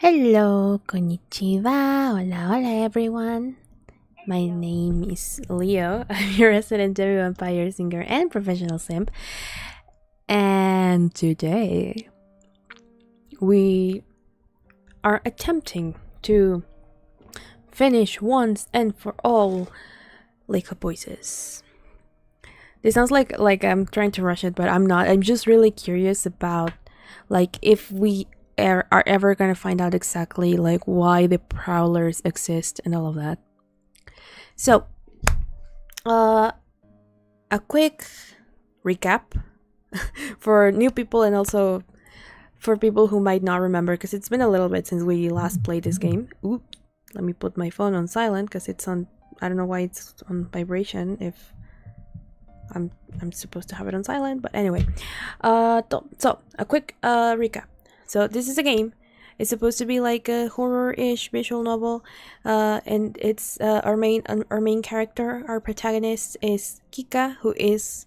Hello, konnichiwa, hola, hola everyone. My name is Leo. I'm your resident demi vampire singer and professional simp. And today we are attempting to finish once and for all Lake of Voices. This sounds like I'm trying to rush it, but I'm not. I'm just really curious about if we are ever gonna find out exactly why the prowlers exist and all of that. So a quick recap for new people and also for people who might not remember, because it's been a little bit since we last played this game. Oops, let me put my phone on silent because it's on, I don't know why it's on vibration if I'm supposed to have it on silent, but anyway. So a quick recap. So this is a game. It's supposed to be like a horror-ish visual novel, and it's our main character, our protagonist is Kika, who is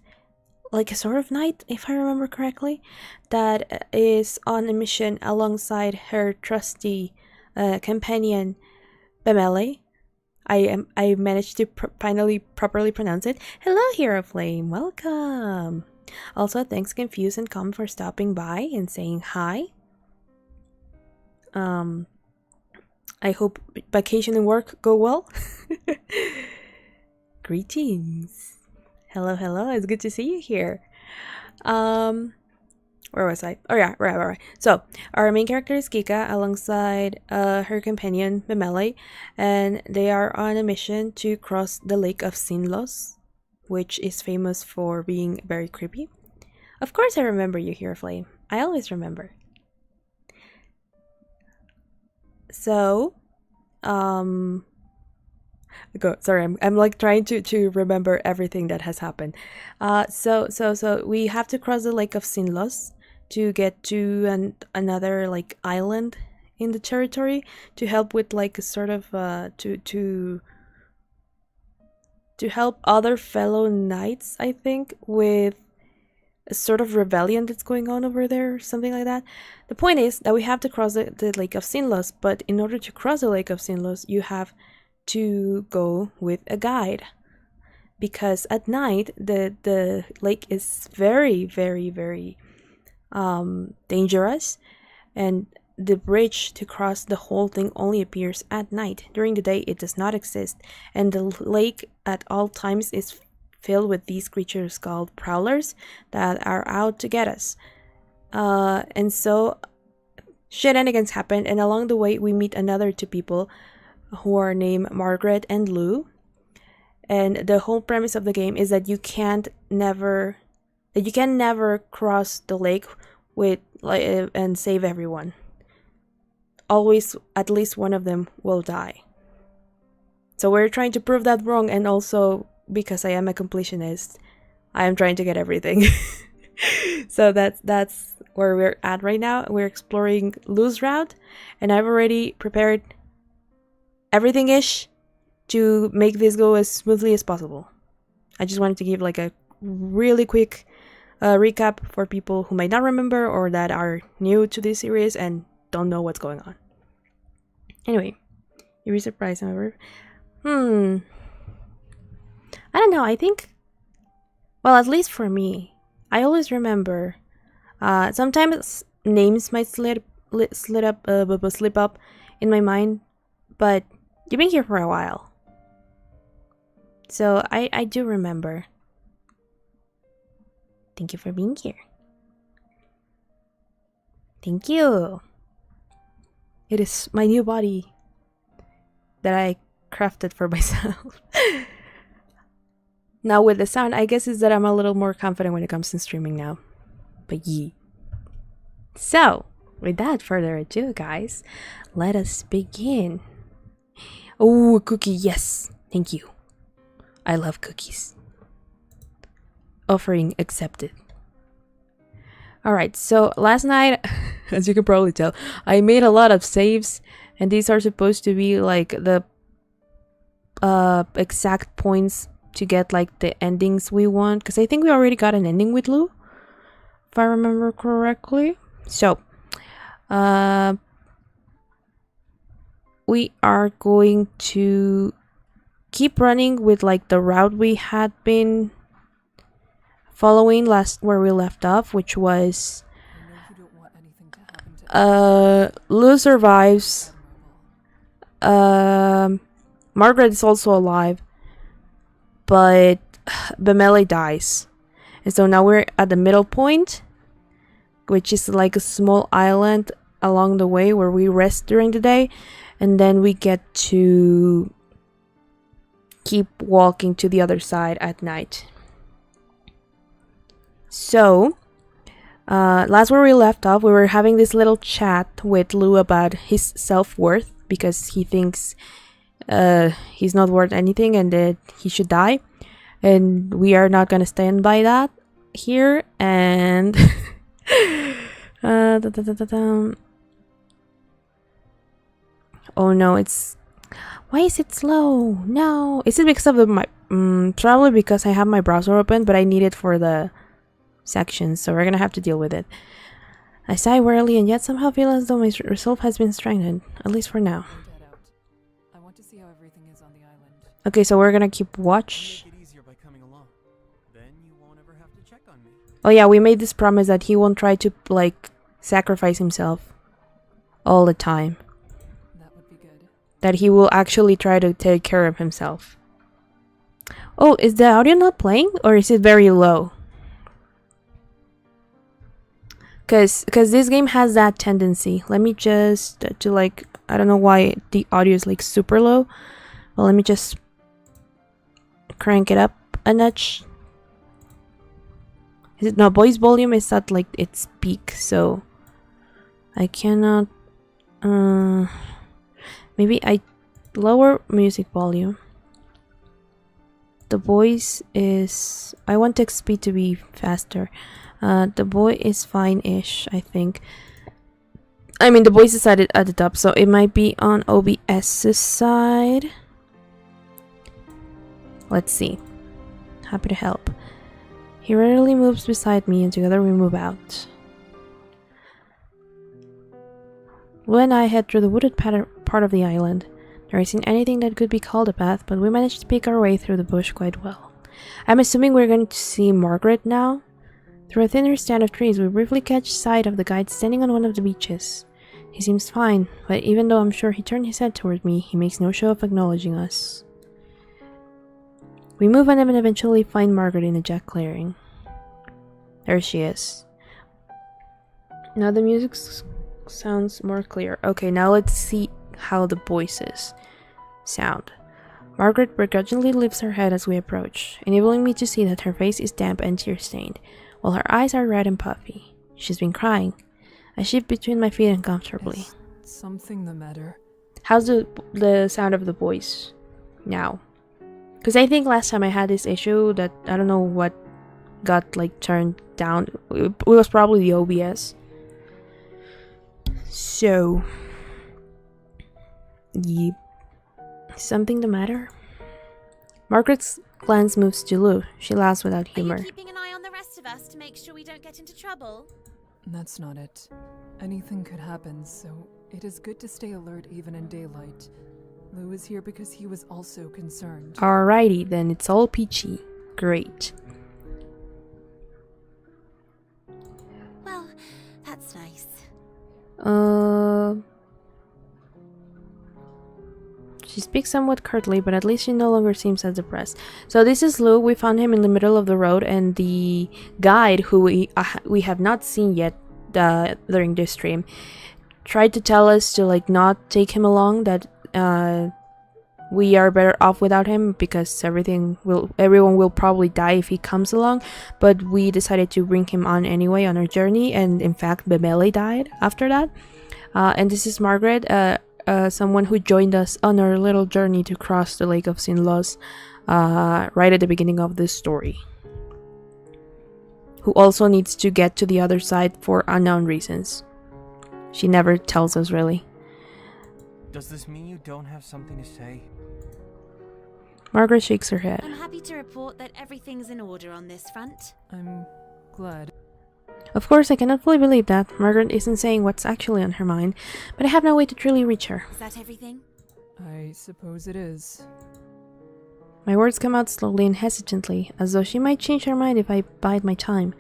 like a sort of knight, if I remember correctly, that is on a mission alongside her trusty companion Bemele. I managed to finally properly pronounce it. Hello, Hero Flame, welcome. Also, thanks Confused and Calm for stopping by and saying hi. I hope vacation and work go well. Greetings. Hello, it's good to see you here. Where was I? Oh yeah, right. So, our main character is Kika alongside her companion Bemele, and they are on a mission to cross the Lake of Sinlos, which is famous for being very creepy. Of course I remember you here, Flame. I always remember. So, sorry, I'm like trying to remember everything that has happened. So we have to cross the Lake of Sinlos to get to another like island in the territory to help with like a sort of to help other fellow knights, I think, with a sort of rebellion that's going on over there, something like that. The point is that we have to cross the Lake of Sinlos, but in order to cross the Lake of Sinlos, you have to go with a guide. Because at night, the lake is very, very, very dangerous, and the bridge to cross the whole thing only appears at night. During the day, it does not exist, and the lake at all times is filled with these creatures called prowlers that are out to get us. And so shenanigans happen, and along the way we meet another two people who are named Margaret and Lou. And the whole premise of the game is that you can never cross the lake with like and save everyone. Always at least one of them will die. So we're trying to prove that wrong, and also because I am a completionist, I am trying to get everything. So that's where we're at right now. We're exploring Lou's route, and I've already prepared everything-ish to make this go as smoothly as possible. I just wanted to give like a really quick recap for people who might not remember or that are new to this series and don't know what's going on. Anyway, you'll be surprised, however. I don't know, I think, well, at least for me, I always remember, sometimes names might slip up in my mind, but you've been here for a while. So I do remember. Thank you for being here. Thank you. It is my new body that I crafted for myself. Now with the sound, I guess is that I'm a little more confident when it comes to streaming now. But yeah. So, without further ado, guys, let us begin. Oh, a cookie, yes. Thank you. I love cookies. Offering accepted. Alright, so last night, as you can probably tell, I made a lot of saves, and these are supposed to be like the exact points to get like the endings we want, because I think we already got an ending with Lou, if I remember correctly. So we are going to keep running with like the route we had been following where we left off, which was Lou survives, Margaret is also alive, but Bemele dies. And so now we're at the middle point, which is like a small island along the way where we rest during the day, and then we get to keep walking to the other side at night. So last where we left off, we were having this little chat with Lou about his self-worth, because he thinks he's not worth anything and that he should die, and we are not gonna stand by that here. And oh no, it's, why is it slow? No, is it because of my probably because I have my browser open, but I need it for the sections, so we're gonna have to deal with it. I sigh wearily and yet somehow feel as though my resolve has been strengthened, at least for now. Okay, so we're gonna keep watch. Oh yeah, we made this promise that he won't try to like sacrifice himself all the time. That would be good. That he will actually try to take care of himself. Oh, is the audio not playing, or is it very low? Cause this game has that tendency. Let me just do like, I don't know why the audio is like super low. Well, let me just crank it up a notch. Is it no, voice volume is at like its peak, so I cannot maybe I lower music volume. The voice is... I want text speed to be faster. The boy is fine-ish, I think. I mean, the voice is at the top, so it might be on OBS's side. Let's see. Happy to help. He rarely moves beside me, and together we move out. Lou and I head through the wooded part of the island. There isn't anything that could be called a path, but we managed to pick our way through the bush quite well. I'm assuming we're going to see Margaret now. Through a thinner stand of trees, we briefly catch sight of the guide standing on one of the beaches. He seems fine, but even though I'm sure he turned his head toward me, he makes no show of acknowledging us. We move on and eventually find Margaret in a jack clearing. There she is. Now the music sounds more clear. Okay, now let's see how the voices sound. Margaret begrudgingly lifts her head as we approach, enabling me to see that her face is damp and tear-stained, while her eyes are red and puffy. She's been crying. I shift between my feet uncomfortably. Is something the matter? How's the sound of the voice now? Because I think last time I had this issue that I don't know what got like turned down. It was probably the OBS. So, yep. Something the matter? Margaret's glance moves to Lou. She laughs without humor. Are you keeping an eye on the rest of us to make sure we don't get into trouble? That's not it. Anything could happen, so it is good to stay alert even in daylight. Lou is here because he was also concerned. Alrighty, then it's all peachy. Great. Well, that's nice. She speaks somewhat curtly, but at least she no longer seems as depressed. So this is Lou. We found him in the middle of the road, and the guide, who we have not seen yet during this stream, tried to tell us to like not take him along, that we are better off without him because everyone will probably die if he comes along. But we decided to bring him on anyway on our journey, and in fact Bemele died after that. And this is Margaret, someone who joined us on our little journey to cross the Lake of Sinloss right at the beginning of this story, who also needs to get to the other side for unknown reasons. She never tells us really. Does this mean you don't have something to say? Margaret shakes her head. I'm happy to report that everything's in order on this front. I'm glad. Of course, I cannot fully believe that. Margaret isn't saying what's actually on her mind, but I have no way to truly reach her. Is that everything? I suppose it is. My words come out slowly and hesitantly, as though she might change her mind if I bide my time.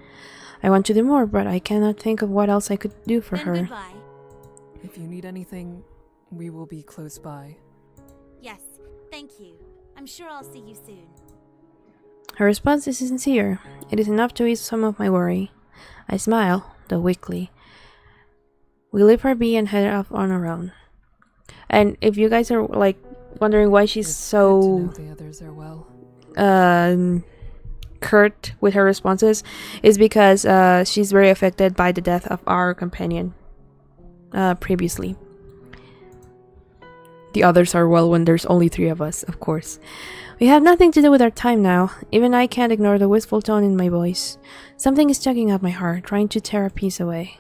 I want to do more, but I cannot think of what else I could do for Then her. goodbye. If you need anything, we will be close by. Yes, thank you. I'm sure I'll see you soon. Her response is sincere. It is enough to ease some of my worry. I smile, though weakly. We leave her be and head off on our own. And if you guys are like wondering why she's It's so good to know the others are well. curt with her responses, is because she's very affected by the death of our companion previously. The others are well when there's only 3 of us, of course. We have nothing to do with our time now. Even I can't ignore the wistful tone in my voice. Something is tugging at my heart, trying to tear a piece away.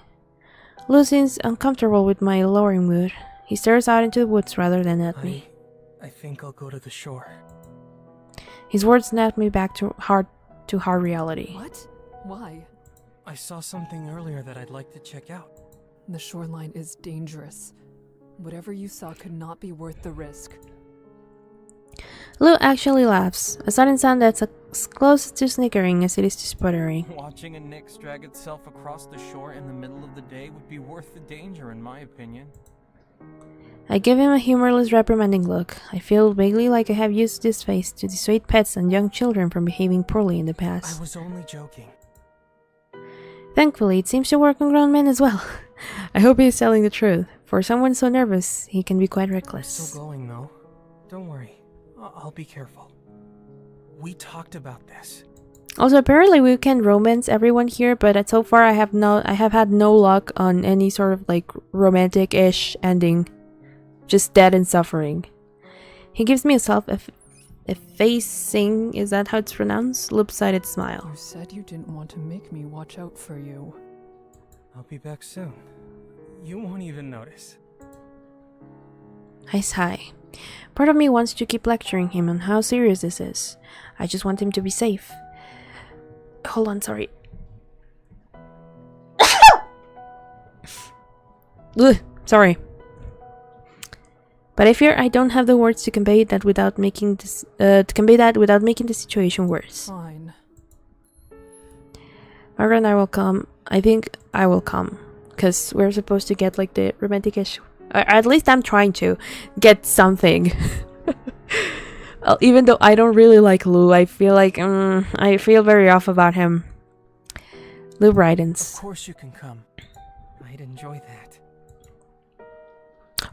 Lou seems uncomfortable with my lowering mood. He stares out into the woods rather than at me. I think I'll go to the shore. His words snap me back to hard reality. What? Why? I saw something earlier that I'd like to check out. The shoreline is dangerous. Whatever you saw could not be worth the risk. Lou actually laughs, a sudden sound that's as close to snickering as it is to sputtering. Watching a Nyx drag itself across the shore in the middle of the day would be worth the danger, in my opinion. I give him a humorless, reprimanding look. I feel vaguely like I have used this face to dissuade pets and young children from behaving poorly in the past. I was only joking. Thankfully, it seems to work on grown men as well. I hope he is telling the truth. For someone so nervous, he can be quite reckless. Still going, though. Don't worry. I'll be careful. We talked about this. Also, apparently we can romance everyone here, but so far I have had no luck on any sort of like romantic-ish ending. Just dead and suffering. He gives me a Effacing, is that how it's pronounced? Loop-sided smile. You said you didn't want to make me watch out for you. I'll be back soon. You won't even notice. I sigh. Part of me wants to keep lecturing him on how serious this is. I just want him to be safe. Hold on, sorry. Ugh, sorry. But I fear I don't have the words to convey that without making this the situation worse. Fine. Margaret and I will come. I think I will come. Because we're supposed to get like the romantic-ish. At least I'm trying to get something. Even though I don't really like Lou, I feel like I feel very off about him. Lou brightens. Of course you can come. I'd enjoy that.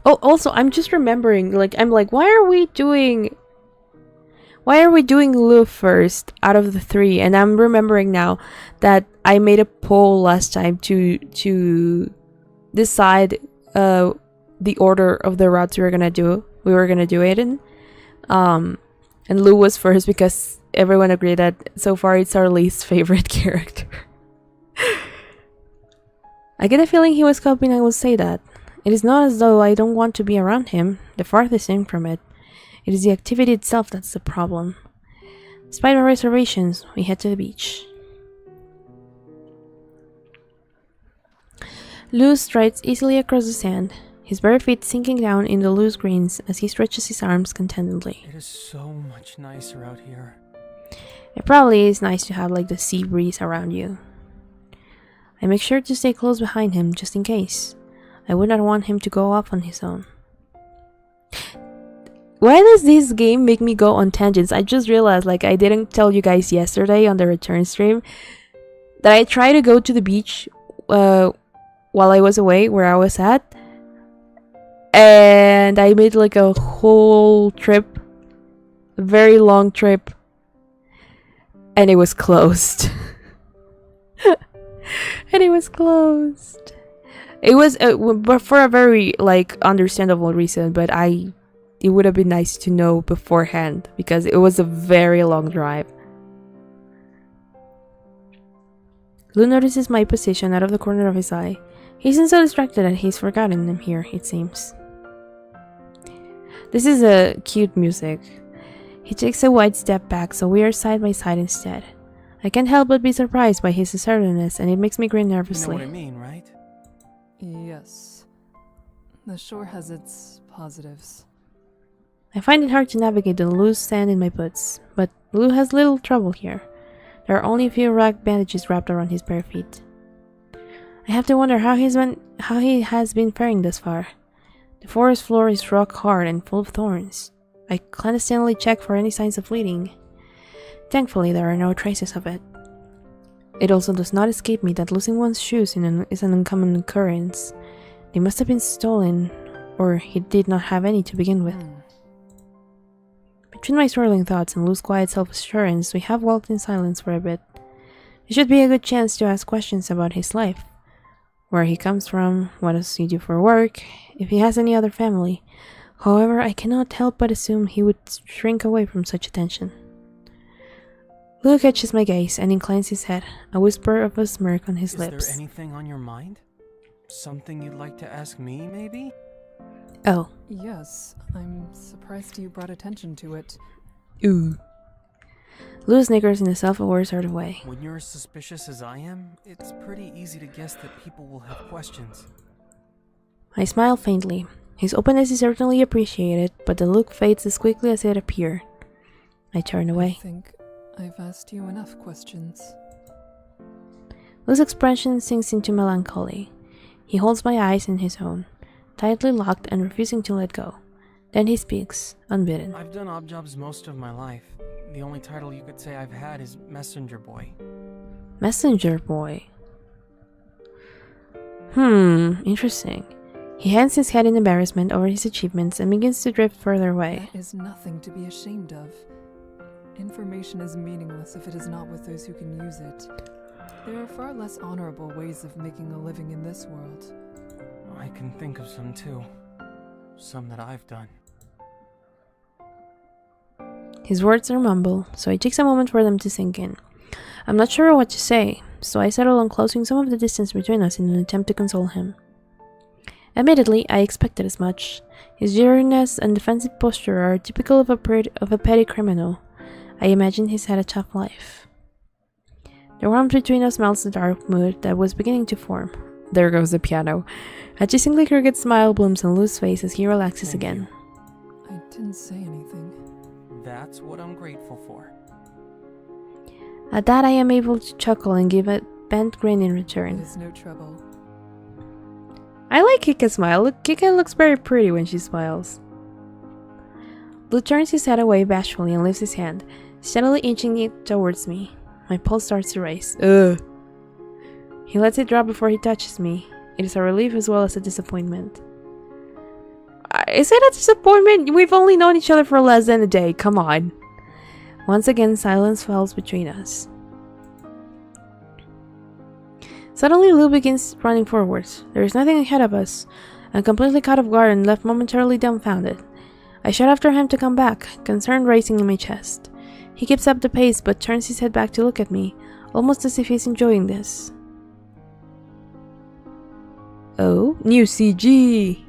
Oh, also, I'm just remembering, like, I'm like, why are we doing Lou first out of the three? And I'm remembering now that I made a poll last time to decide the order of the routes we were gonna do it in. And Lou was first because everyone agreed that so far it's our least favorite character. I get a feeling he was hoping I would say that. It is not as though I don't want to be around him, the farthest thing from it. It is the activity itself that's the problem. Despite our reservations, we head to the beach. Lou strides easily across the sand, his bare feet sinking down in the loose greens as he stretches his arms contentedly. It is so much nicer out here. It probably is nice to have like the sea breeze around you. I make sure to stay close behind him just in case. I would not want him to go off on his own. Why does this game make me go on tangents? I just realized, like, I didn't tell you guys yesterday on the return stream that I tried to go to the beach while I was away where I was at, and I made like a whole trip, a very long trip, and it was closed. And it was closed. It was but for a very like understandable reason, but it would have been nice to know beforehand because it was a very long drive. Lou notices my position out of the corner of his eye. He seems so distracted that he's forgotten I'm here, it seems. This is a cute music. He takes a wide step back, so we are side by side instead. I can't help but be surprised by his assertiveness, and it makes me grin nervously. You know what I mean, right? Yes. The shore has its positives. I find it hard to navigate the loose sand in my boots, but Lou has little trouble here. There are only a few rag bandages wrapped around his bare feet. I have to wonder how he has been faring thus far. The forest floor is rock hard and full of thorns. I clandestinely check for any signs of bleeding. Thankfully, there are no traces of it. It also does not escape me that losing one's shoes is an uncommon occurrence. They must have been stolen, or he did not have any to begin with. Between my swirling thoughts and Lou's quiet self-assurance, we have walked in silence for a bit. It should be a good chance to ask questions about his life. Where he comes from, what does he do for work, if he has any other family. However, I cannot help but assume he would shrink away from such attention. Lou catches my gaze and inclines his head, a whisper of a smirk on his lips. Is there anything on your mind? Something you'd like to ask me, maybe? Oh. Yes, I'm surprised you brought attention to it. Ooh. Lou snickers in a self-aware sort of way. When you're as suspicious as I am, it's pretty easy to guess that people will have questions. I smile faintly. His openness is certainly appreciated, but the look fades as quickly as it appeared. I turn away. I think I've asked you enough questions. Lou's expression sinks into melancholy. He holds my eyes in his own, tightly locked and refusing to let go. Then he speaks, unbidden. I've done odd jobs most of my life. The only title you could say I've had is Messenger Boy. Messenger Boy. Interesting. He hangs his head in embarrassment over his achievements and begins to drift further away. That is nothing to be ashamed of. Information is meaningless if it is not with those who can use it. There are far less honorable ways of making a living in this world. I can think of some too. Some that I've done. His words are mumbled, so it takes a moment for them to sink in. I'm not sure what to say, so I settle on closing some of the distance between us in an attempt to console him. Admittedly, I expected as much. His weariness and defensive posture are typical of a petty criminal. I imagine he's had a tough life. The warmth between us melts the dark mood that was beginning to form. There goes the piano. A teasingly crooked smile blooms on Lou's face as he relaxes again. I didn't say anything. That's what I'm grateful for. At that, I am able to chuckle and give a bent grin in It return. is no trouble. I like Kika's smile. Look, Kika looks very pretty when she smiles. Lou turns his head away bashfully and lifts his hand, steadily inching it towards me. My pulse starts to race. Ugh. He lets it drop before he touches me. It is a relief as well as a disappointment. Is it a disappointment? We've only known each other for less than a day. Come on. Once again, silence falls between us. Suddenly, Lou begins running forwards. There is nothing ahead of us. I'm completely caught off guard and left momentarily dumbfounded. I shout after him to come back, concern racing in my chest. He keeps up the pace but turns his head back to look at me, almost as if he's enjoying this. Oh, new CG!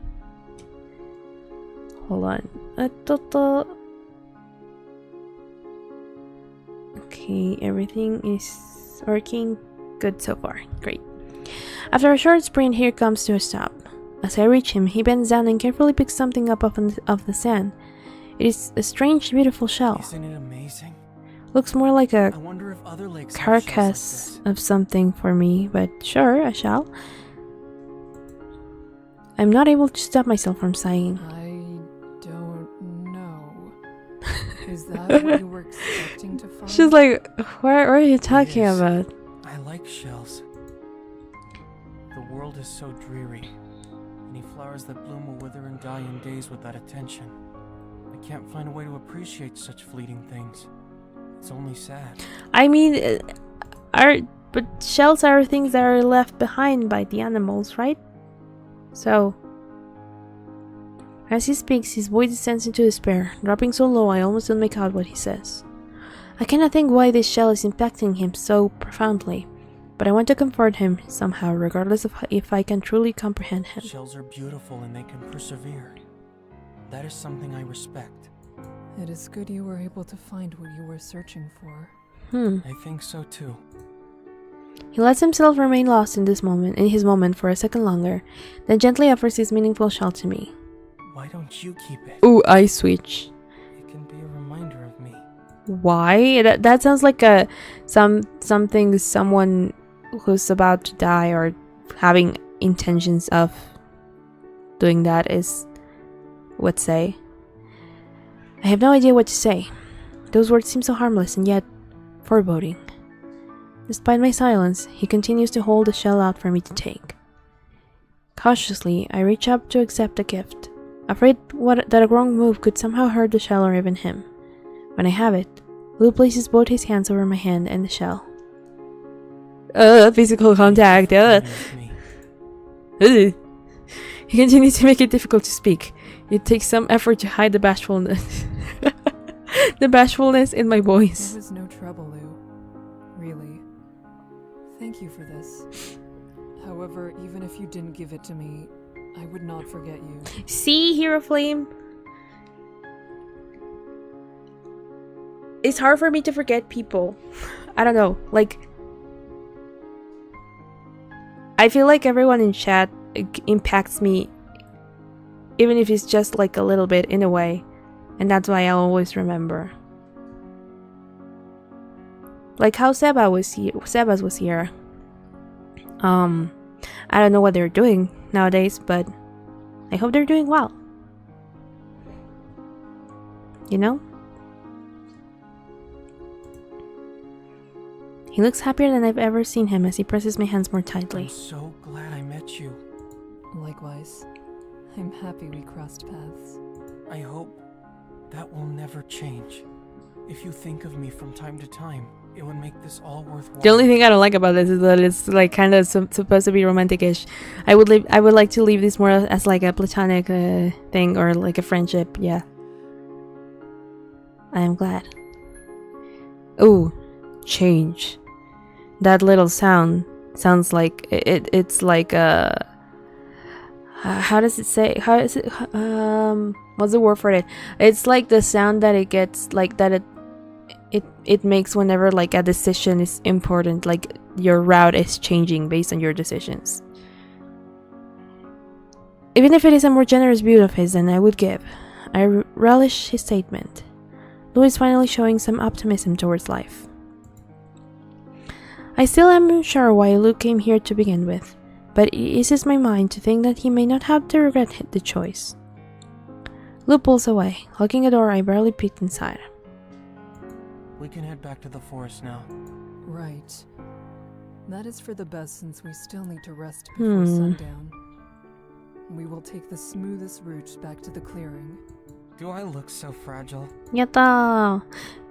Hold on. Okay, everything is working good so far. Great. After a short sprint, he comes to a stop. As I reach him, he bends down and carefully picks something up off the sand. It is a strange, beautiful shell. Isn't it amazing? Looks more like a I wonder if other lakes have shells carcass like of something for me, but sure, a shell. I'm not able to stop myself from sighing. I don't know. Is that what you were expecting to find? She's like, what are you talking is. about? this. I like shells. The world is so dreary. Any flowers that bloom will wither and die in days without attention. I can't find a way to appreciate such fleeting things. It's only sad. I mean, but shells are things that are left behind by the animals, right? So, as he speaks, his voice descends into despair, dropping so low I almost don't make out what he says. I cannot think why this shell is impacting him so profoundly, but I want to comfort him somehow, regardless of if I can truly comprehend him. Shells are beautiful and they can persevere. That is something I respect. It is good you were able to find what you were searching for. I think so too. He lets himself remain lost in his moment for a second longer, then gently offers his meaningful shell to me. Why don't you keep it? Ooh, I switch. It can be a reminder of me. Why? That sounds like something someone who's about to die or having intentions of doing that would say. I have no idea what to say. Those words seem so harmless and yet foreboding. Despite my silence, he continues to hold the shell out for me to take. Cautiously, I reach up to accept the gift, afraid that a wrong move could somehow hurt the shell or even him. When I have it, Lou places both his hands over my hand and the shell. Physical contact. He continues to make it difficult to speak. It takes some effort to hide the bashfulness. The bashfulness in my voice. It was no trouble, Lou. Really. Thank you for this. However, even if you didn't give it to me, I would not forget you. See, Hero Flame? It's hard for me to forget people. I don't know, like... I feel like everyone in chat impacts me, even if it's just like a little bit in a way. And that's why I always remember. Like how Sebas was here. I don't know what they're doing nowadays, but I hope they're doing well. You know? He looks happier than I've ever seen him as he presses my hands more tightly. I'm so glad I met you. Likewise. I'm happy we crossed paths. I hope that will never change. If you think of me from time to time, it would make this all worthwhile. The only thing I don't like about this is that it's like kind of supposed to be romantic-ish. I would like to leave this more as like a platonic thing or like a friendship. Yeah. I am glad. Ooh, change. That little sound sounds like it's like a. How does it say? How is it? What's the word for it? It's like the sound that it gets, like that it makes whenever like a decision is important, like your route is changing based on your decisions. Even if it is a more generous view of his than I would give, I relish his statement. Lou is finally showing some optimism towards life. I still am unsure why Lou came here to begin with, but it eases my mind to think that he may not have to regret the choice. Lou pulls away, locking a door I barely peeked inside. We can head back to the forest now. Right. That is for the best since we still need to rest before sundown. We will take the smoothest route back to the clearing. Do I look so fragile? Yatta!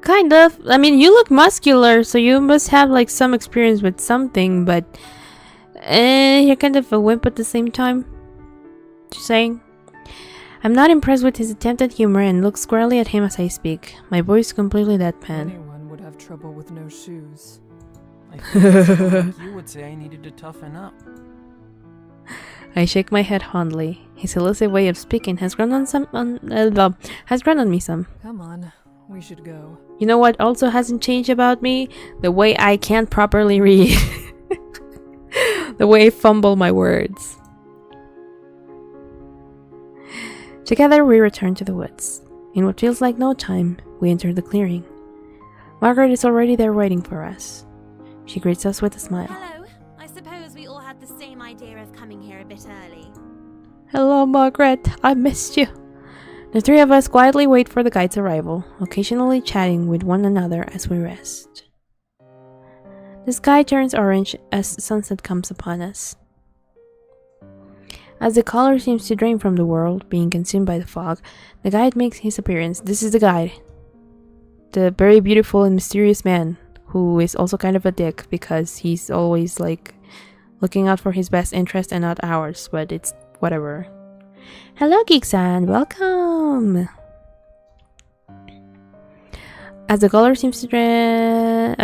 Kind of. I mean, you look muscular, so you must have like some experience with something, but you're kind of a wimp at the same time. Just saying. I'm not impressed with his attempt at humor and look squarely at him as I speak. My voice completely deadpan. Anyone would have trouble with no shoes. I think you would say I needed to toughen up. I shake my head fondly. His elusive way of speaking has grown on me some. Come on, we should go. You know what also hasn't changed about me? The way I can't properly read. The way I fumble my words. Together we return to the woods. In what feels like no time, we enter the clearing. Margaret is already there waiting for us. She greets us with a smile. Hello. I suppose we all had the same idea of coming here a bit early. Hello, Margaret. I missed you. The three of us quietly wait for the guide's arrival, occasionally chatting with one another as we rest. The sky turns orange as sunset comes upon us. As the color seems to drain from the world, being consumed by the fog, the guide makes his appearance. This is the guide. The very beautiful and mysterious man, who is also kind of a dick because he's always like looking out for his best interest and not ours, but it's whatever. Hello, Geek-san, welcome! As the color seems to drain...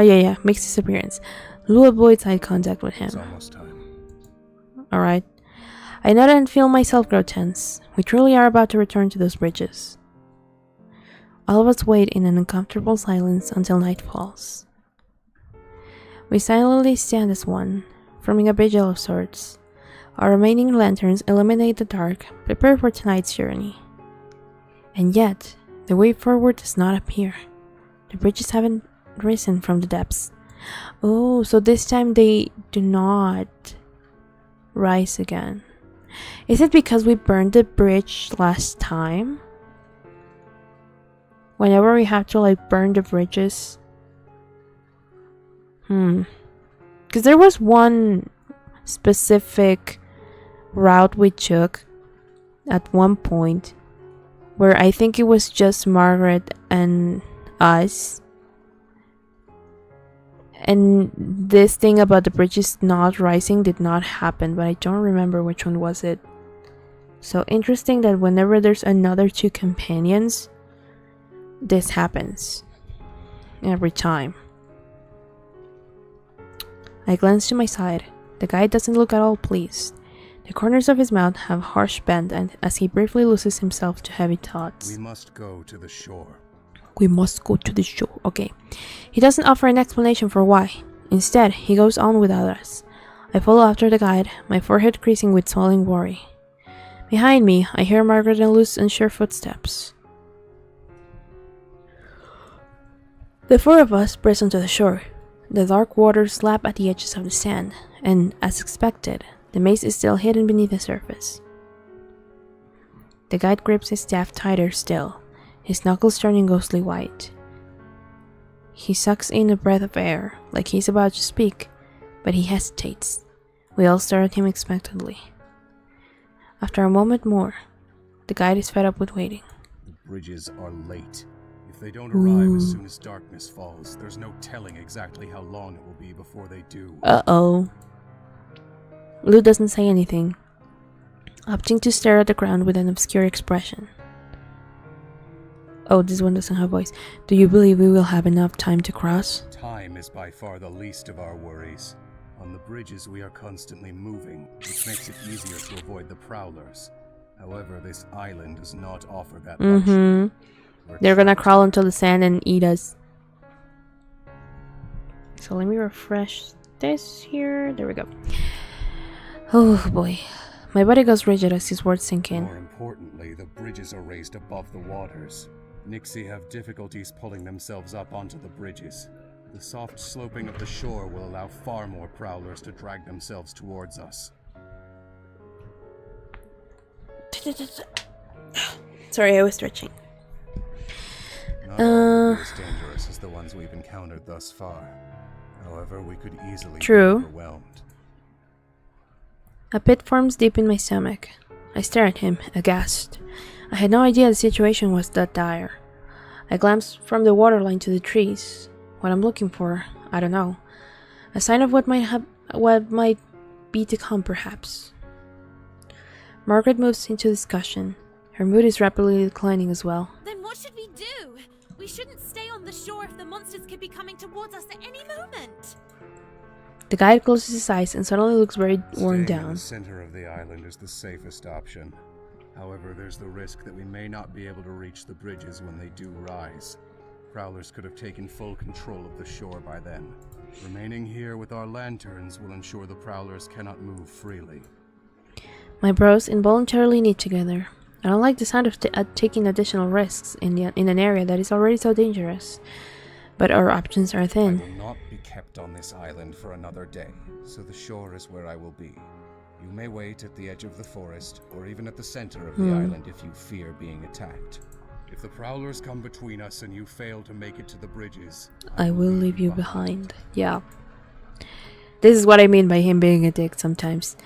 makes his appearance. Lou avoids eye contact with him. It's almost time. Alright. I nod and feel myself grow tense. We truly are about to return to those bridges. All of us wait in an uncomfortable silence until night falls. We silently stand as one, forming a vigil of sorts. Our remaining lanterns illuminate the dark, prepare for tonight's journey. And yet, the way forward does not appear. The bridges haven't risen from the depths. Oh, so this time they do not rise again. Is it because we burned the bridge last time? Whenever we have to like burn the bridges. Because there was one specific route we took at one point where I think it was just Margaret and us. And this thing about the bridges not rising did not happen, but I don't remember which one was it. So interesting that whenever there's another two companions, this happens. Every time. I glance to my side. The guy doesn't look at all pleased. The corners of his mouth have harsh bend and as he briefly loses himself to heavy thoughts. We must go to the shore. We must go to the shore. Okay. He doesn't offer an explanation for why. Instead, he goes on without us. I follow after the guide, my forehead creasing with swelling worry. Behind me, I hear Margaret and Lou's unsure footsteps. The four of us press onto the shore. The dark waters lap at the edges of the sand, and, as expected, the maze is still hidden beneath the surface. The guide grips his staff tighter still, his knuckles turning ghostly white. He sucks in a breath of air, like he's about to speak, but he hesitates. We all stare at him expectantly. After a moment more, the guide is fed up with waiting. The bridges are late. If they don't arrive as soon as darkness falls, there's no telling exactly how long it will be before they do. Uh-oh. Lou doesn't say anything, opting to stare at the ground with an obscure expression. Oh, this one doesn't have voice. Do you believe we will have enough time to cross? Time is by far the least of our worries. On the bridges, we are constantly moving, which makes it easier to avoid the prowlers. However, this island does not offer that luxury. We're They're gonna trapped. crawl into the sand and eat us. So let me refresh this here. There we go. Oh boy. My body goes rigid as these words sink in. More importantly, the bridges are raised above the waters. Nixie have difficulties pulling themselves up onto the bridges. The soft sloping of the shore will allow far more prowlers to drag themselves towards us. Sorry, I was stretching. Not all will be as dangerous as the ones we've encountered thus far. However, we could easily True. be overwhelmed. A pit forms deep in my stomach. I stare at him, aghast. I had no idea the situation was that dire. I glance from the waterline to the trees. What I'm looking for, I don't know. A sign of what might be to come, perhaps. Margaret moves into discussion. Her mood is rapidly declining as well. Then what should we do? We shouldn't stay on the shore if the monsters could be coming towards us at any moment. The guide closes his eyes and suddenly looks very worn Staying in down. the center of the island is the safest option. However, there's the risk that we may not be able to reach the bridges when they do rise. Prowlers could have taken full control of the shore by then. Remaining here with our lanterns will ensure the prowlers cannot move freely. My brows involuntarily knit together. I don't like the sound of taking additional risks in an area that is already so dangerous. But our options are I thin. will not be kept on this island for another day, so the shore is where I will be. You may wait at the edge of the forest, or even at the center of the island if you fear being attacked. If the prowlers come between us and you fail to make it to the bridges, I will leave you behind. Yeah. This is what I mean by him being a dick sometimes.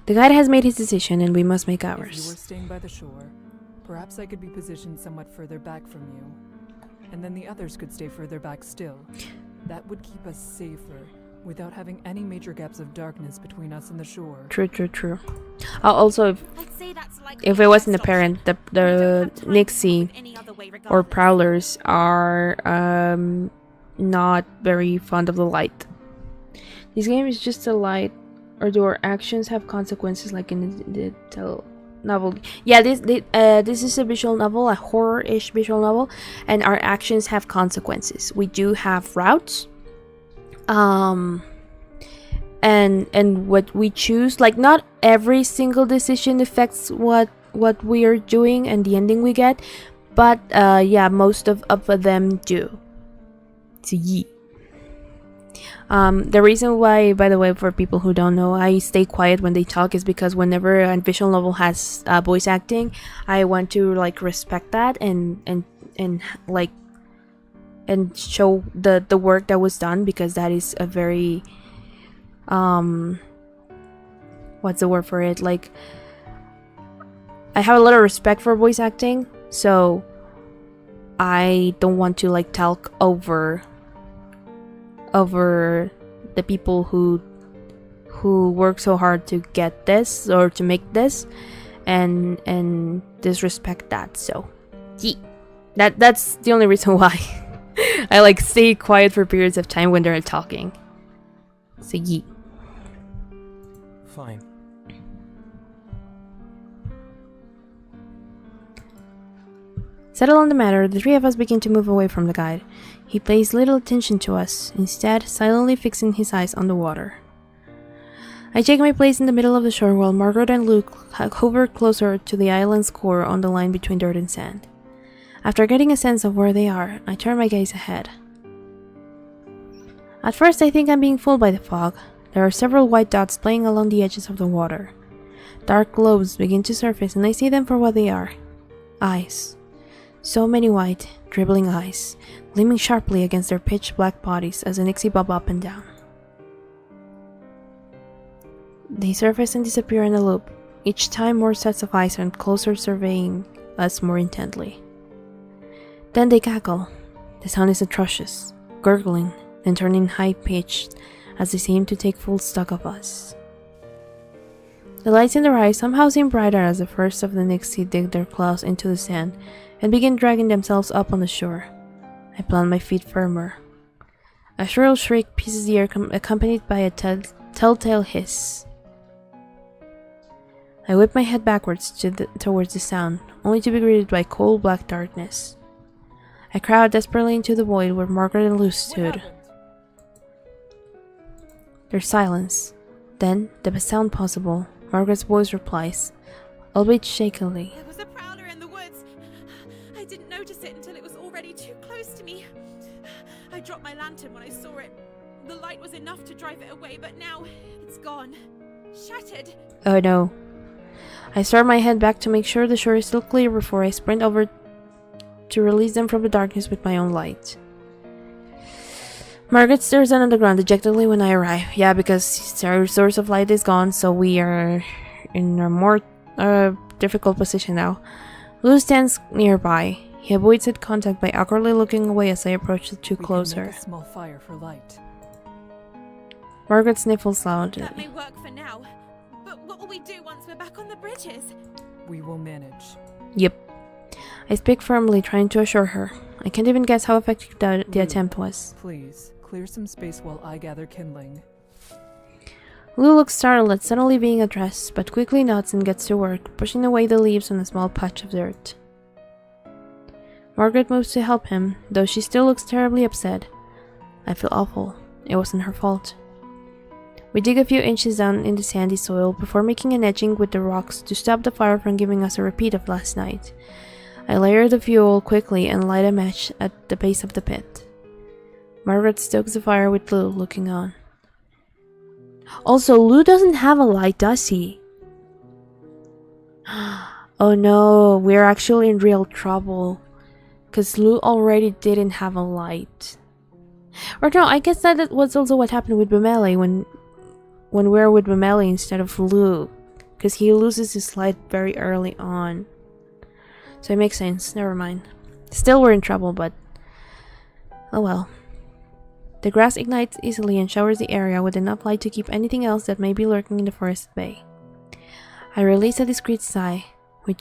The guide has made his decision and we must make If you were ours. staying by the shore, perhaps I could be positioned somewhat further back from you. And then the others could stay further back still. That would keep us safer, without having any major gaps of darkness between us and the shore. True. Also, I'd say that's like if it wasn't apparent, the Nixie or Prowlers are not very fond of the light. This game is just a light, or do our actions have consequences like in the novel? Yeah, this is a visual novel, a horror-ish visual novel, and our actions have consequences. We do have routes, and what we choose, like not every single decision affects what we are doing and the ending we get, but yeah, most of them do. So yeah. The reason why, by the way, for people who don't know, I stay quiet when they talk is because whenever a visual novel has voice acting, I want to like respect that and show the work that was done, because that is a very what's the word for it? Like, I have a lot of respect for voice acting, so I don't want to like talk over the people who work so hard to get this or to make this and disrespect that. So yeah, that's the only reason why I like stay quiet for periods of time when they're talking. So yeah. Fine. Settled on the matter, the three of us begin to move away from the guide. He pays little attention to us, instead silently fixing his eyes on the water. I take my place in the middle of the shore while Margaret and Luke hover closer to the island's core on the line between dirt and sand. After getting a sense of where they are, I turn my gaze ahead. At first I think I'm being fooled by the fog. There are several white dots playing along the edges of the water. Dark globes begin to surface and I see them for what they are. Eyes. So many white, dribbling eyes, gleaming sharply against their pitch-black bodies as the Nixie bob up and down. They surface and disappear in a loop, each time more sets of eyes are closer, surveying us more intently. Then they cackle. The sound is atrocious, gurgling, then turning high-pitched as they seem to take full stock of us. The lights in the rise somehow seemed brighter as the first of the Nixie dig their claws into the sand and began dragging themselves up on the shore. I planted my feet firmer. A shrill shriek pierces the air accompanied by a telltale hiss. I whipped my head backwards towards the sound, only to be greeted by cold black darkness. I crowded desperately into the void where Margaret and Lou stood. There's silence. Then, the best sound possible, Margaret's voice replies, albeit shakily. There was a prowler in the woods. I didn't notice it until it was already too close to me. I dropped my lantern when I saw it. The light was enough to drive it away, but now it's gone. Shattered. Oh no. I start my head back to make sure the shore is still clear before I sprint over to release them from the darkness with my own light. Margaret stares down on the ground dejectedly when I arrive. Yeah, because our source of light is gone, so we are in a more difficult position now. Lou stands nearby. He avoids eye contact by awkwardly looking away as I approach the two closer. We can make a small fire for light. Margaret sniffles loudly. That may work for now. But what will we do once we're back on the bridges? We will manage. Yep. I speak firmly, trying to assure her. I can't even guess how effective the attempt was. Please, clear some space while I gather kindling. Lou looks startled at suddenly being addressed, but quickly nods and gets to work, pushing away the leaves on a small patch of dirt. Margaret moves to help him, though she still looks terribly upset. I feel awful. It wasn't her fault. We dig a few inches down in the sandy soil before making an edging with the rocks to stop the fire from giving us a repeat of last night. I layer the fuel quickly and light a match at the base of the pit. Margaret stokes the fire with Lou looking on. Also, Lou doesn't have a light, does he? Oh no, we're actually in real trouble. Because Lou already didn't have a light. Or no, I guess that was also what happened with Bumeli when we're with Bumeli instead of Lou. Because he loses his light very early on. So it makes sense, never mind. Still we're in trouble, but oh well. The grass ignites easily and showers the area with enough light to keep anything else that may be lurking in the forest at bay. I release a discreet sigh. We're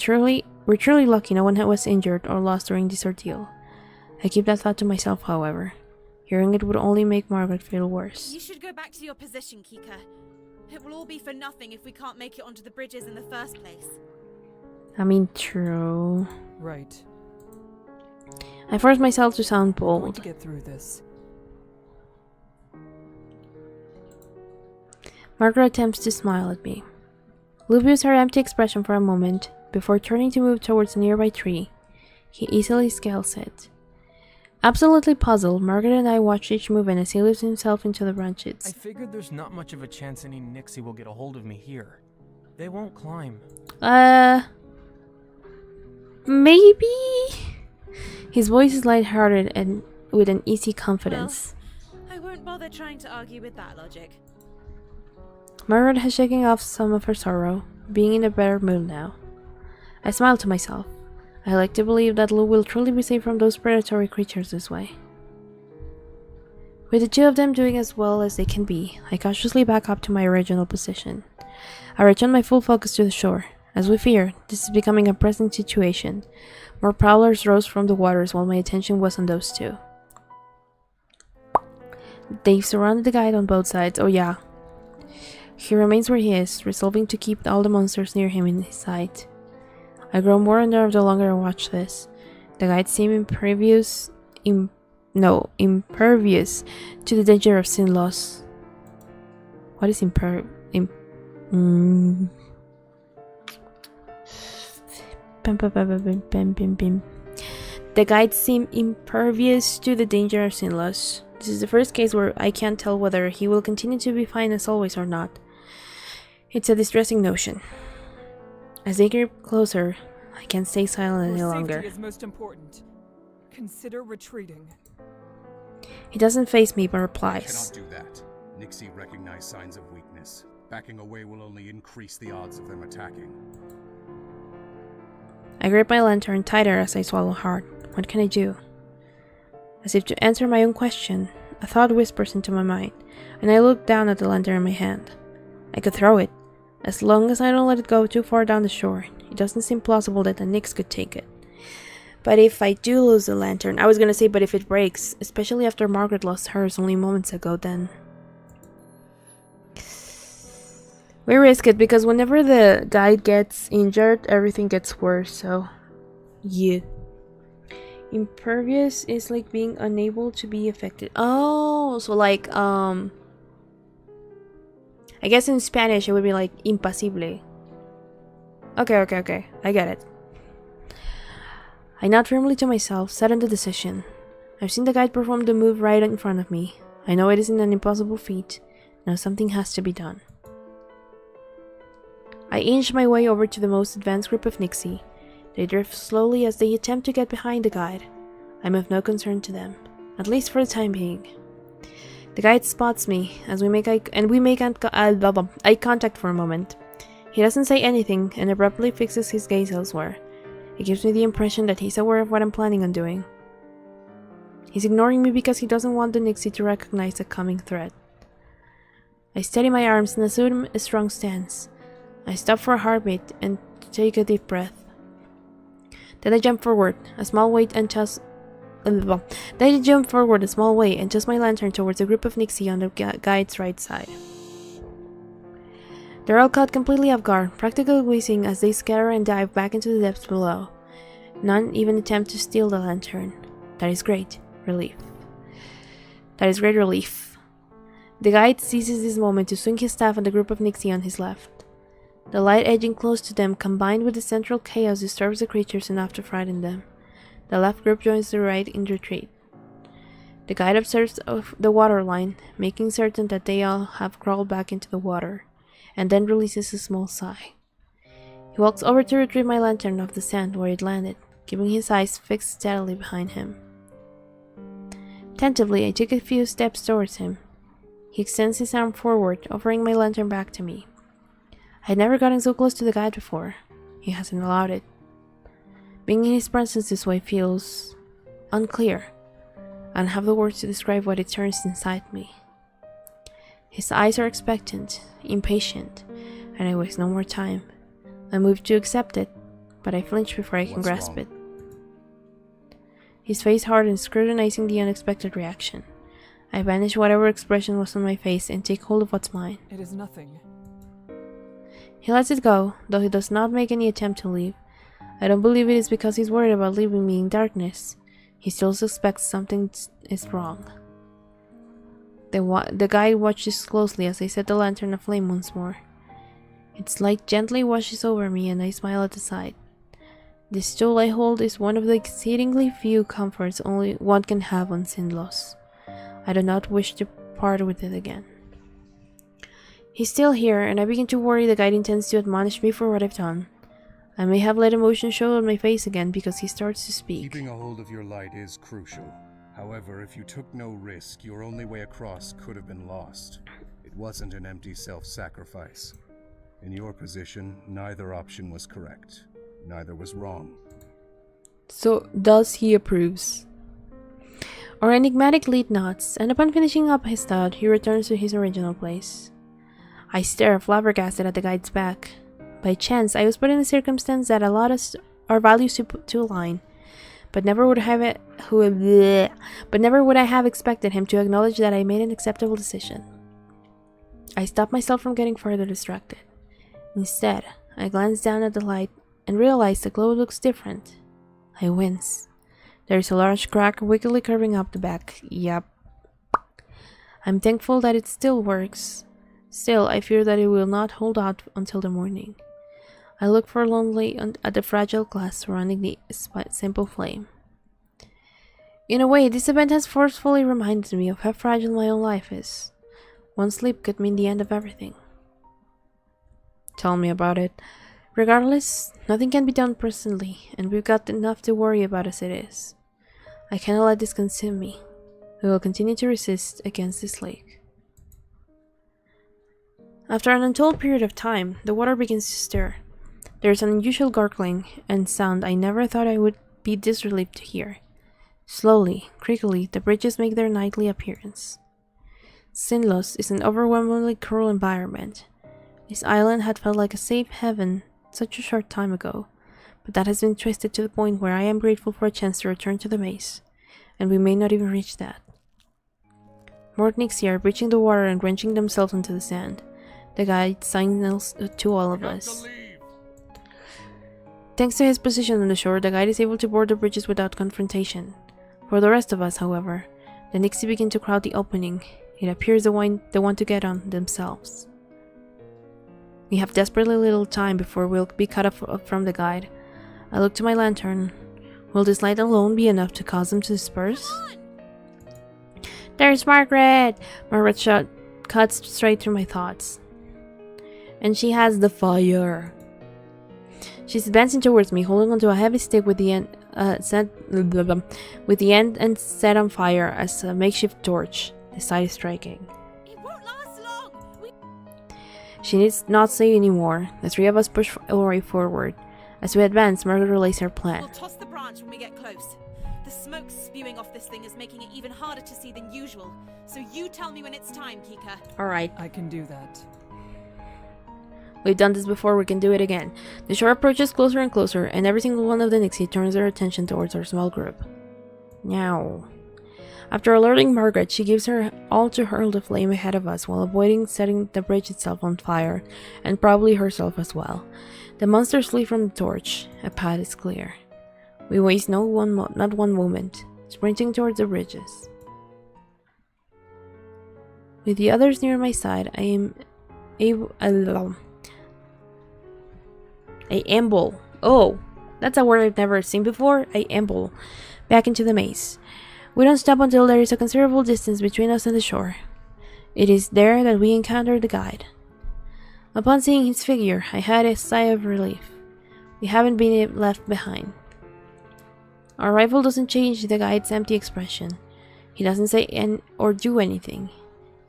truly lucky no one was injured or lost during this ordeal. I keep that thought to myself, however. Hearing it would only make Margaret feel worse. You should go back to your position, Kika. It will all be for nothing if we can't make it onto the bridges in the first place. I mean, true. Right. I force myself to sound We're going bold. to get through this. Margaret attempts to smile at me. Lou views her empty expression for a moment, before turning to move towards a nearby tree. He easily scales it. Absolutely puzzled, Margaret and I watch each movement as he lifts himself into the I branches. figured there's not much of a chance any Nixie will get a hold of me here. They won't climb. Maybe? His voice is lighthearted and with an easy confidence. Well, I won't bother trying to argue with that logic. Margaret has shaken off some of her sorrow, being in a better mood now. I smile to myself. I like to believe that Lou will truly be safe from those predatory creatures this way. With the two of them doing as well as they can be, I cautiously back up to my original position. I return my full focus to the shore. As we feared, this is becoming a pressing situation. More prowlers rose from the waters while my attention was on those two. They've surrounded the guide on both sides, oh yeah. He remains where he is, resolving to keep all the monsters near him in his sight. I grow more unnerved the longer I watch this. The guides seem impervious to the danger of sin loss. What is The guides seem impervious to the danger of sin loss. This is the first case where I can't tell whether he will continue to be fine as always or not. It's a distressing notion. As they creep closer, I can't stay silent any Your longer. safety is most important. Consider retreating. He doesn't face me but I replies. cannot do that. Nixie recognize signs of weakness. Backing away will only increase the odds of them attacking. I grip my lantern tighter as I swallow hard. What can I do? As if to answer my own question, a thought whispers into my mind, and I look down at the lantern in my hand. I could throw it, As long as I don't let it go too far down the shore, it doesn't seem plausible that the Nyx could take it. But if I do lose the lantern, I was gonna say, but if it breaks, especially after Margaret lost hers only moments ago, then we risk it, because whenever the guide gets injured, everything gets worse, so yeah. Impervious is like being unable to be affected. Oh, so like, I guess in Spanish it would be like impasible. Okay, I get it. I nod firmly to myself, set on the decision. I've seen the guide perform the move right in front of me. I know it isn't an impossible feat. Now something has to be done. I inch my way over to the most advanced group of Nixie. They drift slowly as they attempt to get behind the guide. I'm of no concern to them, at least for the time being. The guide spots me as we make eye contact for a moment. He doesn't say anything and abruptly fixes his gaze elsewhere. It gives me the impression that he's aware of what I'm planning on doing. He's ignoring me because he doesn't want the Nixie to recognize a coming threat. I steady my arms and assume a strong stance. I stop for a heartbeat and take a deep breath. Then I jump forward a small way and toss my lantern towards a group of Nixie on the guide's right side. They're all caught completely off guard, practically wheezing as they scatter and dive back into the depths below. None even attempt to steal the lantern. That is great relief. The guide seizes this moment to swing his staff at the group of Nixie on his left. The light edging close to them, combined with the central chaos, disturbs the creatures enough to frighten them. The left group joins the right in retreat. The guide observes the water line, making certain that they all have crawled back into the water, and then releases a small sigh. He walks over to retrieve my lantern off the sand where it landed, keeping his eyes fixed steadily behind him. Tentatively, I take a few steps towards him. He extends his arm forward, offering my lantern back to me. I had never gotten so close to the guide before. He hasn't allowed it. Being in his presence this way feels unclear. I don't have the words to describe what it turns inside me. His eyes are expectant, impatient, and I waste no more time. I move to accept it, but I flinch before I can grasp it. His face hardens, scrutinizing the unexpected reaction. I banish whatever expression was on my face and take hold of what's mine. It is nothing. He lets it go, though he does not make any attempt to leave. I don't believe it is because he's worried about leaving me in darkness. He still suspects something is wrong. The guide watches closely as I set the lantern aflame once more. Its light gently washes over me and I smile at the sight. This tool I hold is one of the exceedingly few comforts only one can have on Sinlos. I do not wish to part with it again. He's still here, and I begin to worry the guide intends to admonish me for what I've done. I may have let emotion show on my face again because he starts to speak. Keeping a hold of your light is crucial. However, if you took no risk, your only way across could have been lost. It wasn't an empty self-sacrifice. In your position, neither option was correct. Neither was wrong. So, thus he approves. Our enigmatic lead nods, and upon finishing up his thought, he returns to his original place. I stare flabbergasted at the guide's back. By chance, I was put in a circumstance that allowed us our values to align, but never would I have expected him to acknowledge that I made an acceptable decision. I stopped myself from getting further distracted. Instead, I glanced down at the light and realized the glow looks different. I wince. There is a large crack wickedly curving up the back. Yep. I'm thankful that it still works. Still, I fear that it will not hold out until the morning. I look forlornly at the fragile glass surrounding the simple flame. In a way, this event has forcefully reminded me of how fragile my own life is. One sleep could mean the end of everything. Tell me about it. Regardless, nothing can be done presently, and we've got enough to worry about as it is. I cannot let this consume me. We will continue to resist against this lake. After an untold period of time, the water begins to stir. There is an unusual gargling and sound I never thought I would be this relieved to hear. Slowly, creakily, the bridges make their nightly appearance. Sinlos is an overwhelmingly cruel environment. This island had felt like a safe haven such a short time ago, but that has been twisted to the point where I am grateful for a chance to return to the maze, and we may not even reach that. More Nixie are breaching the water and wrenching themselves into the sand. The guide signals to all of us. Thanks to his position on the shore, the guide is able to board the bridges without confrontation. For the rest of us, however, the Nixie begin to crowd the opening. It appears they want to get on themselves. We have desperately little time before we'll be cut off from the guide. I look to my lantern. Will this light alone be enough to cause them to disperse? There's Margaret! Margaret's shot cuts straight through my thoughts. And she has the fire. She's advancing towards me, holding onto a heavy stick with the end set on fire as a makeshift torch. The side is striking. It won't last long. She needs not say any more. The three of us push Ori forward. As we advance, Margaret relays her plan. We'll toss the branch when we get close. The smoke spewing off this thing is making it even harder to see than usual. So you tell me when it's time, Kika. Alright, I can do that. we've done this before, we can do it again. The shore approaches closer and closer, and every single one of the Nixie turns their attention towards our small group. Now, after alerting Margaret, she gives her all to hurl the flame ahead of us while avoiding setting the bridge itself on fire, and probably herself as well. The monsters flee from the torch. A path is clear. We waste not one moment, sprinting towards the bridges. With the others near my side, I amble. Oh, that's a word I've never seen before. I amble back into the maze. We don't stop until there is a considerable distance between us and the shore. It is there that we encounter the guide. Upon seeing his figure, I had a sigh of relief. We haven't been left behind. Our arrival doesn't change the guide's empty expression. He doesn't say or do anything,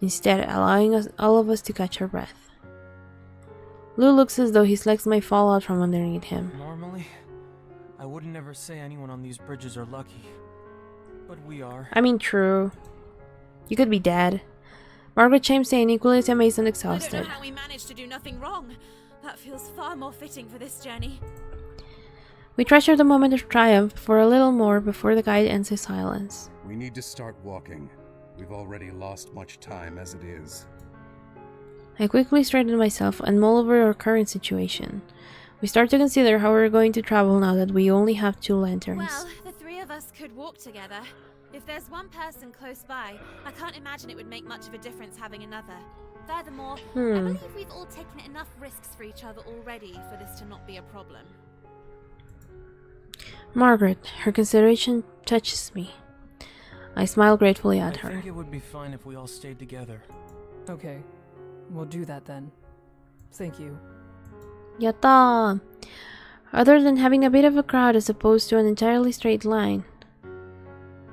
instead allowing all of us to catch our breath. Lou looks as though his legs might fall out from underneath him. Normally, I wouldn't ever say anyone on these bridges are lucky. But we are. I mean, true. You could be dead. Margaret chimes in, equally as amazed and I exhausted. don't know how we managed to do nothing wrong. That feels far more fitting for this journey. We treasure the moment of triumph for a little more before the guide ends his silence. We need to start walking. We've already lost much time as it is. I quickly straighten myself and mull over our current situation. We start to consider how we're going to travel now that we only have 2 lanterns. Well, the three of us could walk together. If there's one person close by, I can't imagine it would make much of a difference having another. Furthermore, I believe we've all taken enough risks for each other already for this to not be a problem. Margaret, her consideration touches me. I smile gratefully at I her. think it would be fine if we all stayed together. Okay, we'll do that then. Thank you. Yatta! Other than having a bit of a crowd as opposed to an entirely straight line,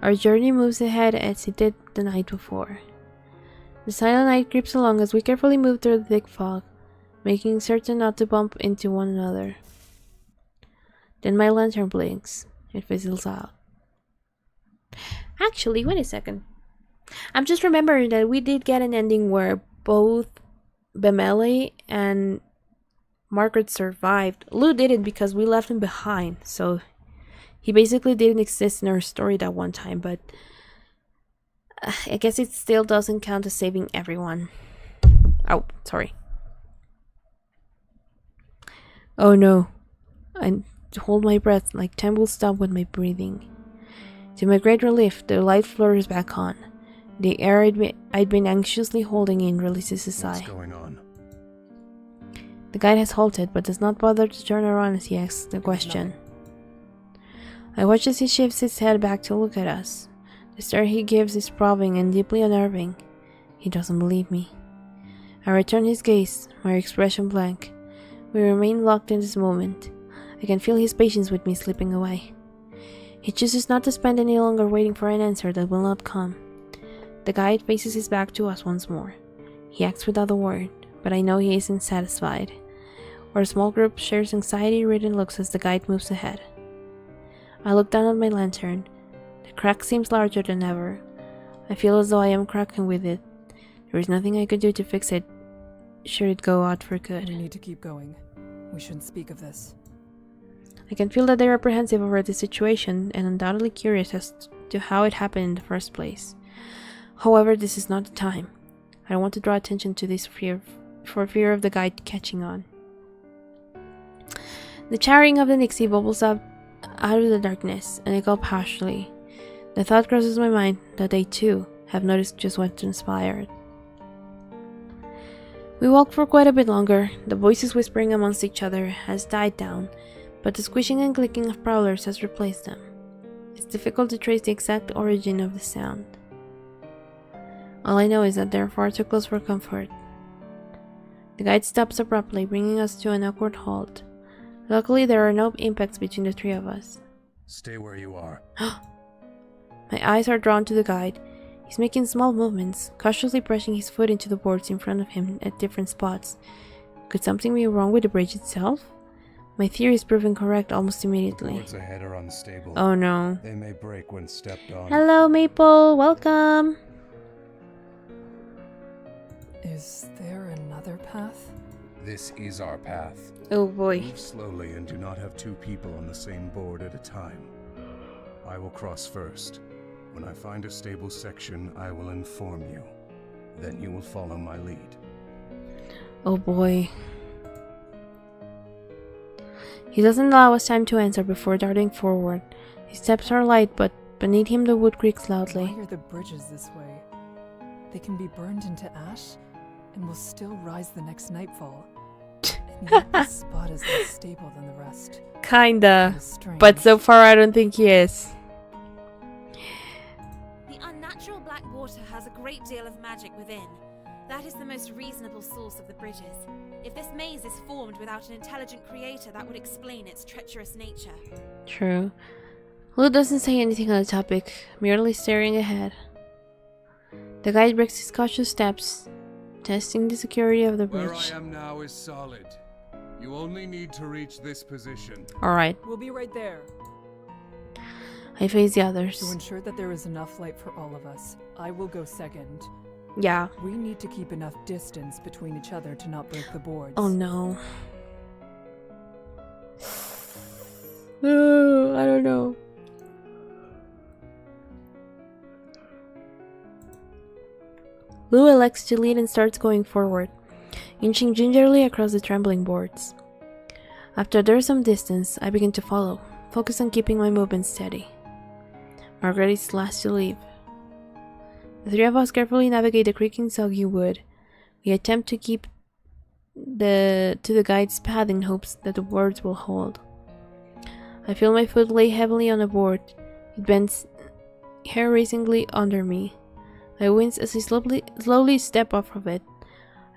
our journey moves ahead as it did the night before. The silent night creeps along as we carefully move through the thick fog, making certain not to bump into one another. Then my lantern blinks. It fizzles out. Actually, wait a second. I'm just remembering that we did get an ending where both Bemele and Margaret survived. Lou didn't because we left him behind, so he basically didn't exist in our story that one time, but I guess it still doesn't count as saving everyone. Oh, sorry. Oh no. I hold my breath like time will stop with my breathing. To my great relief, the light flutters back on. The air I'd been anxiously holding in releases a sigh. What's going on? The guide has halted, but does not bother to turn around as he asks the question. I watch as he shifts his head back to look at us. The stare he gives is probing and deeply unnerving. He doesn't believe me. I return his gaze, my expression blank. We remain locked in this moment. I can feel his patience with me slipping away. He chooses not to spend any longer waiting for an answer that will not come. The guide faces his back to us once more. He acts without a word, but I know he isn't satisfied. Our small group shares anxiety-ridden looks as the guide moves ahead. I look down at my lantern. The crack seems larger than ever. I feel as though I am cracking with it. There is nothing I could do to fix it. should it go out for We good. need to keep going. We shouldn't speak of this. I can feel that they're apprehensive over the situation and undoubtedly curious as to how it happened in the first place. However, this is not the time. I don't want to draw attention to this for fear of the guide catching on. The chattering of the Nixie bubbles up out of the darkness, and I gulp harshly. The thought crosses my mind that they too have noticed just what transpired. We walk for quite a bit longer. The voices whispering amongst each other has died down, but the squishing and clicking of prowlers has replaced them. It's difficult to trace the exact origin of the sound. All I know is that they're far too close for comfort. The guide stops abruptly, bringing us to an awkward halt. Luckily, there are no impacts between the three of us. Stay where you are. My eyes are drawn to the guide. He's making small movements, cautiously brushing his foot into the boards in front of him at different spots. Could something be wrong with the bridge itself? My theory is proven correct almost immediately. Boards ahead are unstable. Oh no. They may break when stepped on. Hello, Maple. Welcome. Is there another path? This is our path. Oh boy. Move slowly and do not have two people on the same board at a time. I will cross first. When I find a stable section, I will inform you. Then you will follow my lead. Oh boy. He doesn't allow us time to answer before darting forward. His steps are light, but beneath him the wood creaks loudly. Why are the bridges this way? They can be burned into ash and will still rise the next nightfall. And yet this spot is less stable than the rest. Kinda. It is strange. But so far I don't think he is. The unnatural black water has a great deal of magic within. That is the most reasonable source of the bridges. If this maze is formed without an intelligent creator, that would explain its treacherous nature. True. Lou doesn't say anything on the topic, merely staring ahead. The guide breaks his cautious steps, testing the security of the Where bridge. I am now is solid. You only need to reach this position. Alright, We'll be right there. I face the others. To ensure that there is enough light for all of us, I will go second. Yeah. We need to keep enough distance between each other to not break the boards. Oh no. I don't know. Lou elects to lead and starts going forward, inching gingerly across the trembling boards. After there's some distance, I begin to follow, focus on keeping my movement steady. Margaret is last to leave. The three of us carefully navigate the creaking soggy wood. We attempt to keep to the guide's path in hopes that the boards will hold. I feel my foot lay heavily on a board. It bends hair-raisingly under me. I wince as I slowly step off of it.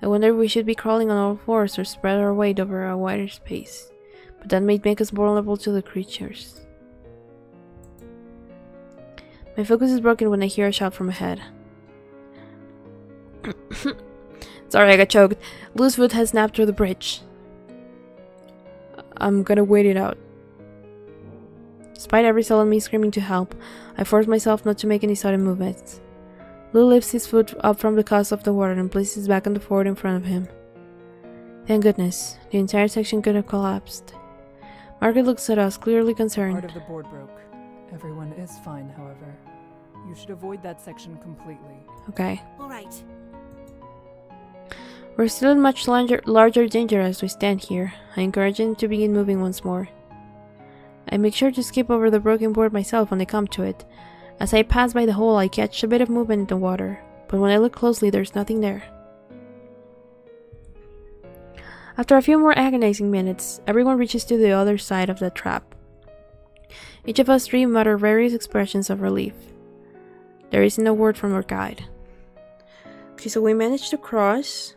I wonder if we should be crawling on all fours or spread our weight over a wider space, but that might make us vulnerable to the creatures. My focus is broken when I hear a shout from ahead. Sorry, I got choked. Lou's foot has snapped through the bridge. I'm gonna wait it out. Despite every cell in me screaming to help, I force myself not to make any sudden movements. Lou lifts his foot up from the cusp of the water and places it back on the board in front of him. Thank goodness, the entire section could have collapsed. Margaret looks at us, clearly concerned. Part of the board broke. Everyone is fine, however. You should avoid that section completely. Okay. All right. We're still in much larger danger as we stand here. I encourage him to begin moving once more. I make sure to skip over the broken board myself when I come to it. As I pass by the hole, I catch a bit of movement in the water, but when I look closely, there's nothing there. After a few more agonizing minutes, everyone reaches to the other side of the trap. Each of us three mutter various expressions of relief. There isn't a word from our guide. Okay, so we managed to cross.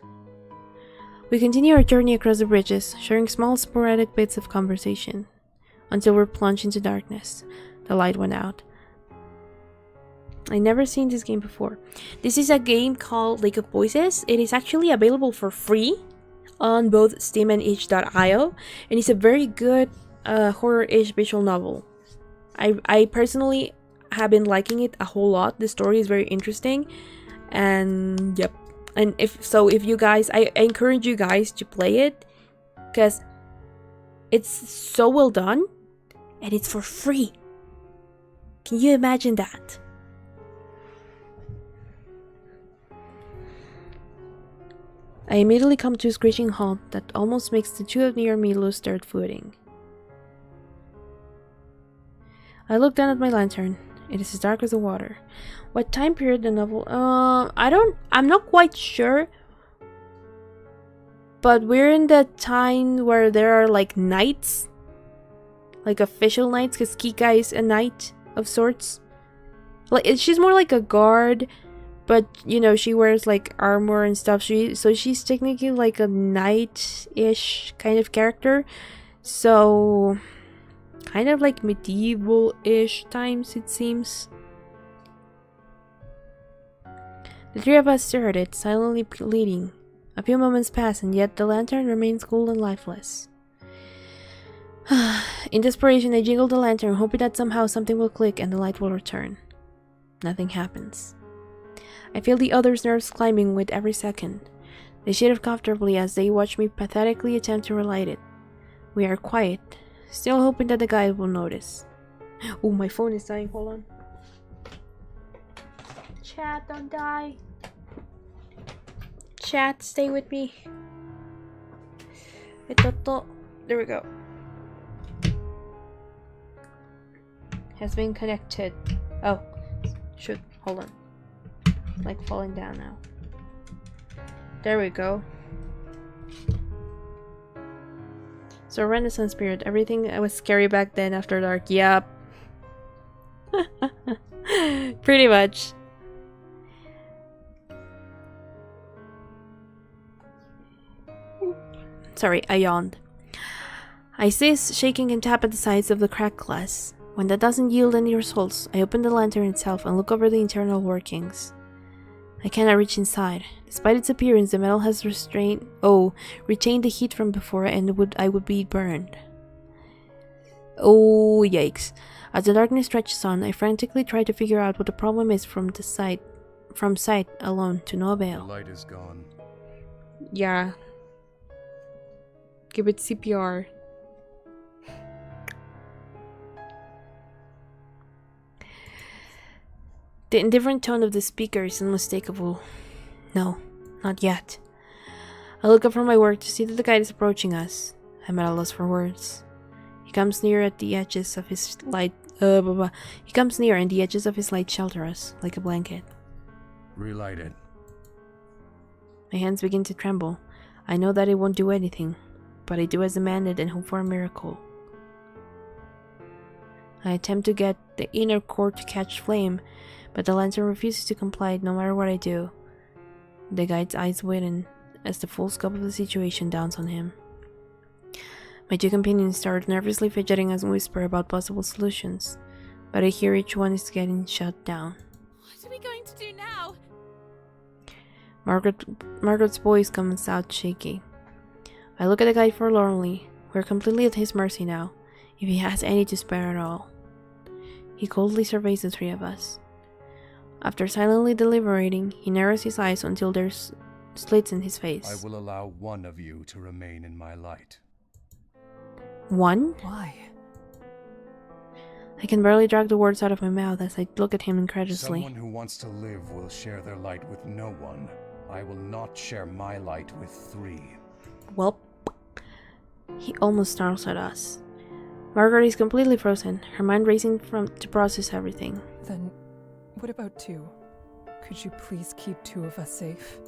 We continue our journey across the bridges, sharing small sporadic bits of conversation, until we're plunged into darkness. The light went out. I never seen this game before. This is a game called Lake of Voices. It is actually available for free on both Steam and itch.io, and it's a very good horror-ish visual novel. I personally have been liking it a whole lot. The story is very interesting, and yep, And if you guys, I encourage you guys to play it, because it's so well done and it's for free. Can you imagine that? I immediately come to a screeching halt that almost makes the two near me lose their footing. I look down at my lantern. It is as dark as the water. What time period the novel? I'm not quite sure. But we're in the time where there are like knights. Like official knights, because Kika is a knight of sorts. Like she's more like a guard, but you know, she wears like armor and stuff. So she's technically like a knight-ish kind of character. So kind of like medieval-ish times, it seems. The three of us stare at it, silently pleading. A few moments pass, and yet the lantern remains cold and lifeless. In desperation, I jiggle the lantern, hoping that somehow something will click and the light will return. Nothing happens. I feel the others' nerves climbing with every second. They shift comfortably as they watch me pathetically attempt to relight it. We are quiet, still hoping that the guide will notice. Oh, my phone is dying. Hold on. Chat, don't die. Chat, stay with me. There we go. Has been connected. Oh, shoot. Hold on. It's like falling down now. There we go. So Renaissance period. Everything was scary back then after dark. Yup. Pretty much. Sorry, I yawned. I cease shaking and tap at the sides of the cracked glass. When that doesn't yield any results, I open the lantern itself and look over the internal workings. I cannot reach inside. Despite its appearance, the metal has retained the heat from before, and I would be burned. Oh, yikes. As the darkness stretches on, I frantically try to figure out what the problem is from sight alone, to no avail. The light is gone. Yeah. Give it CPR. The indifferent tone of the speaker is unmistakable. No, not yet. I look up from my work to see that the guide is approaching us. I'm at a loss for words. He comes near at the edges of his light. He comes near, and the edges of his light shelter us like a blanket. Relight it. My hands begin to tremble. I know that it won't do anything, but I do as demanded and hope for a miracle. I attempt to get the inner core to catch flame, but the lantern refuses to comply no matter what I do. The guide's eyes widen as the full scope of the situation dawns on him. My two companions start nervously fidgeting and whisper about possible solutions, but I hear each one is getting shut down. What are we going to do now? Margaret's voice comes out shaky. I look at the guide forlornly. We're completely at his mercy now, if he has any to spare at all. He coldly surveys the three of us. After silently deliberating, he narrows his eyes until there's slits in his face. I will allow one of you to remain in my light. One? Why? I can barely drag the words out of my mouth as I look at him incredulously. Someone who wants to live will share their light with no one. I will not share my light with three. Well, he almost snarls at us. Margaret is completely frozen, her mind racing to process everything. Then, what about two? Could you please keep two of us safe?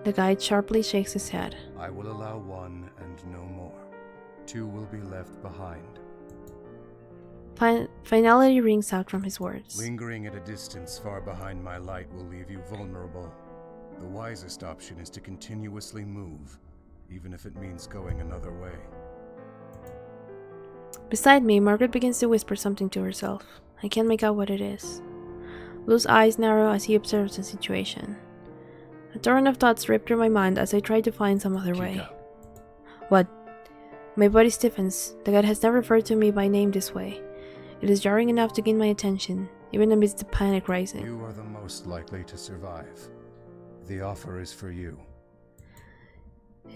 The guide sharply shakes his head. I will allow one and no more. Two will be left behind. Finality rings out from his words. Lingering at a distance far behind my light will leave you vulnerable. The wisest option is to continuously move, even if it means going another way. Beside me, Margaret begins to whisper something to herself. I can't make out what it is. Lou's eyes narrow as he observes the situation. A torrent of thoughts rip through my mind as I try to find some other way. What? My body stiffens. The guide has never referred to me by name this way. It is jarring enough to gain my attention, even amidst the panic rising. You are the most likely to survive. The offer is for you.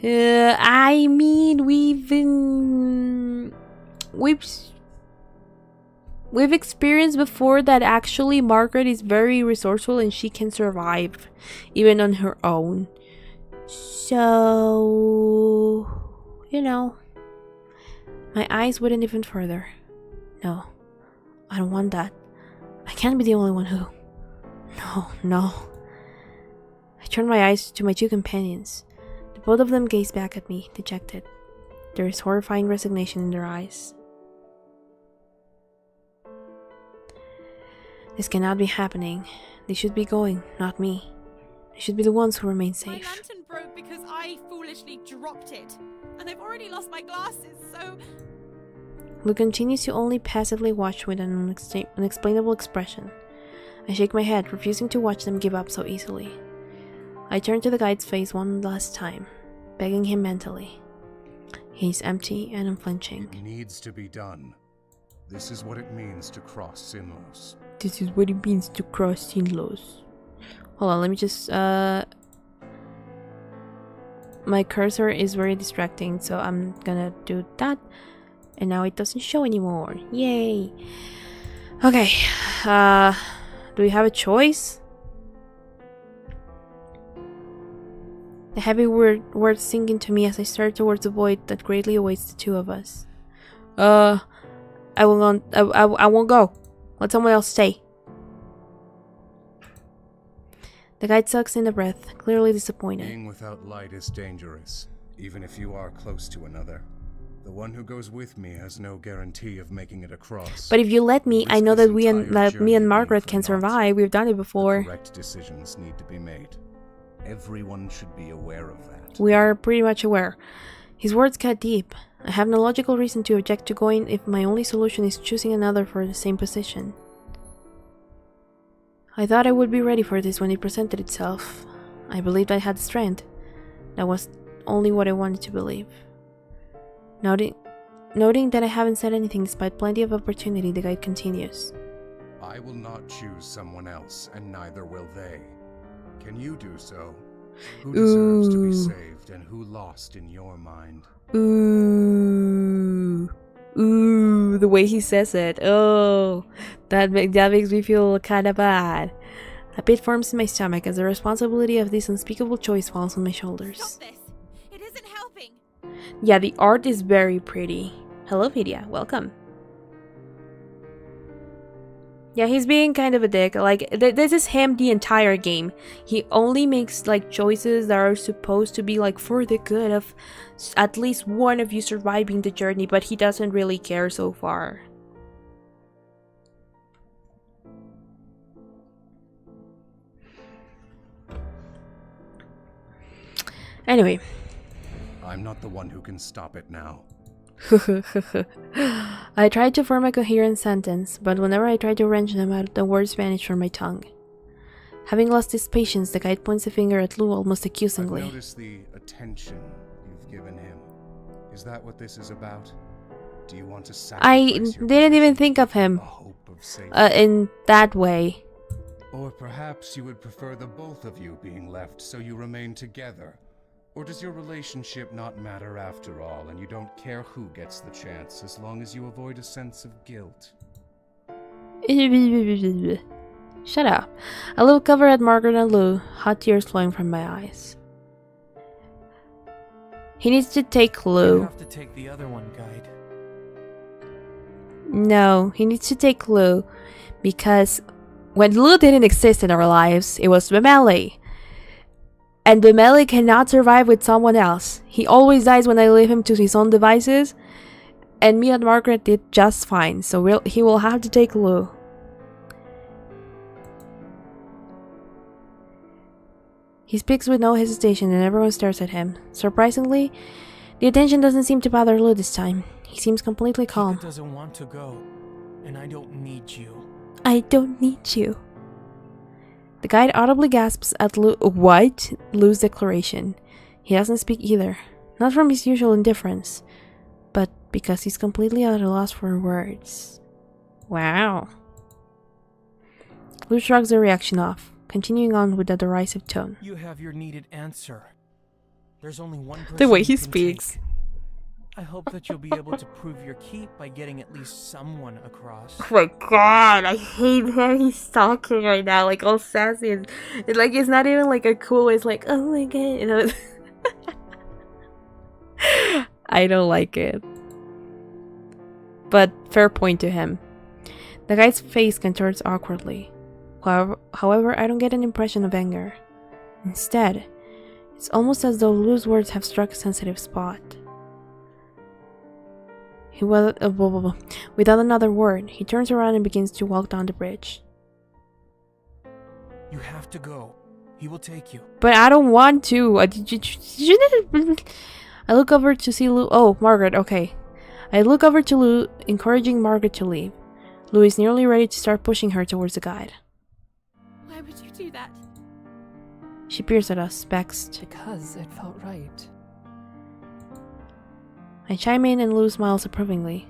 I mean, we've experienced before that actually Margaret is very resourceful and she can survive even on her own. So, you know, my eyes wouldn't even further. No, I don't want that. I can't be the only one who... No. I turned my eyes to my two companions. The both of them gazed back at me, dejected. There is horrifying resignation in their eyes. This cannot be happening. They should be going, not me. They should be the ones who remain My safe. lantern broke because I foolishly dropped it. And I've already lost my glasses, so... Lou continues to only passively watch with an unexplainable expression. I shake my head, refusing to watch them give up so easily. I turn to the guide's face one last time, begging him mentally. He's empty and unflinching. It needs to be done. This is what it means to cross Sinlos. This is what it means to cross Sinlos. Hold on, let me just, my cursor is very distracting, so I'm gonna do that. And now it doesn't show anymore. Yay! Okay, do we have a choice? The heavy words sink into me as I stare towards the void that greatly awaits the two of us. I won't go. Let someone else stay. The guide sucks in a breath, clearly disappointed. Being without light is dangerous, even if you are close to another. The one who goes with me has no guarantee of making it across. But if you let me, I know that me journey and Margaret being can for naught. survive. We've done it The before. correct decisions need to be made. Everyone should be aware of that. We are pretty much aware. His words cut deep. I have no logical reason to object to going if my only solution is choosing another for the same position. I thought I would be ready for this when it presented itself. I believed I had strength. That was only what I wanted to believe. Noting that I haven't said anything despite plenty of opportunity, the guide continues. I will not choose someone else, and neither will they. Can you do so? Who deserves to be saved, and who lost in your mind? Ooh, the way he says it. Oh, that makes me feel kind of bad. A pit forms in my stomach as the responsibility of this unspeakable choice falls on my shoulders. Stop this! It isn't helping! Yeah, the art is very pretty. Hello, Vidya. Welcome. Yeah, he's being kind of a dick. Like, this is him the entire game. He only makes, like, choices that are supposed to be, like, for the good of at least one of you surviving the journey, but he doesn't really care so far. Anyway. I'm not the one who can stop it now. I tried to form a coherent sentence, but whenever I tried to wrench them out, the words vanished from my tongue. Having lost his patience, the guide points a finger at Lou almost accusingly. I've noticed the attention you've given him. Is that what this is about? Do you want to sacrifice I your didn't even position think of for him a hope of safety? in that way. Or perhaps you would prefer the both of you being left so you remain together? Or does your relationship not matter after all, and you don't care who gets the chance as long as you avoid a sense of guilt? Shut up. I look over at Margaret and Lou, hot tears flowing from my eyes. He needs to take You Lou. have to take the other one, guide. No, he needs to take Lou, because when Lou didn't exist in our lives, it was Vimeli. And Vimeli cannot survive with someone else. He always dies when I leave him to his own devices. And me and Margaret did just fine, so he will have to take Lou. He speaks with no hesitation and everyone stares at him. Surprisingly, the attention doesn't seem to bother Lou this time. He seems completely calm. Kika doesn't want to go, and I don't need you. I don't need you. The guide audibly gasps at Lou's declaration. He doesn't speak either. Not from his usual indifference, but because he's completely at a loss for words. Wow. Lou shrugs the reaction off. continuing on with a derisive tone. You have your needed answer. There's only one person The way you he can speaks. take. I hope that you'll be able to prove your keep by getting at least someone across. Oh my god, I hate how he's talking right now, like all sassy. And, like, it's not even like a cool way, it's like, oh my god, you know. I don't like it. But fair point to him. The guy's face contorts awkwardly. However, I don't get an impression of anger. Instead, it's almost as though Lou's words have struck a sensitive spot. Without another word, he turns around and begins to walk down the bridge. You have to go. He will take you. But I don't want to. I look over to see Lou. Oh, Margaret, okay. I look over to Lou, encouraging Margaret to leave. Lou is nearly ready to start pushing her towards the guide. Why would you do that? She peers at us, vexed. Because it felt right. I chime in and Lou smiles approvingly.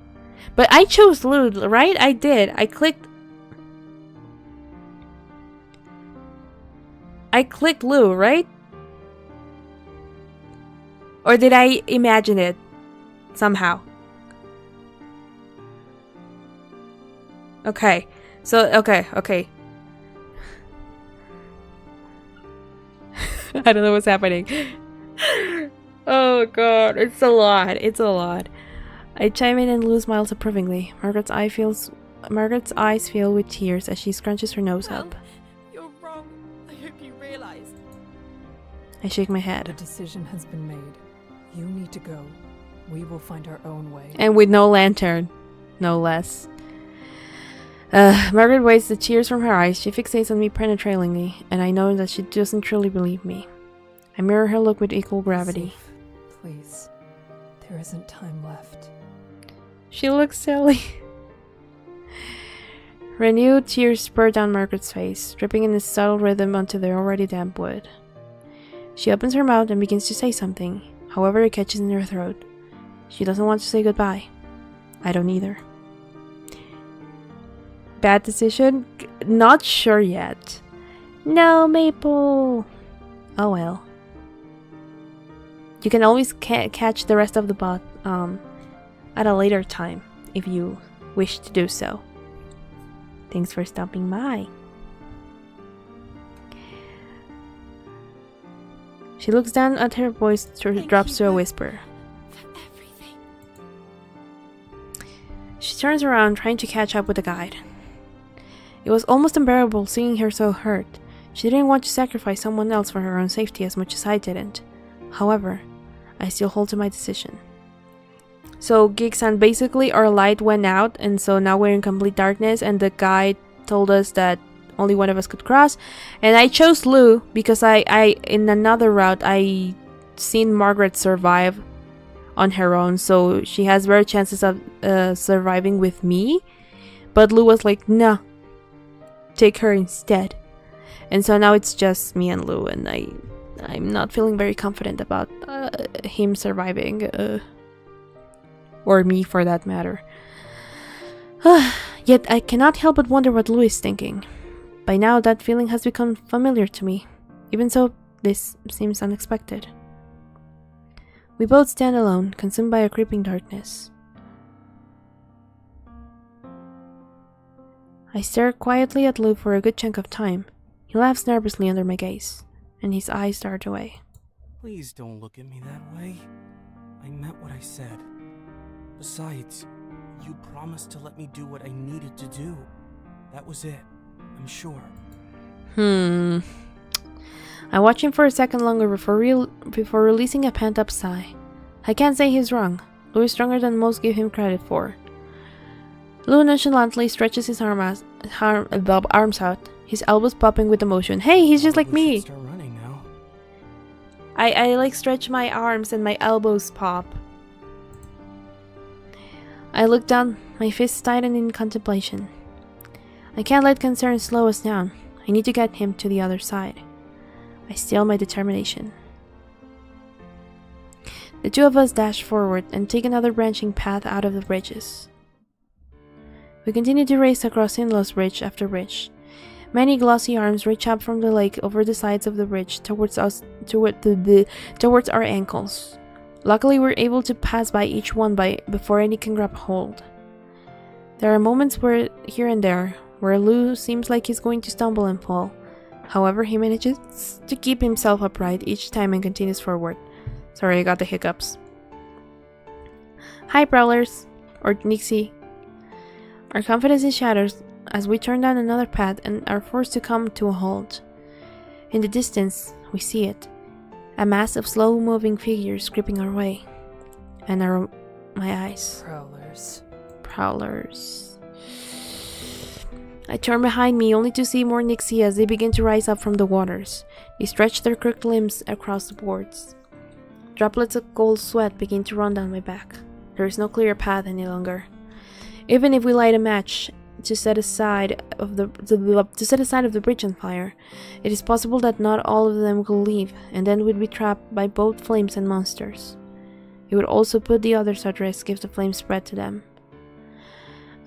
But I chose Lou, right? I did. I clicked Lou, right? Or did I imagine it somehow? Okay. So, okay. I don't know what's happening. Oh god, it's a lot. I chime in and Lou smiles approvingly. Margaret's eyes fill with tears as she scrunches her nose Well, up. you're wrong. I hope you realize. I shake my The head. decision has been made. You need to go. We will find our own way. And with no lantern. No less. Margaret wipes the tears from her eyes. She fixates on me penetratingly, and I know that she doesn't truly believe me. I mirror her look with equal gravity. Safe, please. There isn't time left. She looks silly. Renewed tears spurt down Margaret's face, dripping in a subtle rhythm onto the already damp wood. She opens her mouth and begins to say something, however it catches in her throat. She doesn't want to say goodbye. I don't either. Bad decision? Not sure yet. No, Maple! Oh well. You can always catch the rest of the bot at a later time if you wish to do so. Thanks for stopping by. She looks down at her voice drops to a whisper. For everything. She turns around, trying to catch up with the guide. It was almost unbearable seeing her so hurt. She didn't want to sacrifice someone else for her own safety as much as I didn't. However, I still hold to my decision. So, Geek-san, basically our light went out, and so now we're in complete darkness, and the guide told us that only one of us could cross. And I chose Lou because I in another route, I seen Margaret survive on her own, so she has better chances of surviving with me. But Lou was like, nah, take her instead. And so now it's just me and Lou, and I'm not feeling very confident about him surviving, or me for that matter. Yet I cannot help but wonder what Lou is thinking. By now that feeling has become familiar to me. Even so, this seems unexpected. We both stand alone, consumed by a creeping darkness. I stare quietly at Lou for a good chunk of time. He laughs nervously under my gaze, and his eyes dart away. Please don't look at me that way. I meant what I said. Besides, you promised to let me do what I needed to do. That was it, I'm sure. I watch him for a second longer before releasing a pent-up sigh. I can't say he's wrong. Lou is stronger than most give him credit for. Lou nonchalantly stretches his arms out, his elbows popping with emotion. Hey, he's just like We should me. start running now. I like stretch my arms and my elbows pop. I look down, my fists tighten in contemplation. I can't let concern slow us down. I need to get him to the other side. I steel my determination. The two of us dash forward and take another branching path out of the bridges. We continue to race across endless bridge after bridge. Many glossy arms reach up from the lake over the sides of the bridge towards towards our ankles. Luckily, we're able to pass by each one before any can grab hold. There are moments here and there where Lou seems like he's going to stumble and fall. However, he manages to keep himself upright each time and continues forward. Sorry, I got the hiccups. Hi, Prowlers, or Nixie. Our confidence is shattered as we turn down another path and are forced to come to a halt. In the distance, we see it. A mass of slow-moving figures creeping our way. And my eyes. Prowlers. I turn behind me only to see more Nixie as they begin to rise up from the waters. They stretch their crooked limbs across the boards. Droplets of cold sweat begin to run down my back. There is no clear path any longer. Even if we light a match to set aside of the bridge on fire, it is possible that not all of them will leave, and then we'd be trapped by both flames and monsters. It would also put the others at risk if the flames spread to them.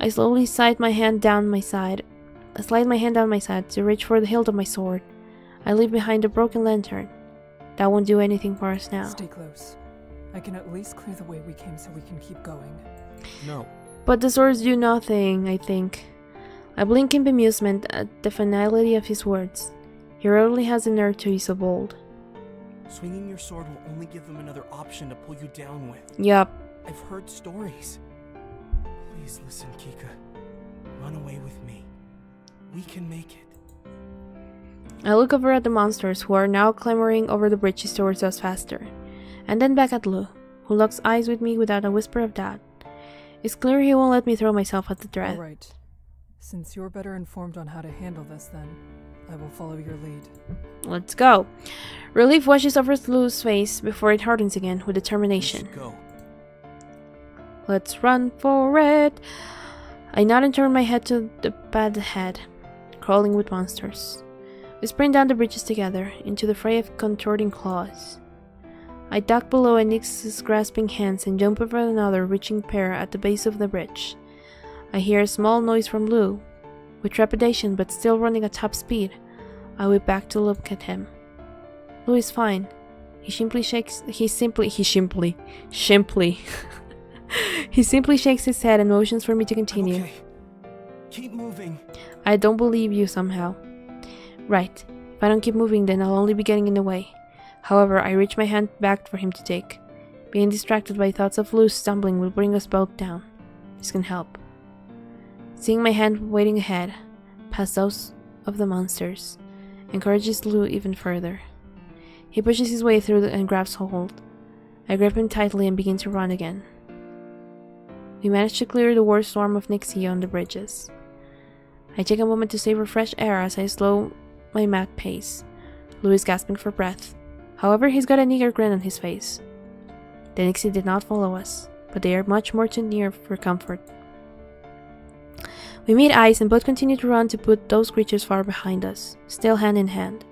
I slowly slide my hand down my side to reach for the hilt of my sword. I leave behind a broken lantern. That won't do anything for us now. Stay close. I can at least clear the way we came so we can keep going. No. But the swords do nothing, I think. I blink in bemusement at the finality of his words. He rarely has the nerve to be so bold. Swinging your sword will only give them another option to pull you down with. Yup. I've heard stories. Please listen, Kika. Run away with me. We can make it. I look over at the monsters who are now clambering over the bridges towards us faster, and then back at Lou, who locks eyes with me without a whisper of doubt. It's clear he won't let me throw myself at the threat. Alright. Since you're better informed on how to handle this, then I will follow your lead. Let's go. Relief washes over Lou's face before it hardens again with determination. Let's go. Let's run for it. I nod and turn my head to the path ahead, crawling with monsters. We sprint down the bridges together, into the fray of contorting claws. I duck below Anix's grasping hands and jump over another reaching pair at the base of the bridge. I hear a small noise from Lou. With trepidation but still running at top speed, I whip back to look at him. Lou is fine. He simply shakes his head and motions for me to continue. Okay. Keep moving. I don't believe you somehow. Right. If I don't keep moving, then I'll only be getting in the way. However, I reach my hand back for him to take. Being distracted by thoughts of Lou stumbling will bring us both down. This can help. Seeing my hand waiting ahead, past those of the monsters, encourages Lou even further. He pushes his way through and grabs hold. I grip him tightly and begin to run again. We manage to clear the worst swarm of Nixie on the bridges. I take a moment to savor fresh air as I slow my mad pace. Lou is gasping for breath. However, he's got an eager grin on his face. The Nixie did not follow us, but they are much more too near for comfort. We meet eyes and both continue to run to put those creatures far behind us, still hand in hand.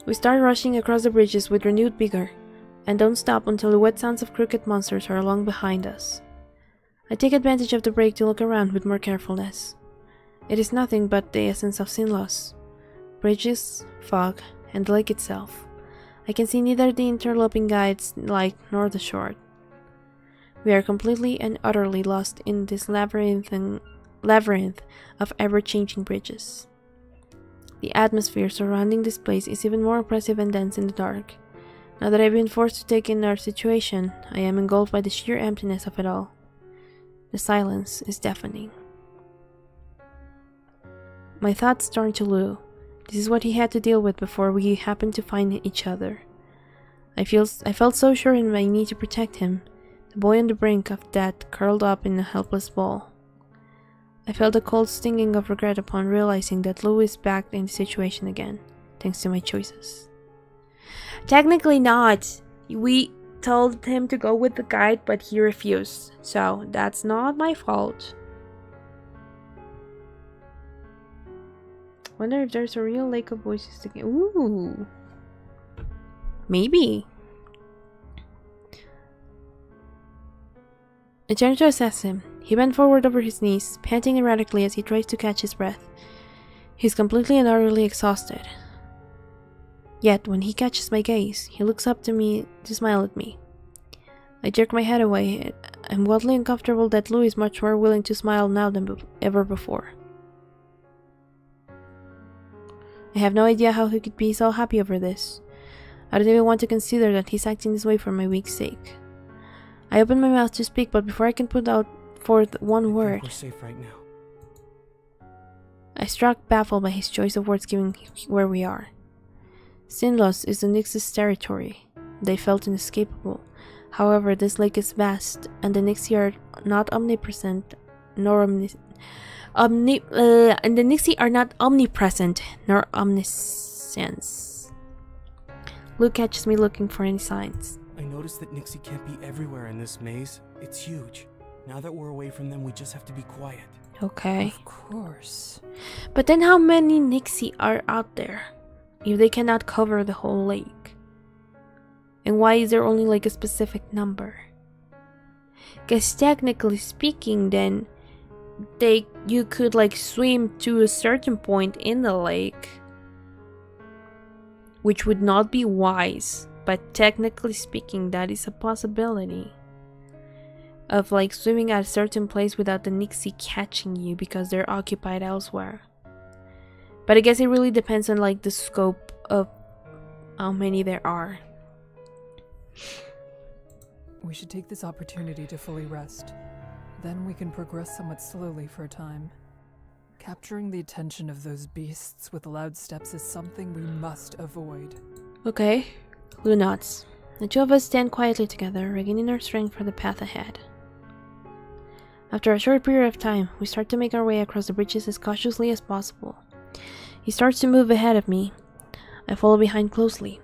We start rushing across the bridges with renewed vigor, and don't stop until the wet sounds of crooked monsters are long behind us. I take advantage of the break to look around with more carefulness. It is nothing but the essence of sin loss. Bridges, fog, and the lake itself. I can see neither the interloping guide's light nor the shore. We are completely and utterly lost in this labyrinth of ever-changing bridges. The atmosphere surrounding this place is even more oppressive and dense in the dark. Now that I've been forced to take in our situation, I am engulfed by the sheer emptiness of it all. The silence is deafening. My thoughts turn to Lou. This is what he had to deal with before we happened to find each other. I felt so sure in my need to protect him, the boy on the brink of death curled up in a helpless ball. I felt a cold stinging of regret upon realizing that Lou is back in the situation again, thanks to my choices. Technically not. We told him to go with the guide, but he refused, so that's not my fault. Wonder if there's a real lake of voices to get. Ooh. Maybe. I turned to assess him. He bent forward over his knees, panting erratically as he tries to catch his breath. He's completely and utterly exhausted. Yet, when he catches my gaze, he looks up to me to smile at me. I jerk my head away. I'm wildly uncomfortable that Lou is much more willing to smile now than ever before. I have no idea how he could be so happy over this. I don't even want to consider that he's acting this way for my weak sake. I open my mouth to speak, but before I can put out forth one word, we're safe right now. I struck baffled by his choice of words given where we are. Sinlos is the Nix's territory. They felt inescapable. However, this lake is vast, and the Nixie are not omnipresent nor and the Nixie are not omnipresent nor omniscience. Luke catches me looking for any signs. I noticed that Nixie can't be everywhere in this maze. It's huge. Now that we're away from them, we just have to be quiet. Okay. Of course. But then how many Nixie are out there if they cannot cover the whole lake? And why is there only like a specific number? Because technically speaking, then you could like swim to a certain point in the lake, which would not be wise, but technically speaking that is a possibility of like swimming at a certain place without the Nixie catching you because they're occupied elsewhere. But I guess it really depends on like the scope of how many there are. We should take this opportunity to fully rest. Then we can progress somewhat slowly for a time. Capturing the attention of those beasts with loud steps is something we must avoid. Okay. Lou nods. The two of us stand quietly together, regaining our strength for the path ahead. After a short period of time, we start to make our way across the bridges as cautiously as possible. He starts to move ahead of me. I follow behind closely.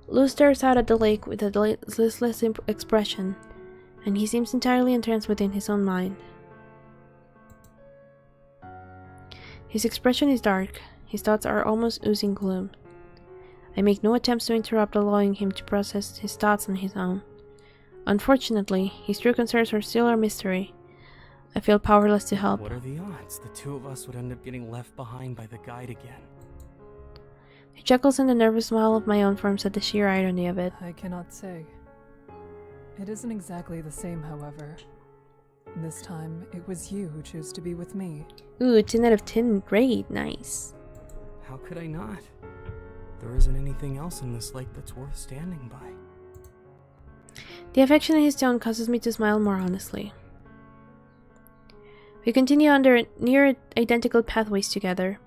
Lou stares out at the lake with a listless expression, and he seems entirely entranced within his own mind. His expression is dark. His thoughts are almost oozing gloom. I make no attempts to interrupt, allowing him to process his thoughts on his own. Unfortunately, his true concerns are still a mystery. I feel powerless to help. What are the odds the two of us would end up getting left behind by the guide again? He chuckles, and the nervous smile of my own forms at the sheer irony of it. I cannot say. It isn't exactly the same, however. This time, it was you who chose to be with me. Ooh, 10 out of 10, great, nice. How could I not? There isn't anything else in this lake that's worth standing by. The affection in his tone causes me to smile more honestly. We continue under near identical pathways together.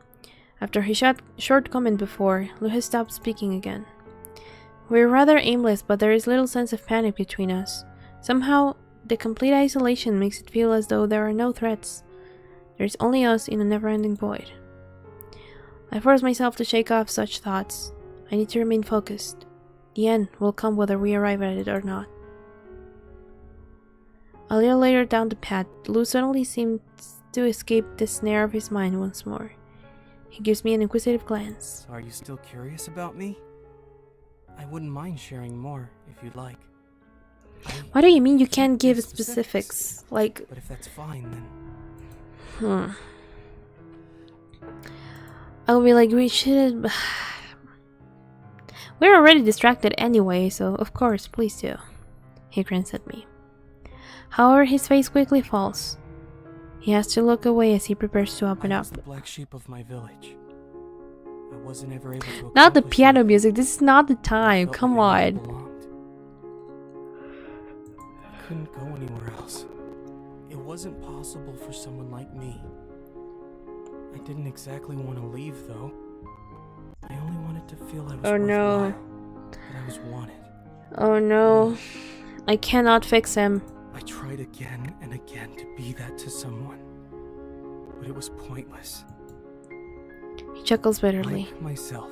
After his short comment before, Lou has stopped speaking again. We're rather aimless, but there is little sense of panic between us. Somehow, the complete isolation makes it feel as though there are no threats. There's only us in a never-ending void. I force myself to shake off such thoughts. I need to remain focused. The end will come whether we arrive at it or not. A little later down the path, Lou suddenly seems to escape the snare of his mind once more. He gives me an inquisitive glance. Are you still curious about me? I wouldn't mind sharing more if you'd like. What do you mean you can't give specifics? Like, but if that's fine, then... I'll be like, we should... We're already distracted anyway, so of course, please do. He grins at me. However, his face quickly falls. He has to look away as he prepares to open I up. was the black sheep of my village. I wasn't ever able to Not the accomplish piano anything. music, this is not the time, I felt come that I on. never belonged. I couldn't go anywhere else. It wasn't possible for someone like me. I didn't exactly want to leave, though. I only wanted to feel I was Oh, no. worthwhile, that I was wanted. Oh no. I cannot fix him. I tried again and again to be that to someone, but it was pointless. He chuckles bitterly. Like myself.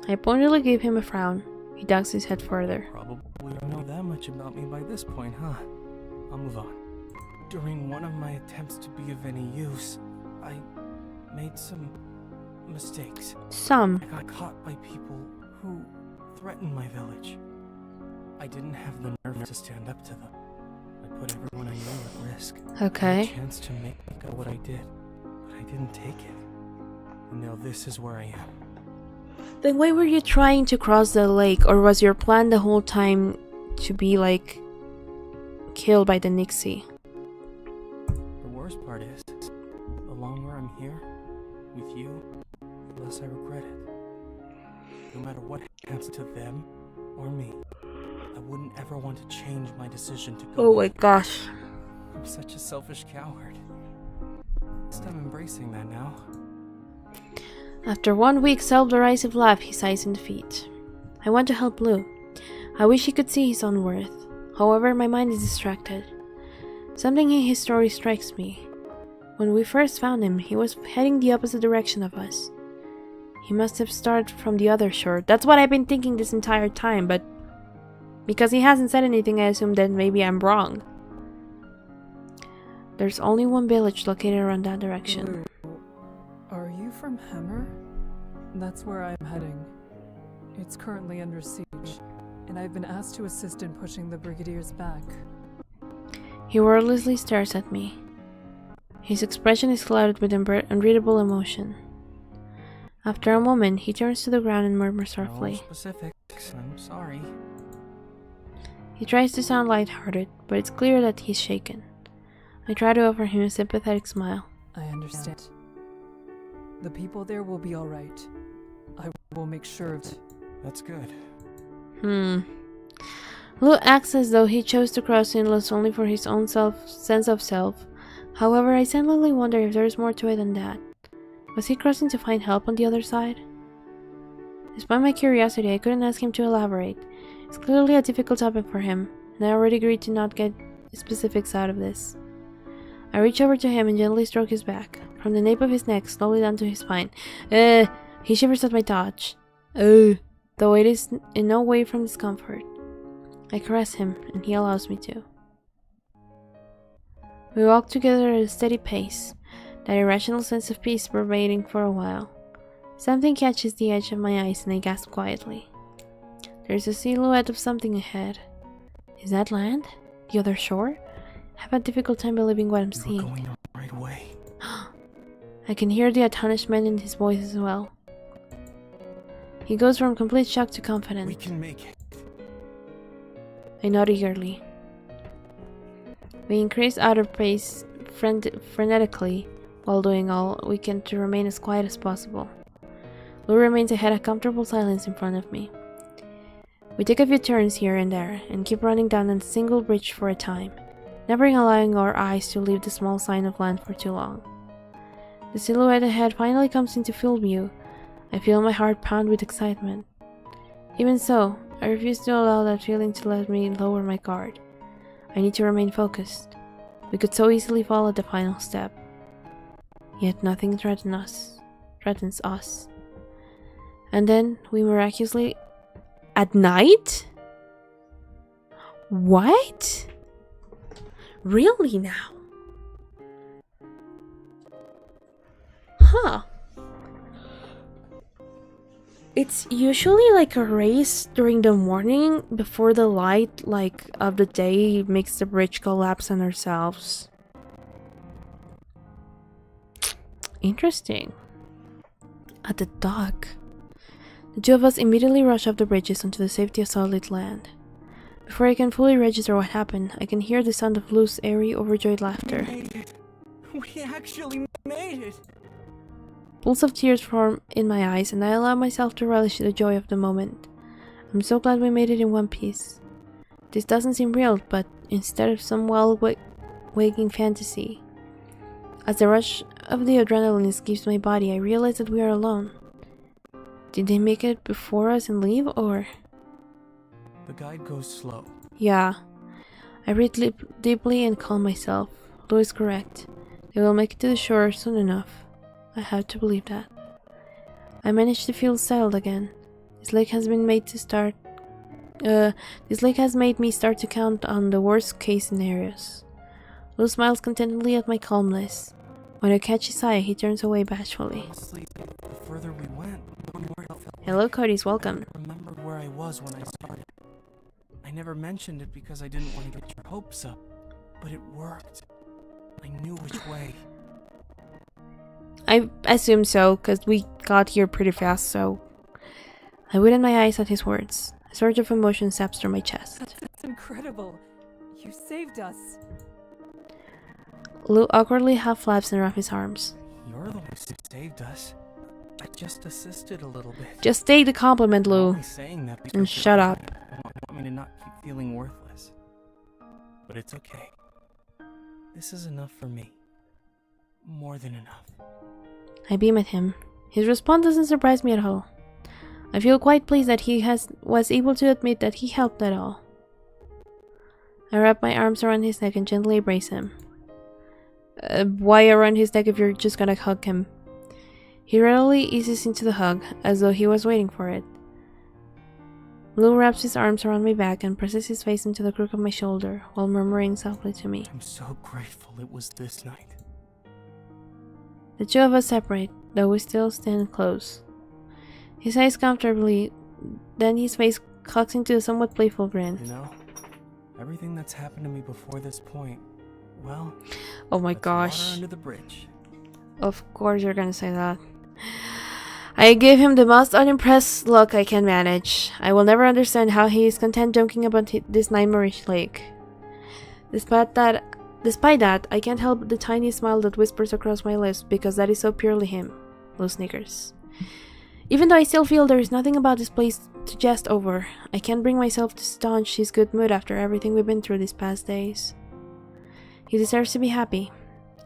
I pointedly give him a frown. He ducks his head further. Probably don't know that much about me by this point, huh? I'll move on. During one of my attempts to be of any use, I made some mistakes. Some. I got caught by people who threatened my village. I didn't have the nerve to stand up to them. I put everyone I knew at risk. I had Okay. a chance to make up what I did, but I I didn't take it. And now this is where I am. Then why were you trying to cross the lake? Or was your plan the whole time to be like killed by the Nixie? The worst part is, the longer I'm here, with you, the less I regret it. No matter what happens to them or me, I wouldn't ever want to change my decision to go. Oh my gosh. I'm such a selfish coward. At least I'm embracing that now. After 1 week self-derisive laugh, he sighs in defeat. I want to help Blue. I wish he could see his own worth. However, my mind is distracted. Something in his story strikes me. When we first found him, he was heading the opposite direction of us. He must have started from the other shore. That's what I've been thinking this entire time, but because he hasn't said anything, I assume that maybe I'm wrong. There's only one village located around that direction. Are you from Hemmer? That's where I'm heading. It's currently under siege, and I've been asked to assist in pushing the Brigadiers back. He wordlessly stares at me. His expression is clouded with unreadable emotion. After a moment, he turns to the ground and murmurs No softly. specifics, I'm sorry. He tries to sound lighthearted, but it's clear that he's shaken. I try to offer him a sympathetic smile. I understand. The people there will be alright. I will make sure of it. That's good. Lou acts as though he chose to cross inlands only for his own sense of self. However, I silently wonder if there is more to it than that. Was he crossing to find help on the other side? Despite my curiosity, I couldn't ask him to elaborate. It's clearly a difficult topic for him, and I already agreed to not get specifics out of this. I reach over to him and gently stroke his back, from the nape of his neck slowly down to his spine. He shivers at my touch. Though it is in no way from discomfort. I caress him, and he allows me to. We walk together at a steady pace, that irrational sense of peace pervading for a while. Something catches the edge of my eyes and I gasp quietly. There's a silhouette of something ahead. Is that land? The other shore? I have a difficult time believing what I'm We're seeing. going the right way. I can hear the astonishment in his voice as well. He goes from complete shock to confident. We can make it. I nod eagerly. We increase our pace frenetically while doing all we can to remain as quiet as possible. Lou remains ahead, a comfortable silence in front of me. We take a few turns here and there and keep running down a single bridge for a time, never allowing our eyes to leave the small sign of land for too long. The silhouette ahead finally comes into full view. I feel my heart pound with excitement. Even so, I refuse to allow that feeling to let me lower my guard. I need to remain focused. We could so easily fall at the final step. Yet nothing threatens us. And then we miraculously... At night? What? Really now? Huh. It's usually like a race during the morning before the light of the day makes the bridge collapse on ourselves. Interesting. At the dock, the two of us immediately rush up the bridges onto the safety of solid land. Before I can fully register what happened, I can hear the sound of Lou's airy, overjoyed laughter. We made it. We actually made it. Pools of tears form in my eyes, and I allow myself to relish the joy of the moment. I'm so glad we made it in one piece. This doesn't seem real, but instead of some waking fantasy. As the rush of the adrenaline escapes my body, I realize that we are alone. Did they make it before us and leave, or...? The guide goes slow. Yeah. I breathe deeply and calm myself. Lou is correct. They will make it to the shore soon enough. I have to believe that. I managed to feel settled again. This lake has made me start to count on the worst case scenarios. Lou smiles contentedly at my calmness. When I catch his eye, he turns away bashfully. Honestly, the further we went, the more I felt. Hello, Cody's welcome. I remembered where I was when I started. I never mentioned it because I didn't want to get your hopes up, but it worked. I knew which way. I assume so, because we got here pretty fast, so... I widened my eyes at his words. A surge of emotion steps through my chest. That's incredible. You saved us. Lou awkwardly half flaps and wraps his arms. You're the one who saved us. I just assisted a little bit. Just take the compliment, I'm Lou. only saying that because And you're shut up. right. You want me to not keep feeling worthless. But it's okay. This is enough for me. More than enough. I beam at him. His response doesn't surprise me at all. I feel quite pleased that he was able to admit that he helped at all. I wrap my arms around his neck and gently embrace him. Why around his neck if you're just gonna hug him? He readily eases into the hug, as though he was waiting for it. Lou wraps his arms around my back and presses his face into the crook of my shoulder, while murmuring softly to me. I'm so grateful it was this night. The two of us separate, though we still stand close. He sighs comfortably, then his face cocks into a somewhat playful grin. You know, everything that's happened to me before this point, well... Oh my that's gosh. water under the bridge. Of course you're gonna say that. I give him the most unimpressed look I can manage. I will never understand how he is content joking about this nightmarish lake. Despite that, I can't help the tiny smile that whispers across my lips because that is so purely him. Lou snickers. Even though I still feel there is nothing about this place to jest over, I can't bring myself to staunch his good mood after everything we've been through these past days. He deserves to be happy,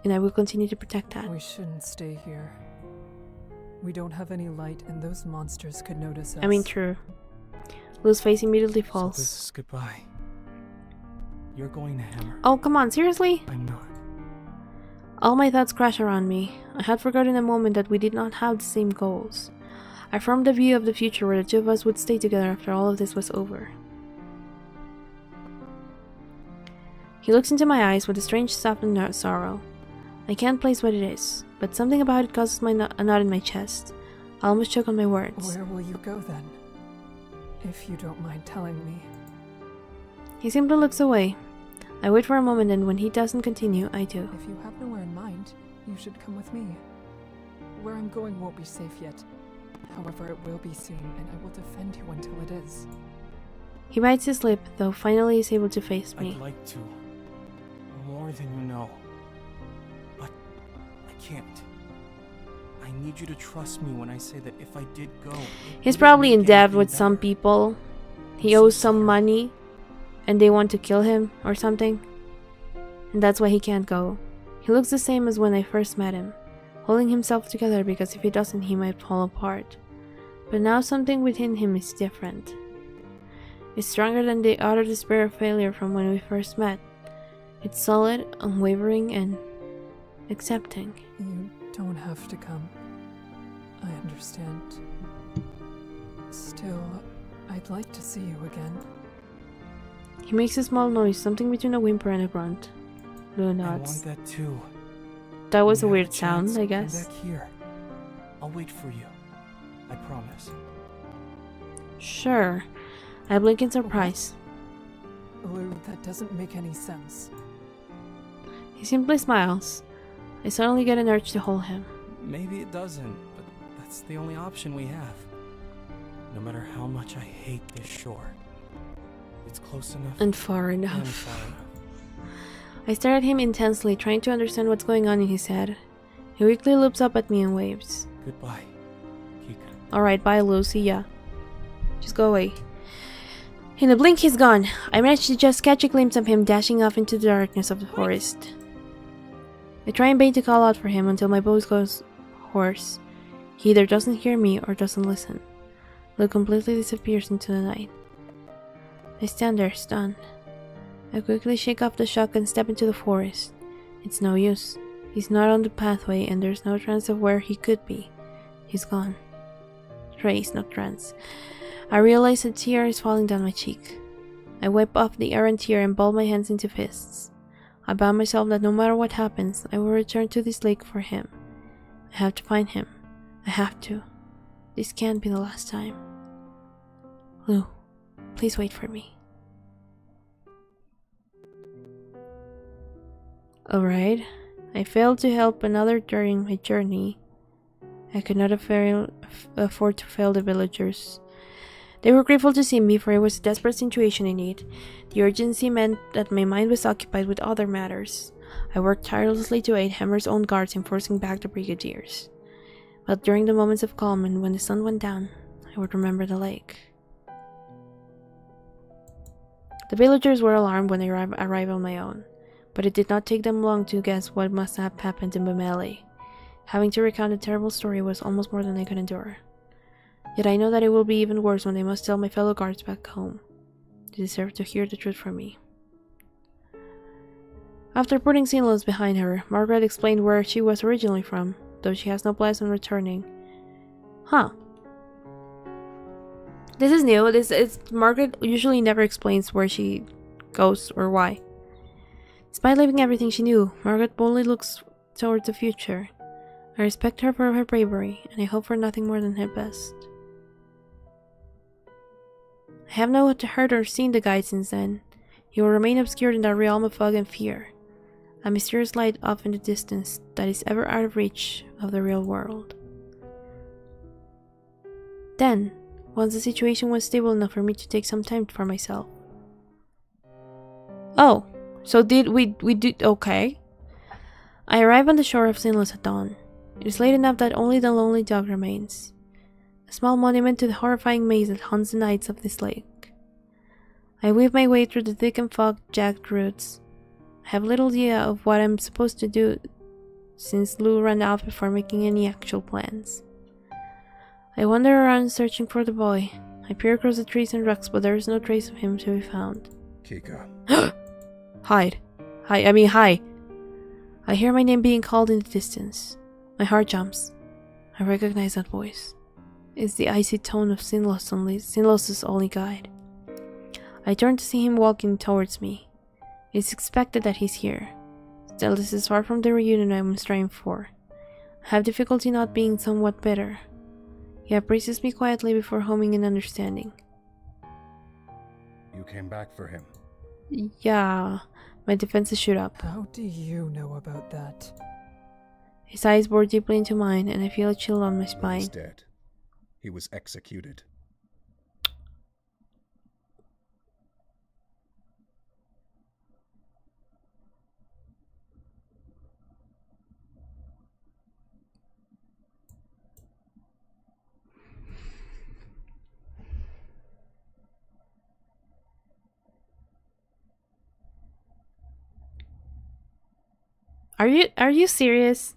and I will continue to protect that. We shouldn't stay here. We don't have any light, and those monsters could notice us. I mean, true. Lou's face immediately So falls. this is goodbye. You're going to Hammer. Oh, come on, seriously? I'm not. All my thoughts crash around me. I had forgotten a moment that we did not have the same goals. I formed a view of the future where the two of us would stay together after all of this was over. He looks into my eyes with a strange softened sorrow. I can't place what it is, but something about it causes a knot in my chest. I almost choke on my words. Where will you go then? If you don't mind telling me. He simply looks away. I wait for a moment, and when he doesn't continue, I do. If you have nowhere in mind, you should come with me. Where I'm going won't be safe yet. However, it will be soon, and I will defend you until it is. He bites his lip, though finally is able to face me. I'd like to. More than you know. But I can't. I need you to trust me when I say that if I did go... He's probably in debt with some people. He owes some money, and they want to kill him or something. And that's why he can't go. He looks the same as when I first met him, holding himself together because if he doesn't he might fall apart. But now something within him is different. It's stronger than the utter despair of failure from when we first met. It's solid, unwavering, and accepting. You don't have to come. I understand. Still, I'd like to see you again. He makes a small noise, something between a whimper and a grunt. Lou I nods. want that too. That was a When you have weird sound, chance, I come guess. back here. I'll wait for you. I promise. Sure. I blink in surprise. Lou, that doesn't make any sense. He simply smiles. I suddenly get an urge to hold him. Maybe it doesn't, but that's the only option we have. No matter how much I hate this shore, it's close enough And far and enough. far enough. I stare at him intensely, trying to understand what's going on in his head. He weakly looks up at me and waves. Goodbye, Kika. Alright, bye Lou, see ya. Just go away. In a blink, he's gone. I managed to just catch a glimpse of him dashing off into the darkness of the forest. I try in vain to call out for him until my voice goes hoarse. He either doesn't hear me or doesn't listen. Lou completely disappears into the night. I stand there, stunned. I quickly shake off the shock and step into the forest. It's no use. He's not on the pathway and there's no chance of where he could be. He's gone. Trace, not trance. I realize a tear is falling down my cheek. I wipe off the errant tear and ball my hands into fists. I vow myself that no matter what happens, I will return to this lake for him. I have to find him. I have to. This can't be the last time. Lou, please wait for me. Alright. I failed to help another during my journey, I could not afford to fail the villagers. They were grateful to see me, for it was a desperate situation in need. The urgency meant that my mind was occupied with other matters. I worked tirelessly to aid Hammer's own guards in forcing back the brigadiers. But during the moments of calm and when the sun went down, I would remember the lake. The villagers were alarmed when I arrived on my own, but it did not take them long to guess what must have happened in Bemele. Having to recount the terrible story was almost more than I could endure. Yet I know that it will be even worse when I must tell my fellow guards back home. They deserve to hear the truth from me. After putting Sinlos behind her, Margaret explained where she was originally from, though she has no plans on returning. Huh. This is new. Margaret usually never explains where she goes or why. Despite leaving everything she knew, Margaret boldly looks towards the future. I respect her for her bravery, and I hope for nothing more than her best. I have not heard or seen the guide since then. He will remain obscured in that realm of fog and fear, a mysterious light off in the distance that is ever out of reach of the real world. Then, once the situation was stable enough for me to take some time for myself. Oh, so we did okay. I arrive on the shore of Sinless at dawn. It is late enough that only the lonely dog remains. A small monument to the horrifying maze that haunts the nights of this lake. I weave my way through the thick and fog-jagged roots. I have little idea of what I'm supposed to do, since Lou ran out before making any actual plans. I wander around searching for the boy. I peer across the trees and rocks, but there is no trace of him to be found. Kika. Hi. Hi. I hear my name being called in the distance. My heart jumps. I recognize that voice. It's the icy tone of Sinlos's only guide. I turn to see him walking towards me. It's expected that he's here. Still, this is far from the reunion I'm striving for. I have difficulty not being somewhat bitter. He appraises me quietly before homing an understanding. You came back for him. Yeah, my defenses shoot up. How do you know about that? His eyes bore deeply into mine, and I feel a chill on my spine. He's dead. He was executed. Are you serious?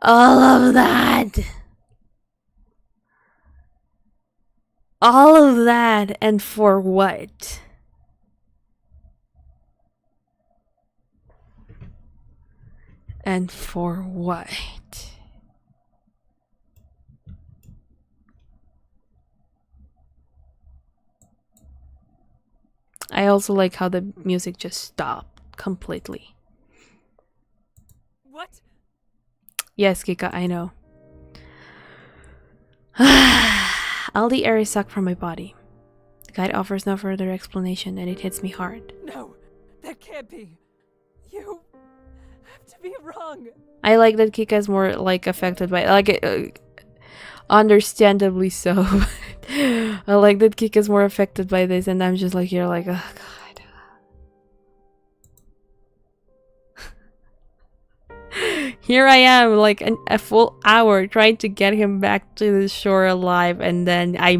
All of that. All of that, and for what? And for what? I also like how the music just stopped completely. What? Yes, Kika, I know. All the air is sucked from my body. The guide offers no further explanation, and it hits me hard. No, that can't be. You have to be wrong. I like that Kika is more like affected by, like, understandably so. I like that Kika is more affected by this, and I'm just like, you're like, oh god. Here I am, like a full hour trying to get him back to the shore alive, and then I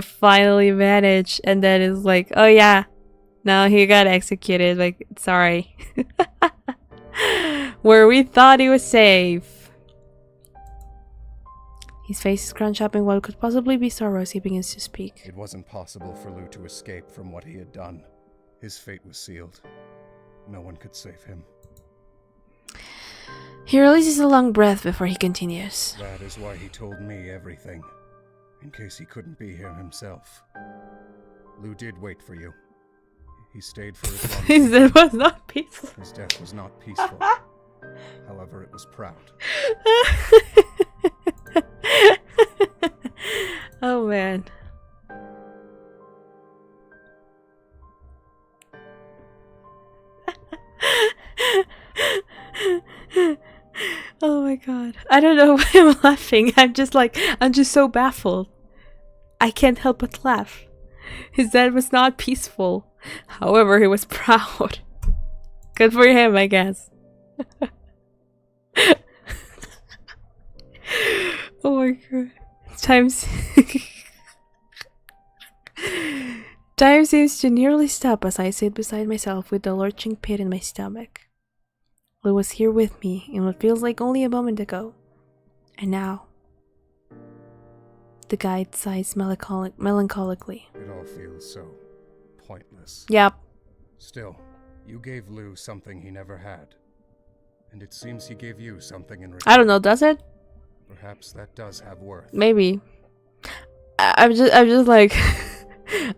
finally manage, and then it's like, oh yeah, no, he got executed, like, sorry. Where we thought he was safe. His face is scrunched up in what could possibly be sorrow as he begins to speak. It wasn't possible for Lou to escape from what he had done. His fate was sealed. No one could save him. He releases a long breath before he continues. That is why he told me everything, in case he couldn't be here himself. Lou did wait for you. He stayed for as long His death was not peaceful. His death was not peaceful. However, it was proud. Oh man. Oh my god. I don't know why I'm laughing. I'm just so baffled. I can't help but laugh. His death was not peaceful. However, he was proud. Good for him, I guess. Oh my god. Time seems to nearly stop as I sit beside myself with the lurching pit in my stomach. Lou was here with me in what feels like only a moment ago. And now, the guide sighs melancholically. It all feels so pointless. Yep. Still, you gave Lou something he never had. And it seems he gave you something in return. I don't know, does it? Perhaps that does have worth. Maybe. I'm just like...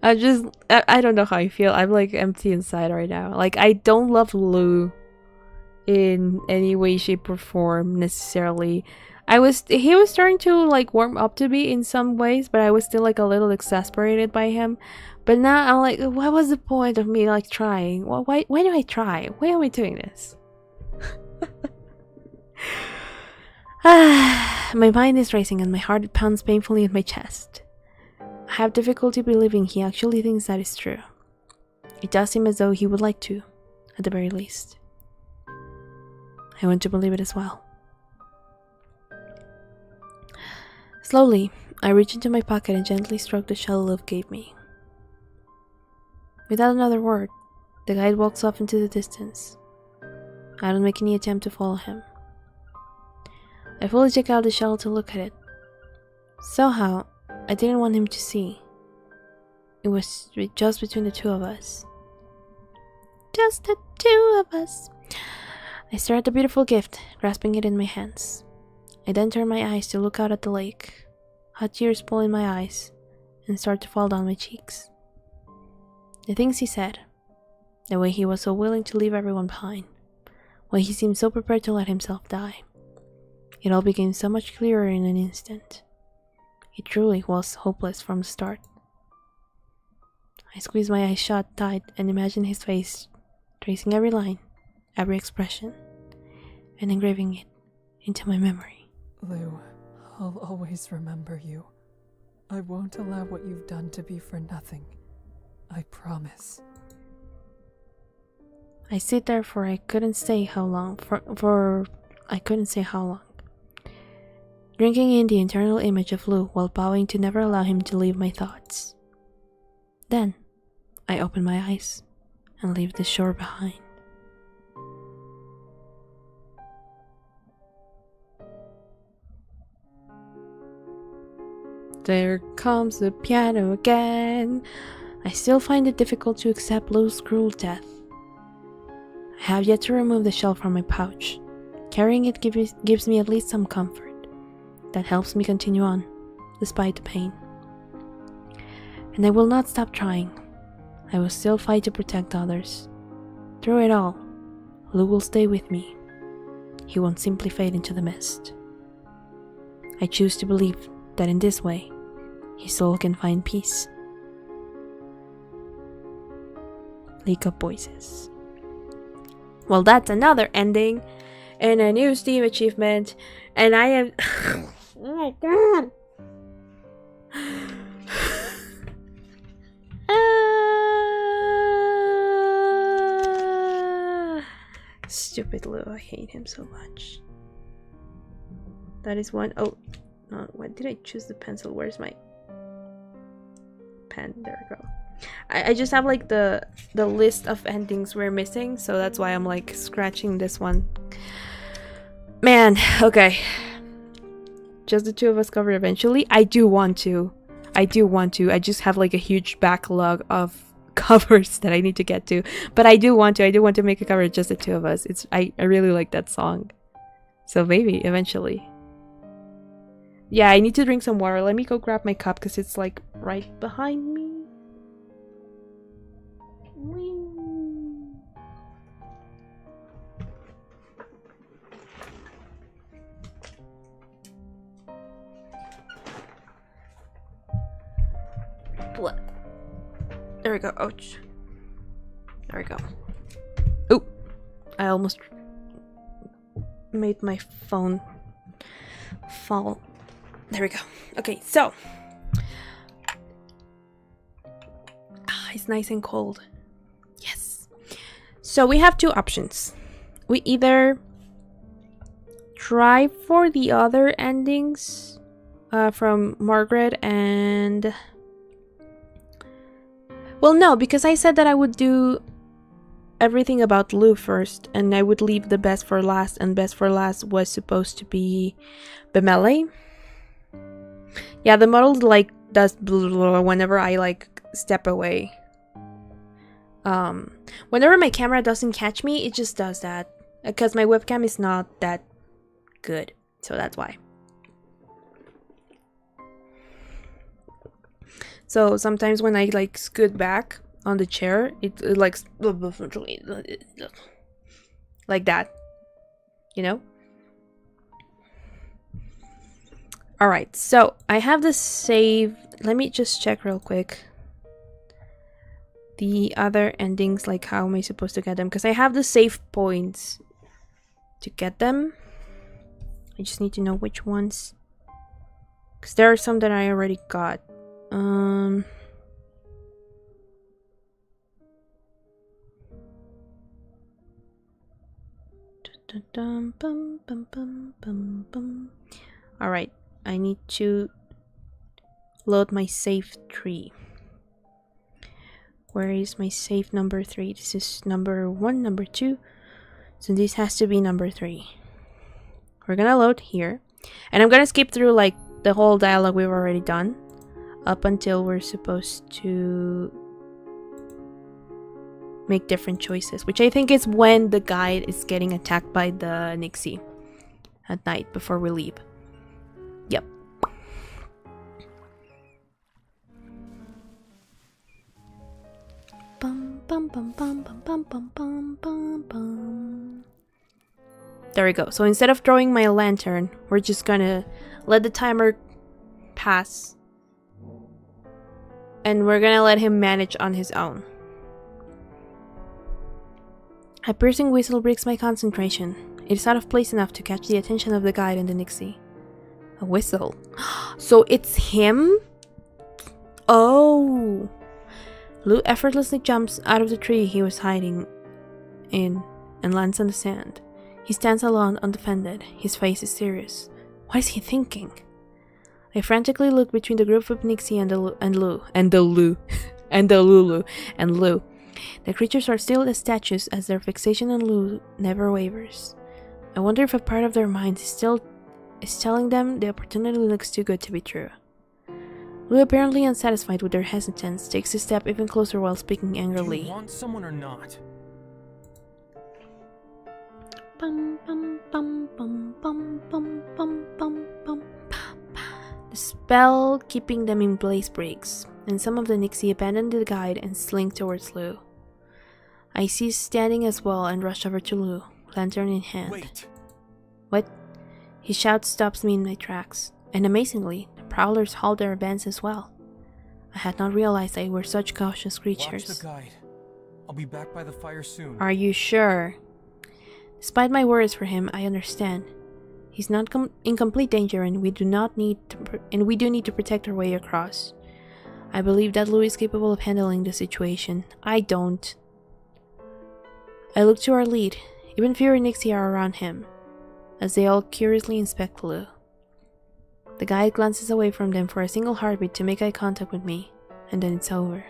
I don't know how I feel. I'm like empty inside right now. Like, I don't love Lou in any way, shape, or form necessarily. He was starting to like warm up to me in some ways, but I was still like a little exasperated by him. But now I'm like, what was the point of me like trying? Why do I try? Why am I doing this? My mind is racing and my heart pounds painfully in my chest. I have difficulty believing he actually thinks that is true. It does seem as though he would like to, at the very least. I want to believe it as well. Slowly, I reach into my pocket and gently stroke the shell Love gave me. Without another word, the guide walks off into the distance. I don't make any attempt to follow him. I fully check out the shell to look at it. Somehow, I didn't want him to see. It was just between the two of us. Just the two of us. I stare at the beautiful gift, grasping it in my hands. I then turn my eyes to look out at the lake. Hot tears pull in my eyes and start to fall down my cheeks. The things he said, the way he was so willing to leave everyone behind, why he seemed so prepared to let himself die. It all became so much clearer in an instant. It truly was hopeless from the start. I squeeze my eyes shut tight and imagine his face, tracing every line, every expression, and engraving it into my memory. Lou, I'll always remember you. I won't allow what you've done to be for nothing. I promise. I sit there for I couldn't say how long. Drinking in the internal image of Lou while vowing to never allow him to leave my thoughts. Then, I open my eyes and leave the shore behind. There comes the piano again. I still find it difficult to accept Lou's cruel death. I have yet to remove the shell from my pouch. Carrying it gives me at least some comfort. That helps me continue on, despite the pain. And I will not stop trying. I will still fight to protect others. Through it all, Lou will stay with me. He won't simply fade into the mist. I choose to believe that in this way, his soul can find peace. League of Voices. Well, that's another ending and a new Steam achievement, and I am... Oh my god! Stupid Lou, I hate him so much. That is one. Oh, no, why did I choose the pencil? Where's my pen? There we go. I just have like the list of endings we're missing, so that's why I'm like scratching this one. Man, okay. Just the two of us covered eventually. I do want to. I just have like a huge backlog of covers that I need to get to. But I do want to make a cover of just the two of us. I really like that song. So maybe eventually. Yeah, I need to drink some water. Let me go grab my cup because it's like right behind me. Wing. There we go. Ouch. There we go. Oh, I almost made my phone fall. There we go. Okay, so it's nice and cold. Yes. So we have two options. We either try for the other endings from Margaret and... Well, no, because I said that I would do everything about Lou first, and I would leave the best for last, and best for last was supposed to be Bemele. Yeah, the model like does blah, blah, blah whenever I like step away. Whenever my camera doesn't catch me, it just does that. Because my webcam is not that good. So that's why. So sometimes when I like scoot back on the chair, it like that. You know? Alright, so I have the save. Let me just check real quick. The other endings, like how am I supposed to get them? Because I have the save points to get them. I just need to know which ones. Because there are some that I already got. Alright, I need to load my save tree. Where is my save number 3? This is number 1, number 2. So this has to be number 3. We're gonna load here. And I'm gonna skip through like the whole dialogue we've already done. Up until we're supposed to make different choices. Which I think is when the guide is getting attacked by the Nixie. At night before we leave. Yep. There we go. So instead of throwing my lantern, we're just gonna let the timer pass. And we're gonna let him manage on his own. A piercing whistle breaks my concentration. It is out of place enough to catch the attention of the guide and the Nixie. A whistle. So it's him? Oh. Lou effortlessly jumps out of the tree he was hiding in and lands on the sand. He stands alone, undefended. His face is serious. What is he thinking? I frantically look between the group of Nixie and Lulu. The creatures are still as statues as their fixation on Lou never wavers. I wonder if a part of their minds is telling them the opportunity looks too good to be true. Lou, apparently unsatisfied with their hesitance, takes a step even closer while speaking angrily. Do you want someone or not? The spell keeping them in place breaks, and some of the Nixie abandon the guide and slink towards Lou. I cease standing as well and rush over to Lou, lantern in hand. Wait. What? His shout stops me in my tracks, and amazingly, the prowlers halt their advance as well. I had not realized they were such cautious creatures. Watch the guide. I'll be back by the fire soon. Are you sure? Despite my worries for him, I understand. He's not in complete danger, and we do need to protect our way across. I believe that Lou is capable of handling the situation. I don't. I look to our lead. Even fewer Nixie are around him, as they all curiously inspect Lou. The guide glances away from them for a single heartbeat to make eye contact with me, and then it's over.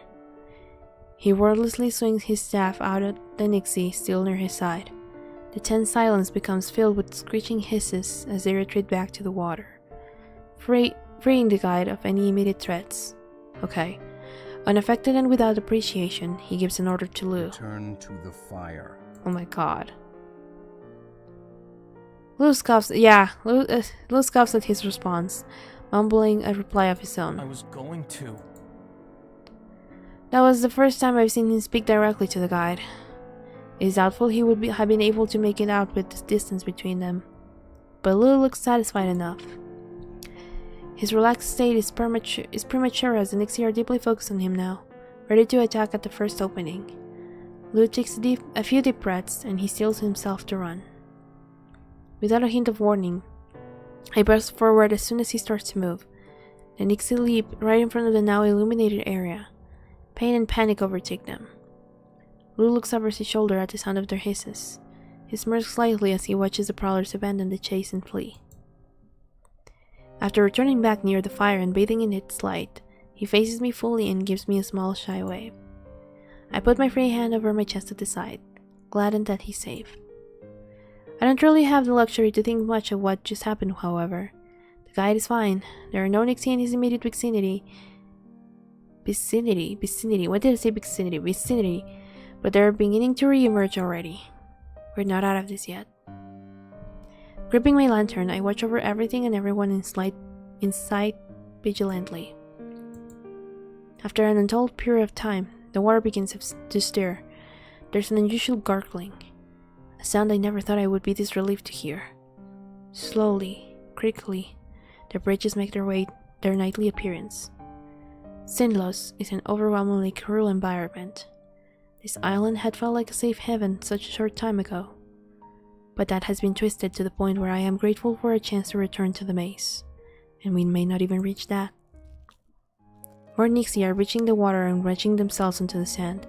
He wordlessly swings his staff out at the Nixie still near his side. The tense silence becomes filled with screeching hisses as they retreat back to the water, freeing the guide of any immediate threats. Okay. Unaffected and without appreciation, he gives an order to Lou. Turn to the fire. Oh my god. Lou scoffs. Yeah, Lou scoffs at his response, mumbling a reply of his own. I was going to. That was the first time I've seen him speak directly to the guide. It is doubtful he would have been able to make it out with the distance between them, but Lou looks satisfied enough. His relaxed state is premature as the Nixie are deeply focused on him now, ready to attack at the first opening. Leo takes a few deep breaths and he steels himself to run. Without a hint of warning, I burst forward as soon as he starts to move. Then Nixie leap right in front of the now illuminated area. Pain and panic overtake them. Lou looks over his shoulder at the sound of their hisses. He smirks slightly as he watches the prowlers abandon the chase and flee. After returning back near the fire and bathing in its light, he faces me fully and gives me a small shy wave. I put my free hand over my chest to the side, gladdened that he's safe. I don't really have the luxury to think much of what just happened, however. The guide is fine. There are no Nixie in his immediate vicinity. What did I say vicinity? Vicinity. But they're beginning to re-emerge already. We're not out of this yet. Gripping my lantern, I watch over everything and everyone in sight vigilantly. After an untold period of time, the water begins to stir. There's an unusual gargling, a sound I never thought I would be this relieved to hear. Slowly, crickly, the bridges make their nightly appearance. Sinlos is an overwhelmingly cruel environment. This island had felt like a safe haven such a short time ago, but that has been twisted to the point where I am grateful for a chance to return to the maze, and we may not even reach that. More Nixie are reaching the water and wrenching themselves into the sand.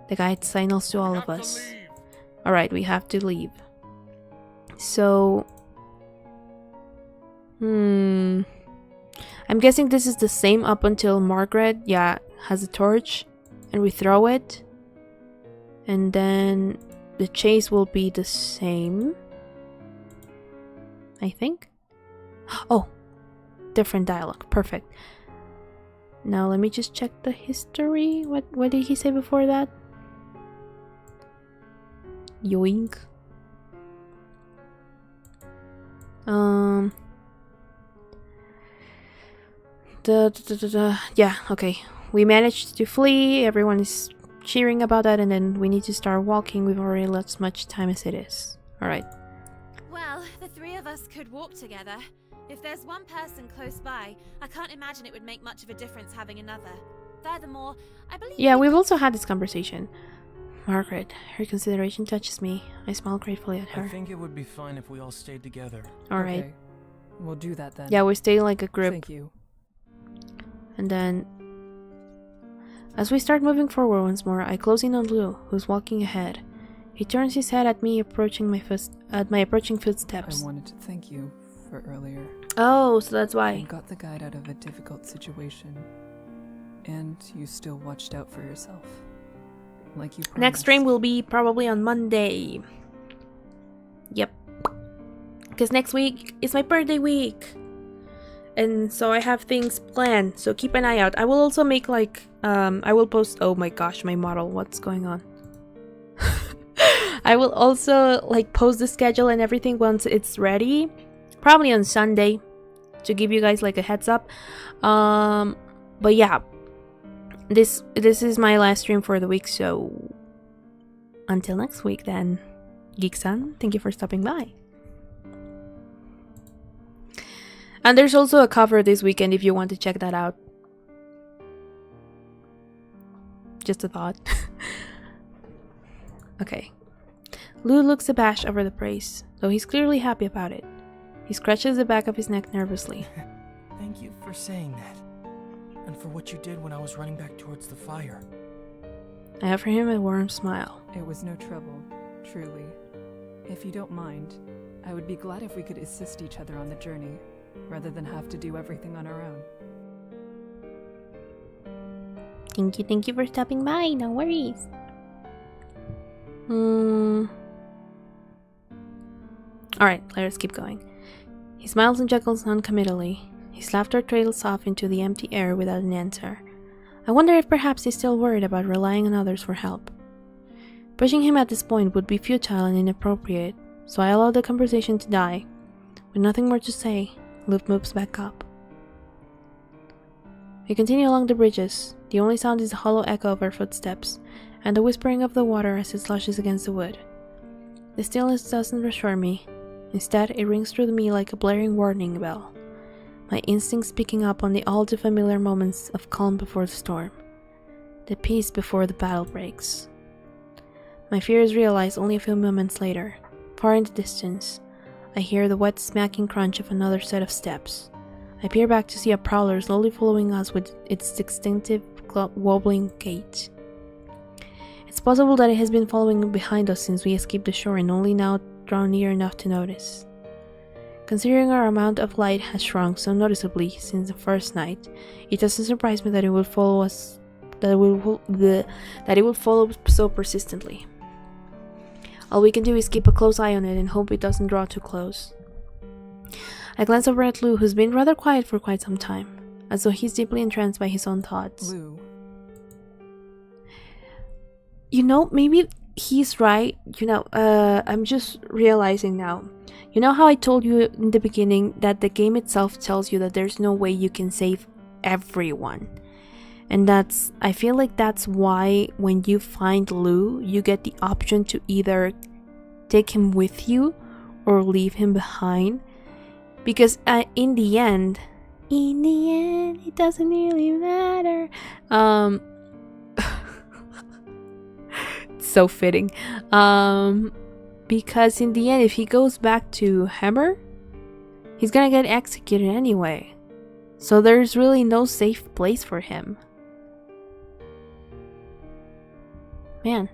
The guide signals to all of us. Alright, we have to leave. So... I'm guessing this is the same up until Margaret, has a torch, and we throw it. And then the chase will be the same, I think. Oh, different dialogue. Perfect. Now let me just check the history. What did he say before that? Yoink. Yeah, okay. We managed to flee. Everyone is cheering about that, and then we need to start walking. We've already lost much time as it is. Alright. Well, the three of us could walk together. If there's one person close by, I can't imagine it would make much of a difference having another. Furthermore, I believe... Yeah, we've also had this conversation. Margaret, her consideration touches me. I smile gratefully at her. I think it would be fine if we all stayed together. Alright. Okay. We'll do that then. Yeah, we stay like a group. Thank you. And then... as we start moving forward once more, I close in on Lou, who's walking ahead. He turns his head at me, approaching my approaching footsteps. I wanted to thank you for earlier. Oh, so that's You why. got the guide out of a difficult situation. And you still watched out for yourself. Like you promised. Next stream will be probably on Monday. Yep. Because next week is my birthday week. And so I have things planned, so keep an eye out. I will also make like, I will post, oh my gosh, my model, what's going on? I will also like post the schedule and everything once it's ready. Probably on Sunday, to give you guys like a heads up. But yeah, this is my last stream for the week, so until next week then. Geek-san, thank you for stopping by. And there's also a cover this weekend if you want to check that out. Just a thought. Okay. Lou looks abashed over the praise, though he's clearly happy about it. He scratches the back of his neck nervously. Thank you for saying that. And for what you did when I was running back towards the fire. I offer him a warm smile. It was no trouble, truly. If you don't mind, I would be glad if we could assist each other on the journey, rather than have to do everything on our own. Thank you for stopping by, no worries. Alright, let us keep going. He smiles and chuckles noncommittally. His laughter trails off into the empty air without an answer. I wonder if perhaps he's still worried about relying on others for help. Pushing him at this point would be futile and inappropriate, so I allow the conversation to die. With nothing more to say, Luke moves back up. We continue along the bridges. The only sound is the hollow echo of our footsteps, and the whispering of the water as it slushes against the wood. The stillness doesn't reassure me. Instead, it rings through me like a blaring warning bell. My instincts picking up on the all too familiar moments of calm before the storm. the peace before the battle breaks. My fear is realized only a few moments later. Far in the distance, I hear the wet smacking crunch of another set of steps. I peer back to see a prowler slowly following us with its distinctive wobbling gait. It's possible that it has been following behind us since we escaped the shore and only now drawn near enough to notice. Considering our amount of light has shrunk so noticeably since the first night, it doesn't surprise me that it will follow us, that it will follow so persistently. All we can do is keep a close eye on it and hope it doesn't draw too close. I glance over at Lou, who's been rather quiet for quite some time, as though he's deeply entranced by his own thoughts. Lou. You know, maybe he's right. I'm just realizing now. You know how I told you in the beginning that the game itself tells you that there's no way you can save everyone? And I feel like that's why when you find Lou, you get the option to either take him with you or leave him behind. Because in the end, it doesn't really matter. So fitting. Because in the end, if he goes back to Hammer, he's gonna get executed anyway. So there's really no safe place for him. Man.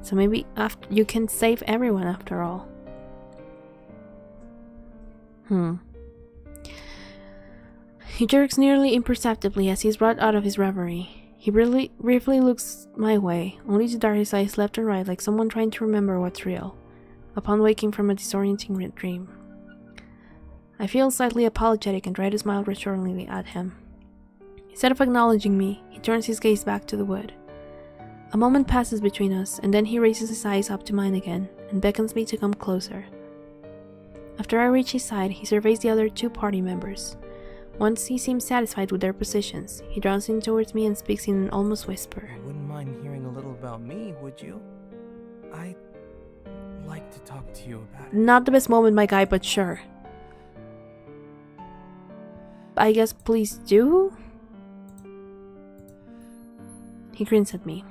So maybe you can save everyone after all. He jerks nearly imperceptibly as he's brought out of his reverie. He briefly looks my way, only to dart his eyes left and right like someone trying to remember what's real, upon waking from a disorienting dream. I feel slightly apologetic and try to smile reassuringly at him. Instead of acknowledging me, he turns his gaze back to the wood. A moment passes between us, and then he raises his eyes up to mine again, and beckons me to come closer. After I reach his side, he surveys the other two party members. Once he seems satisfied with their positions, he draws in towards me and speaks in an almost whisper. You wouldn't mind hearing a little about me, would you? I'd like to talk to you about it. Not the best moment, my guy, but sure. I guess please do? He grins at me.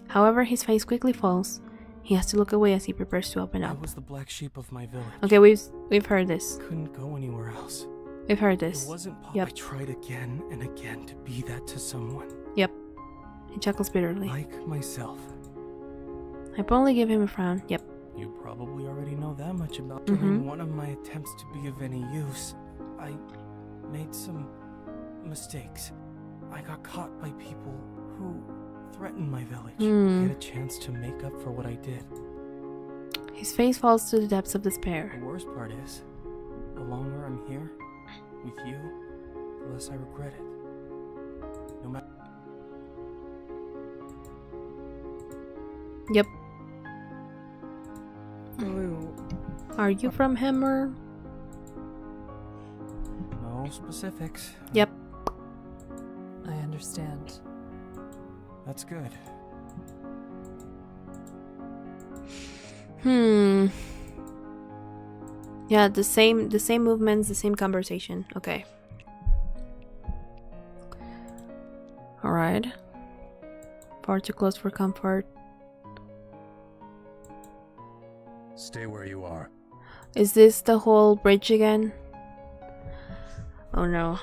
However, his face quickly falls. He has to look away as he prepares to open I up. was the black sheep of my village. Okay, we've heard this. Couldn't go anywhere else. We've heard It this. wasn't possible. Yep. I tried again and again to be that to someone. Yep. He chuckles bitterly. Like myself. I probably give him a frown. Yep. You probably already know that much about Mhm. During one of my attempts to be of any use, I made some mistakes. I got caught by people who threatened my village. I had a chance to make up for what I did. His face falls to the depths of despair. The worst part is, the longer I'm here with you, the less I regret it. No matter. Yep. Lou. Are you from Hammer? No specifics. Yep. I understand. That's good. Yeah, the same movements, the same conversation. Okay. Alright. Far too close for comfort. Stay where you are. Is this the whole bridge again? Oh no.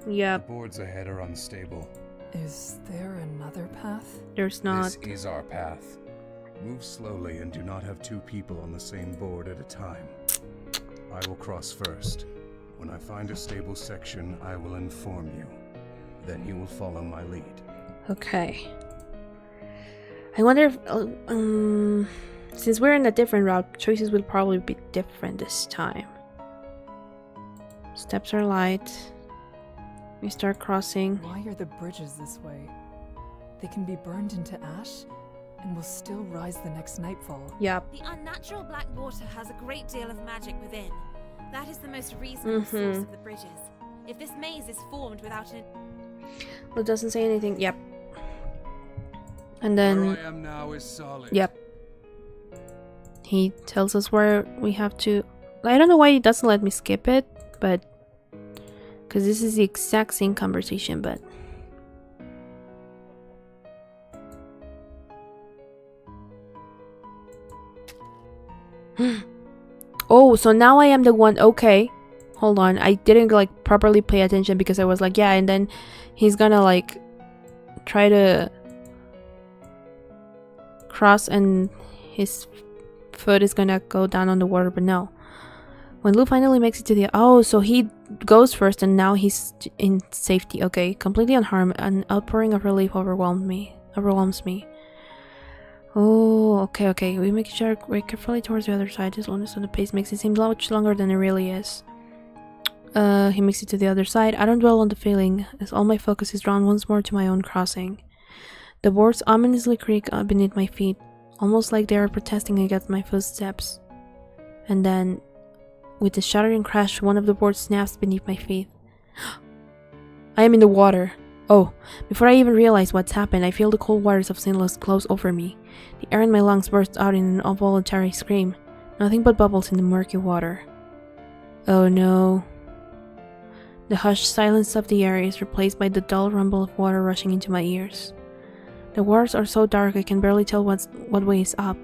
Yep, The boards ahead are unstable. Is there another path? there's not. This is our path. Move slowly and do not have two people on the same board at a time. I will cross first. When I find a stable section, I will inform you. Then you will follow my lead. Okay. I wonder if, since we're in a different route, choices will probably be different this time. Steps are light. We start crossing. Why are the bridges this way? They can be burned into ash and will still rise the next nightfall. Yep. The unnatural black water has a great deal of magic within. That is the most reasonable source of the bridges. If this maze is formed without an... Well, it doesn't say anything. Yep. And then... Where I am now is solid. Yep. He tells us where we have to... I don't know why he doesn't let me skip it. but because this is the exact same conversation, but oh, so now I am the one. Okay, hold on, I didn't like properly pay attention because I was like, yeah, and then he's gonna like try to cross and his foot is gonna go down on the water, but no. When Lou finally makes it to the... Oh, so he goes first and now he's in safety. Okay, completely unharmed. An outpouring of relief overwhelms me. Oh, okay. We make sure way carefully towards the other side. His slowness on the pace makes it seem much longer than it really is. He makes it to the other side. I don't dwell on the feeling, as all my focus is drawn once more to my own crossing. The boards ominously creak beneath my feet, almost like they are protesting against my footsteps. And then, with a shattering crash, one of the boards snaps beneath my feet. I am in the water. Oh, before I even realize what's happened, I feel the cold waters of St. Louis close over me. The air in my lungs bursts out in an involuntary scream. Nothing but bubbles in the murky water. Oh no. The hushed silence of the air is replaced by the dull rumble of water rushing into my ears. The waters are so dark I can barely tell what way is up.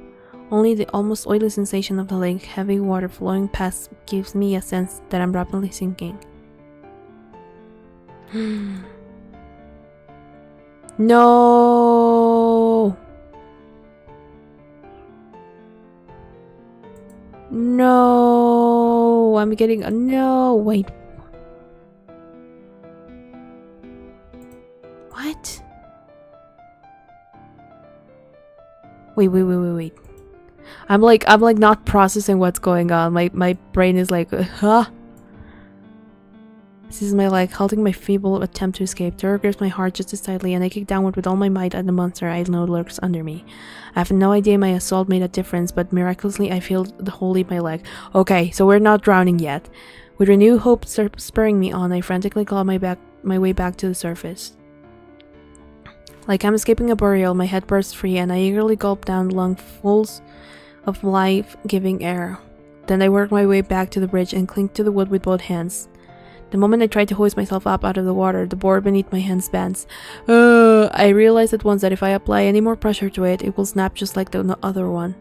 Only the almost oily sensation of the lake, heavy water flowing past, gives me a sense that I'm rapidly sinking. No! No! I'm getting... No! Wait. What? Wait. I'm like not processing what's going on. My brain is like, huh? This is my like halting my feeble attempt to escape. Terror grips my heart just as tightly, and I kick downward with all my might at the monster I know lurks under me. I have no idea my assault made a difference, but miraculously I feel the hole leave my leg. Okay, so we're not drowning yet. With renewed hope spurring me on, I frantically claw my way back to the surface. Like I'm escaping a burial, my head bursts free, and I eagerly gulp down lungfuls of life-giving air. Then I work my way back to the bridge and cling to the wood with both hands. The moment I try to hoist myself up out of the water, the board beneath my hands bends. I realize at once that if I apply any more pressure to it, it will snap just like the other one.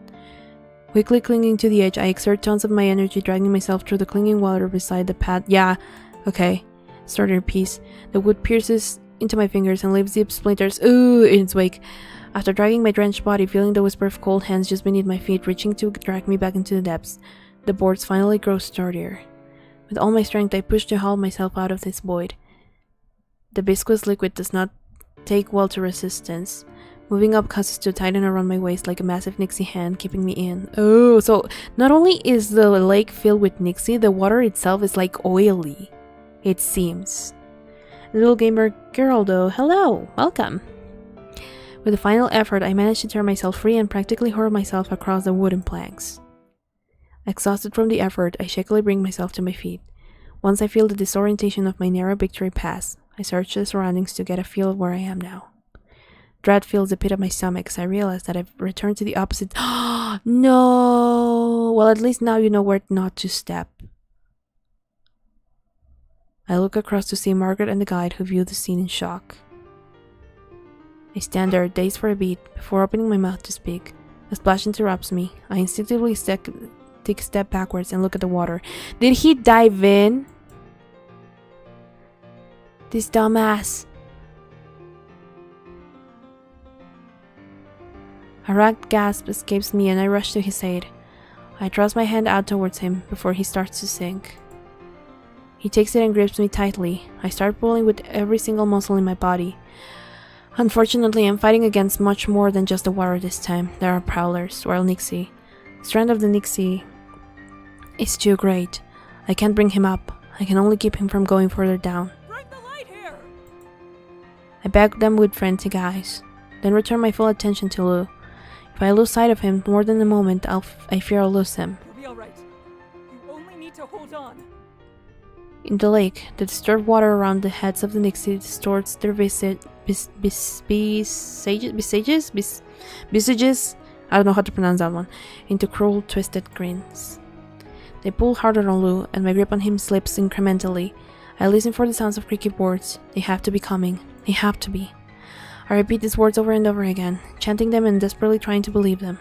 Quickly clinging to the edge, I exert tons of my energy, dragging myself through the clinging water beside the path. Yeah, okay. Start in peace. The wood pierces into my fingers and leaves deep splinters in its wake. After dragging my drenched body, feeling the whisper of cold hands just beneath my feet, reaching to drag me back into the depths, the boards finally grow sturdier. With all my strength, I push to haul myself out of this void. The viscous liquid does not take well to resistance. Moving up causes to tighten around my waist like a massive Nixie hand, keeping me in. Oh, so not only is the lake filled with Nixie, the water itself is like oily. It seems. Little gamer girl though, hello, welcome. With a final effort, I managed to tear myself free and practically hurl myself across the wooden planks. Exhausted from the effort, I shakily bring myself to my feet. Once I feel the disorientation of my narrow victory pass, I search the surroundings to get a feel of where I am now. Dread fills the pit of my stomach as I realize that I've returned to the opposite. No! Well, at least now you know where not to step. I look across to see Margaret and the guide, who view the scene in shock. I stand there, dazed for a beat, before opening my mouth to speak. A splash interrupts me. I instinctively take a step backwards and look at the water. Did he dive in? This dumbass. A ragged gasp escapes me and I rush to his aid. I thrust my hand out towards him before he starts to sink. He takes it and grips me tightly. I start pulling with every single muscle in my body. Unfortunately, I'm fighting against much more than just the water this time. There are prowlers, while Nixie. The strength of the Nixie is too great. I can't bring him up. I can only keep him from going further down. Bring the light here! I beg them with frantic eyes, then return my full attention to Lou. If I lose sight of him more than a moment, I fear I'll lose him. You'll be alright. You only need to hold on. In the lake, the disturbed water around the heads of the Nixie distorts their visages. I don't know how to pronounce that one. Into cruel, twisted grins. They pull harder on Lou, and my grip on him slips incrementally. I listen for the sounds of creaky boards. They have to be coming. They have to be. I repeat these words over and over again, chanting them and desperately trying to believe them.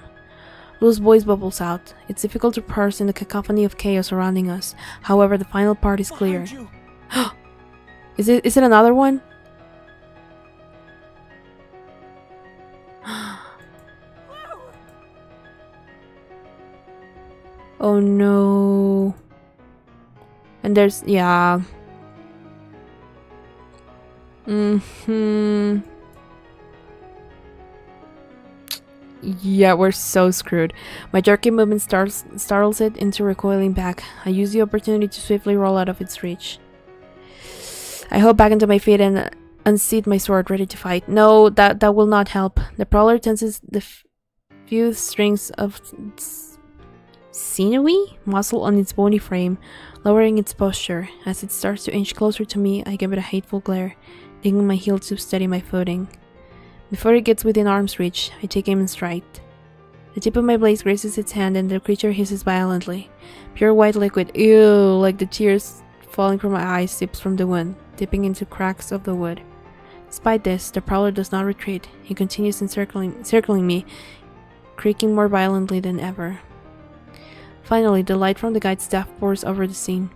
Lou's voice bubbles out. It's difficult to parse in the cacophony of chaos surrounding us. However, the final part is clear. Is it another one? Oh no. And there's, yeah. Yeah, we're so screwed. My jerky movement startles it into recoiling back. I use the opportunity to swiftly roll out of its reach. I hop back into my feet and unseat my sword, ready to fight. No, that will not help. The prowler tenses the few strings of sinewy muscle on its bony frame, lowering its posture. As it starts to inch closer to me, I give it a hateful glare, digging my heel to steady my footing. Before it gets within arm's reach, I take aim and strike. The tip of my blade grazes its hand and the creature hisses violently. Pure white liquid, ew, like the tears falling from my eyes, sips from the wound, dipping into cracks of the wood. Despite this, the prowler does not retreat. He continues encircling me, creaking more violently than ever. Finally, the light from the guide's staff pours over the scene.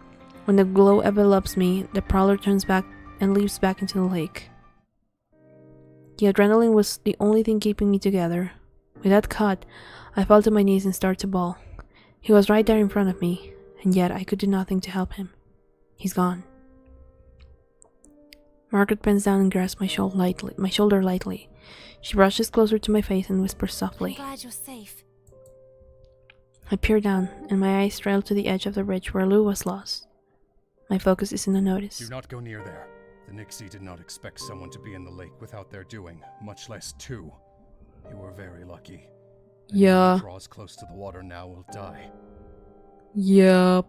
When the glow envelops me, the prowler turns back and leaps back into the lake. The adrenaline was the only thing keeping me together. With that cut, I fell to my knees and started to bawl. He was right there in front of me, and yet I could do nothing to help him. He's gone. Margaret bends down and grasps my shoulder lightly. She brushes closer to my face and whispers softly. I'm glad you're safe. I peer down, and my eyes trail to the edge of the ridge where Lou was lost. My focus is in the notice. Do not go near there. The Nixie did not expect someone to be in the lake without their doing, much less two. You were very lucky. Yeah. Anyone who draws close to the water now will die. Yup.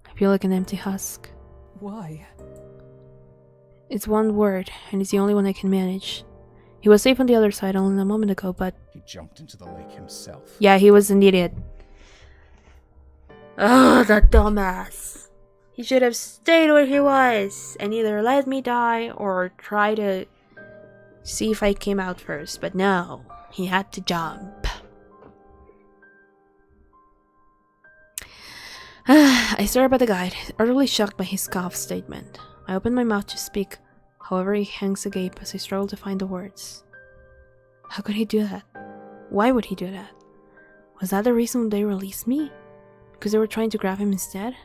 I feel like an empty husk. Why? It's one word, and it's the only one I can manage. He was safe on the other side only a moment ago, but... He jumped into the lake himself. yeah, he was an idiot. Ugh, that dumbass. He should have stayed where he was, and either let me die, or try to see if I came out first. But no, he had to jump. I stare up at the guide, utterly shocked by his scoff statement. I open my mouth to speak, however he hangs agape as I struggle to find the words. How could he do that? Why would he do that? Was that the reason they released me? Because they were trying to grab him instead?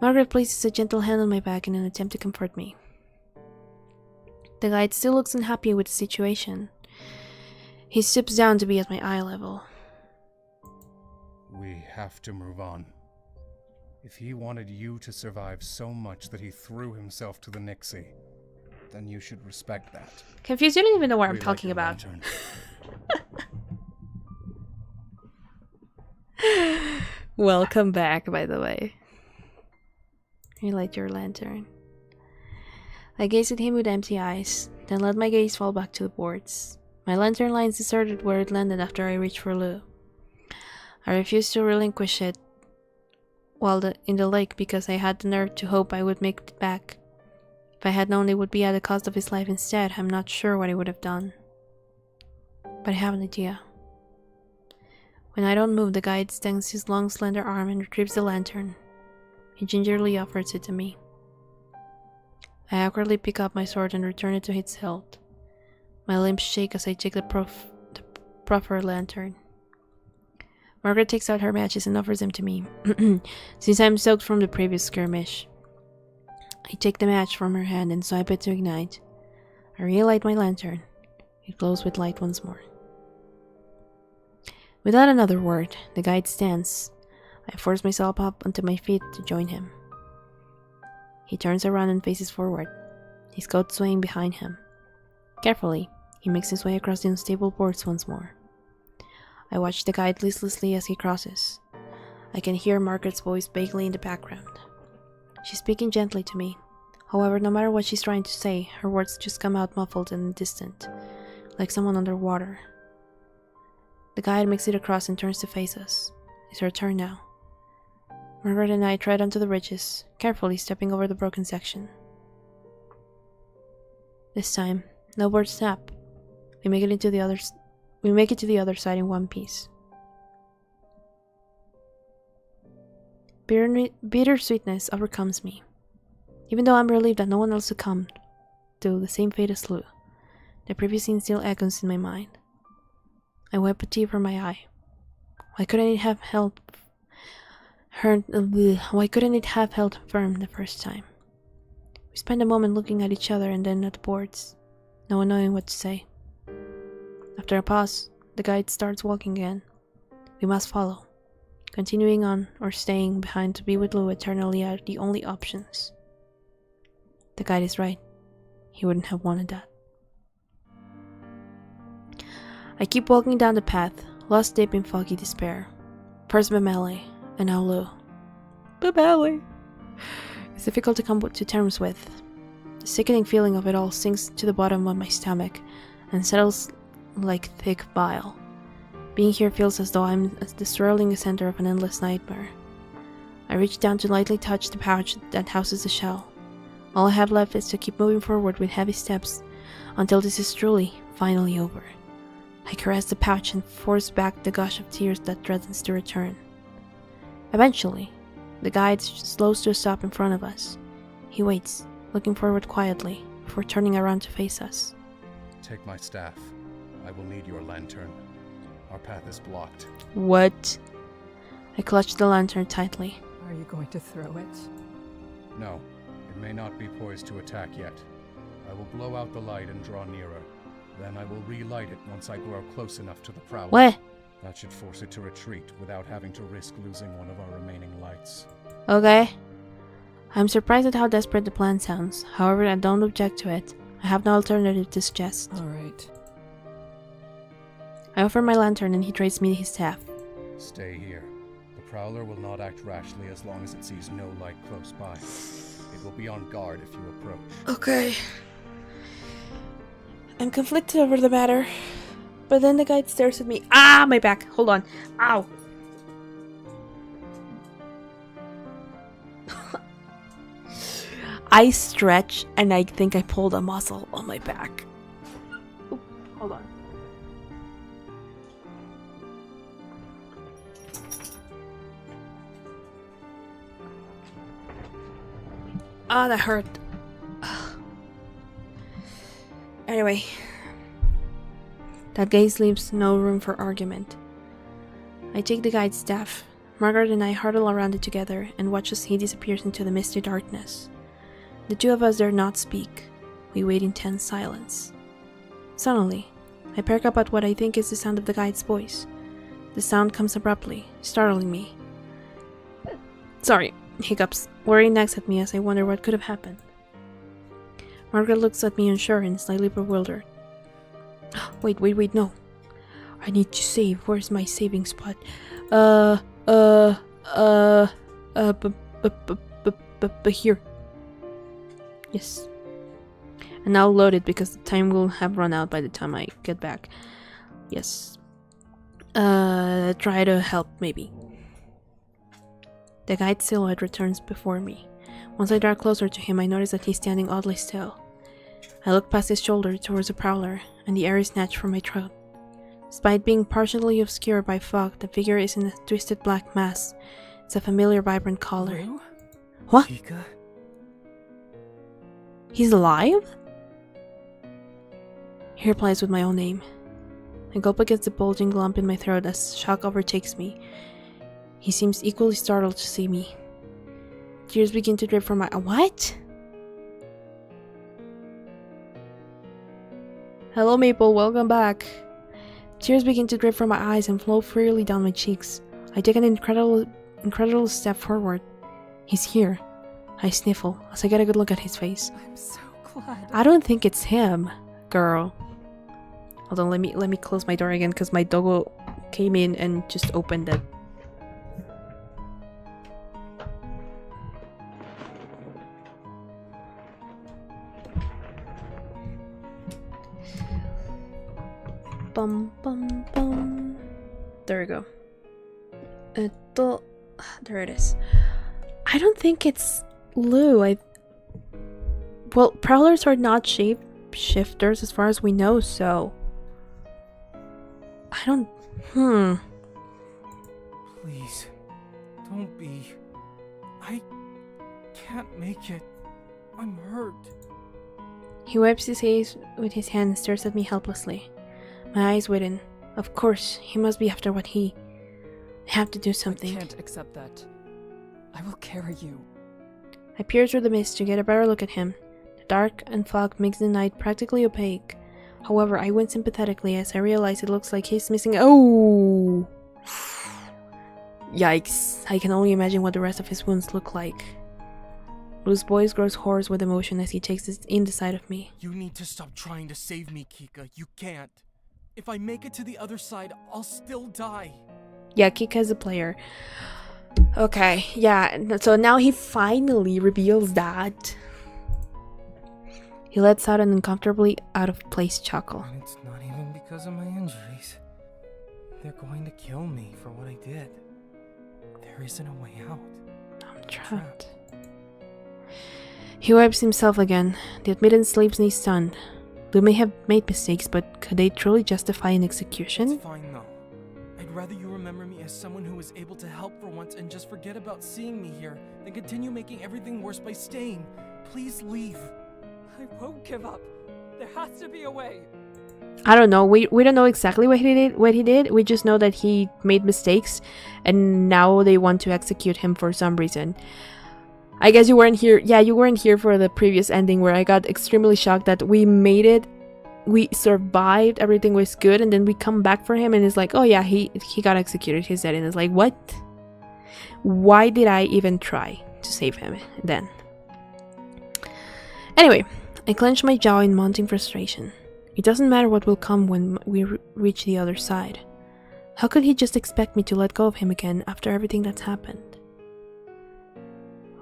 Margaret places a gentle hand on my back in an attempt to comfort me. The guide still looks unhappy with the situation. He stoops down to be at my eye level. We have to move on. If he wanted you to survive so much that he threw himself to the Nixie, then you should respect that. Confused, you don't even know what I'm Relight talking your about. lantern. Welcome back, by the way. Relight your lantern. I gaze at him with empty eyes, then let my gaze fall back to the boards. My lantern lies deserted where it landed after I reached for Lou. I refused to relinquish it while in the lake because I had the nerve to hope I would make it back. If I had known it would be at the cost of his life instead, I'm not sure what I would have done. But I have an idea. When I don't move, the guide extends his long, slender arm and retrieves the lantern. He gingerly offers it to me. I awkwardly pick up my sword and return it to its hilt. My limbs shake as I take the proffered lantern. Margaret takes out her matches and offers them to me, since I'm soaked from the previous skirmish. I take the match from her hand and swipe it to ignite. I relight my lantern. It glows with light once more. Without another word, the guide stands. I force myself up onto my feet to join him. He turns around and faces forward, his coat swaying behind him. Carefully, he makes his way across the unstable boards once more. I watch the guide listlessly as he crosses. I can hear Margaret's voice vaguely in the background. She's speaking gently to me. However, no matter what she's trying to say, her words just come out muffled and distant, like someone underwater. The guide makes it across and turns to face us. It's our turn now. Margaret and I tread onto the ridges, carefully stepping over the broken section. This time, no word snap. We make it to the other side in one piece. Bitter sweetness overcomes me. Even though I'm relieved that no one else succumbed to the same fate as Lou, the previous scene still echoes in my mind. I wipe a tear from my eye. Why couldn't it have held firm the first time? We spend a moment looking at each other and then at the boards, no one knowing what to say. After a pause, the guide starts walking again. We must follow. Continuing on or staying behind to be with Lou eternally are the only options. The guide is right. He wouldn't have wanted that. I keep walking down the path, lost deep in foggy despair. First Bamele, and now Lou. Bamele! It's difficult to come to terms with. The sickening feeling of it all sinks to the bottom of my stomach and settles like thick bile. Being here feels as though I'm the swirling center of an endless nightmare. I reach down to lightly touch the pouch that houses the shell. All I have left is to keep moving forward with heavy steps until this is truly, finally over. I caress the pouch and force back the gush of tears that threatens to return. Eventually, the guide slows to a stop in front of us. He waits, looking forward quietly, before turning around to face us. Take my staff. I will need your lantern. Our path is blocked. What? I clutch the lantern tightly. Are you going to throw it? No, it may not be poised to attack yet. I will blow out the light and draw nearer. Then I will relight it once I grow close enough to the prowler. What? That should force it to retreat without having to risk losing one of our remaining lights. Okay. I'm surprised at how desperate the plan sounds. However, I don't object to it. I have no alternative to suggest. Alright. I offer my lantern and he trades me his staff. Stay here. The prowler will not act rashly as long as it sees no light close by. It will be on guard if you approach. Okay. I'm conflicted over the matter, but then the guide stares at me. Ah, my back. Hold on. Ow. I stretch and I think I pulled a muscle on my back. Oop, hold on. Ah, that hurt. Anyway, that gaze leaves no room for argument. I take the guide's staff. Margaret and I huddle around it together and watch as he disappears into the misty darkness. The two of us dare not speak. We wait in tense silence. Suddenly, I perk up at what I think is the sound of the guide's voice. The sound comes abruptly, startling me. Sorry, hiccups. Worry nags at me as I wonder what could have happened. Margaret looks at me unsure and slightly bewildered. Wait, no. I need to save. Where's my saving spot? Here. Yes. And I'll load it because the time will have run out by the time I get back. Yes. Try to help, maybe. The guide's silhouette returns before me. Once I draw closer to him, I notice that he's standing oddly still. I look past his shoulder towards the prowler, and the air is snatched from my throat. Despite being partially obscured by fog, the figure is in a twisted black mass. It's a familiar, vibrant color. Lou? What? Chica? He's alive? He replies with my own name. I gulp against the bulging lump in my throat as shock overtakes me. He seems equally startled to see me. Tears begin to drip from my— What? Hello, Maple. Welcome back. Tears begin to drip from my eyes and flow freely down my cheeks. I take an incredible step forward. He's here. I sniffle as I get a good look at his face. I'm so glad. I don't think it's him, girl. Hold on, let me close my door again because my doggo came in and just opened it. Bum bum bum. There we go. There it is. I don't think it's Lou. Well, prowlers are not shapeshifters as far as we know, so I don't. Please, don't be. I can't make it. I'm hurt. He wipes his face with his hand and stares at me helplessly. My eyes widen. Of course, he must be after what he. I have to do something. I can't accept that. I will carry you. I peer through the mist to get a better look at him. The dark and fog makes the night practically opaque. However, I wince sympathetically as I realize it looks like he's missing. Oh! Yikes. I can only imagine what the rest of his wounds look like. Lou's voice grows hoarse with emotion as he takes it in the side of me. You need to stop trying to save me, Kika. You can't. If I make it to the other side, I'll still die. Yeah, Kika is a player. Okay, yeah, so now he finally reveals that. He lets out an uncomfortably out-of-place chuckle. And it's not even because of my injuries. They're going to kill me for what I did. There isn't a way out. I'm trapped. He wipes himself again. The admittance leaves me stunned. Lou may have made mistakes, but could they truly justify an execution? It's fine though. I'd rather you remember me as someone who was able to help for once and just forget about seeing me here than continue making everything worse by staying. Please leave. I won't give up. There has to be a way. I don't know. We don't know exactly what he did. We just know that he made mistakes and now they want to execute him for some reason. I guess you weren't here. Yeah, you weren't here for the previous ending where I got extremely shocked that we made it. We survived. Everything was good. And then we come back for him and it's like, oh yeah, he got executed. He's dead. And it's like, what? Why did I even try to save him then? Anyway, I clench my jaw in mounting frustration. It doesn't matter what will come when we reach the other side. How could he just expect me to let go of him again after everything that's happened?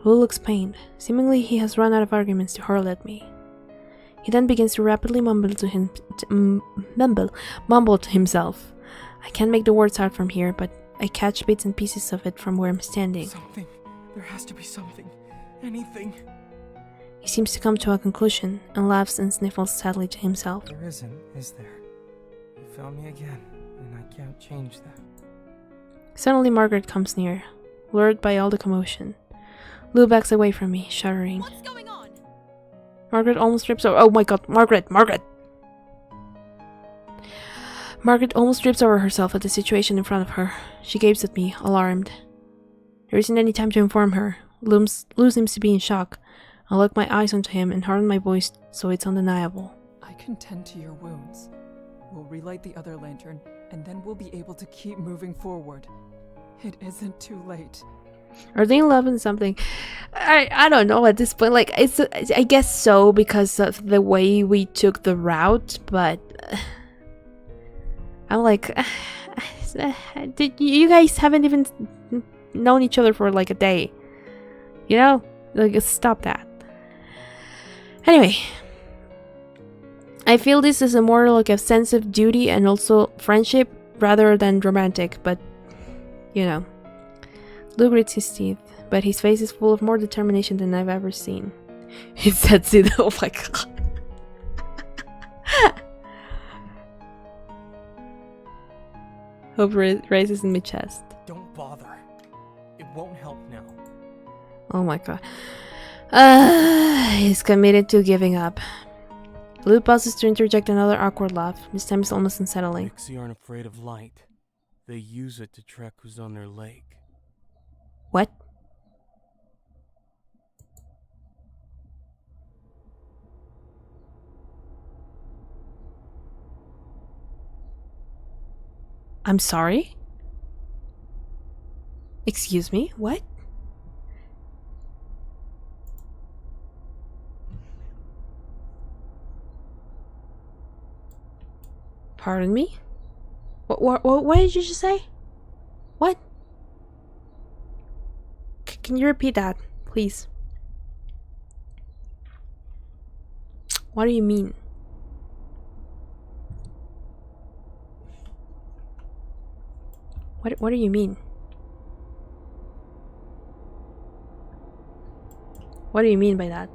Lou looks pained. Seemingly he has run out of arguments to hurl at me. He then begins to rapidly mumble to himself. I can't make the words out from here, but I catch bits and pieces of it from where I'm standing. Something. There has to be something. Anything. He seems to come to a conclusion and laughs and sniffles sadly to himself. There isn't, is there? You found me again, and I can't change that. Suddenly Margaret comes near, lured by all the commotion. Lou backs away from me, shuddering. What's going on? Margaret almost trips over. Oh my god, Margaret! Margaret almost trips over herself at the situation in front of her. She gapes at me, alarmed. There isn't any time to inform her. Lou seems to be in shock. I lock my eyes onto him and harden my voice so it's undeniable. I can tend to your wounds. We'll relight the other lantern, and then we'll be able to keep moving forward. It isn't too late. Are they in love and something? I don't know at this point. Like, I guess so because of the way we took the route, but I'm like, you guys haven't even known each other for like a day, you know? Like, stop that. Anyway, I feel this is a more like a sense of duty and also friendship rather than romantic, but you know. Lou grits his teeth, but his face is full of more determination than I've ever seen. He says it. Oh my god. Hope rises in my chest. Don't bother. It won't help now. Oh my god. He's committed to giving up. Lou pauses to interject another awkward laugh. This time it's almost unsettling. Pixie aren't afraid of light. They use it to track who's on their lake. What? I'm sorry? Excuse me? What? Pardon me? What did you just say? What? Can you repeat that, please? What do you mean? What do you mean? What do you mean by that?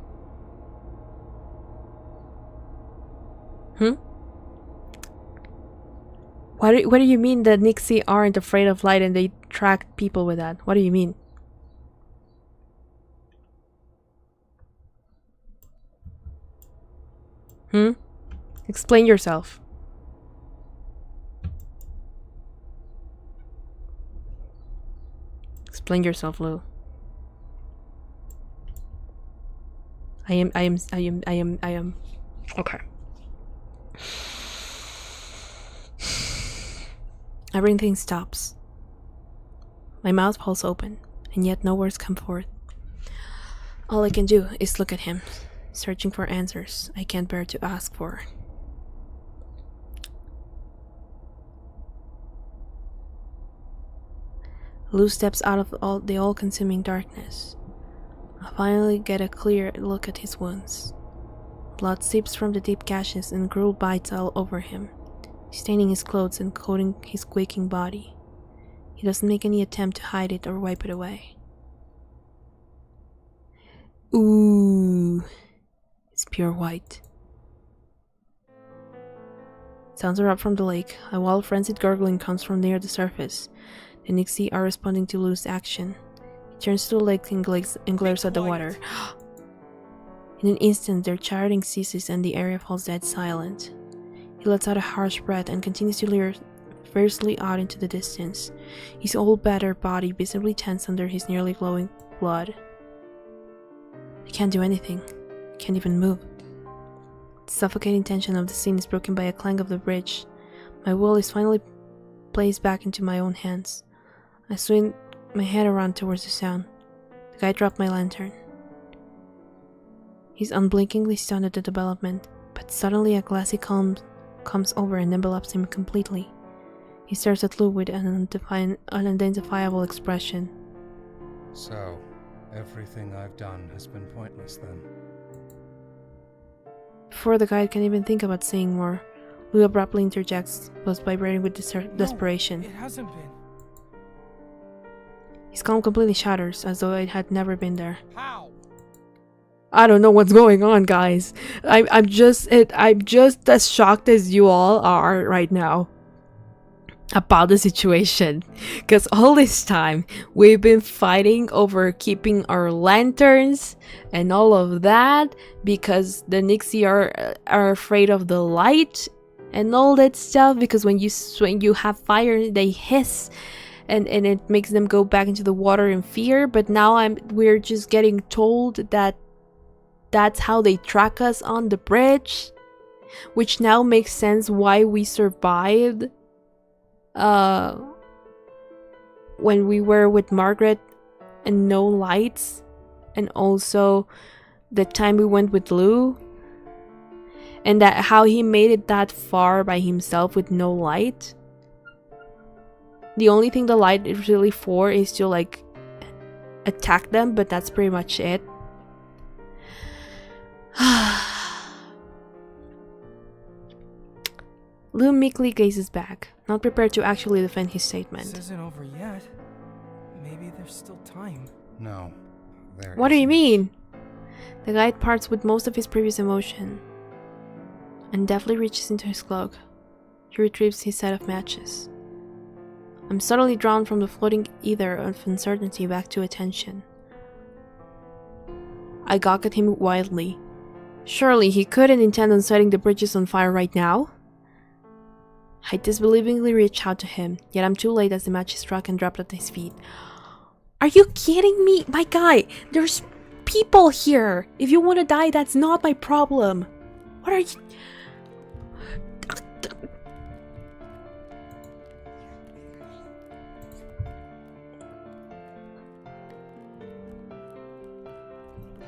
What do you mean that Nixie aren't afraid of light and they track people with that? What do you mean? Explain yourself. Explain yourself, Lou. I am. Okay. Everything stops. My mouth pulls open, and yet no words come forth. All I can do is look at him, searching for answers I can't bear to ask for. Lou steps out of the all-consuming darkness. I finally get a clear look at his wounds. Blood seeps from the deep gashes and gruel bites all over him, staining his clothes and coating his quaking body. He doesn't make any attempt to hide it or wipe it away. Ooh, it's pure white. Sounds erupt from the lake. A wild frenzied gurgling comes from near the surface. The Nixie are responding to Lou's action. He turns to the lake and glares at the water. In an instant, their chattering ceases and the area falls dead silent. He lets out a harsh breath and continues to leer fiercely out into the distance, his whole battered body visibly tense under his nearly glowing blood. I can't do anything. I can't even move. The suffocating tension of the scene is broken by a clang of the bridge. My will is finally placed back into my own hands. I swing my head around towards the sound. The guy dropped my lantern. He's unblinkingly stunned at the development, but suddenly a glassy calm comes over and envelops him completely. He stares at Lou with an unidentifiable expression. So, everything I've done has been pointless then? Before the guide can even think about saying more, Lou abruptly interjects, both vibrating with desperation. No, it hasn't been. His calm completely shatters, as though it had never been there. How? I don't know what's going on, guys. I'm just as shocked as you all are right now about the situation, because all this time we've been fighting over keeping our lanterns and all of that, because the Nixie are afraid of the light and all that stuff, because when you have fire they hiss and it makes them go back into the water in fear. But now we're just getting told that that's how they track us on the bridge, which now makes sense why we survived when we were with Margaret and no lights, and also the time we went with Lou, and that how he made it that far by himself with no light. The only thing the light is really for is to like attack them, but that's pretty much it. Lou meekly gazes back, not prepared to actually defend his statement. This isn't over yet. Maybe there's still time. No. What do you mean? The guide parts with most of his previous emotion and deftly reaches into his cloak. He retrieves his set of matches. I'm suddenly drawn from the floating ether of uncertainty back to attention. I gawk at him wildly. Surely he couldn't intend on setting the bridges on fire right now? I disbelievingly reach out to him, yet I'm too late as the match is struck and dropped at his feet. Are you kidding me? My guy, there's people here! If you want to die, that's not my problem! What are you...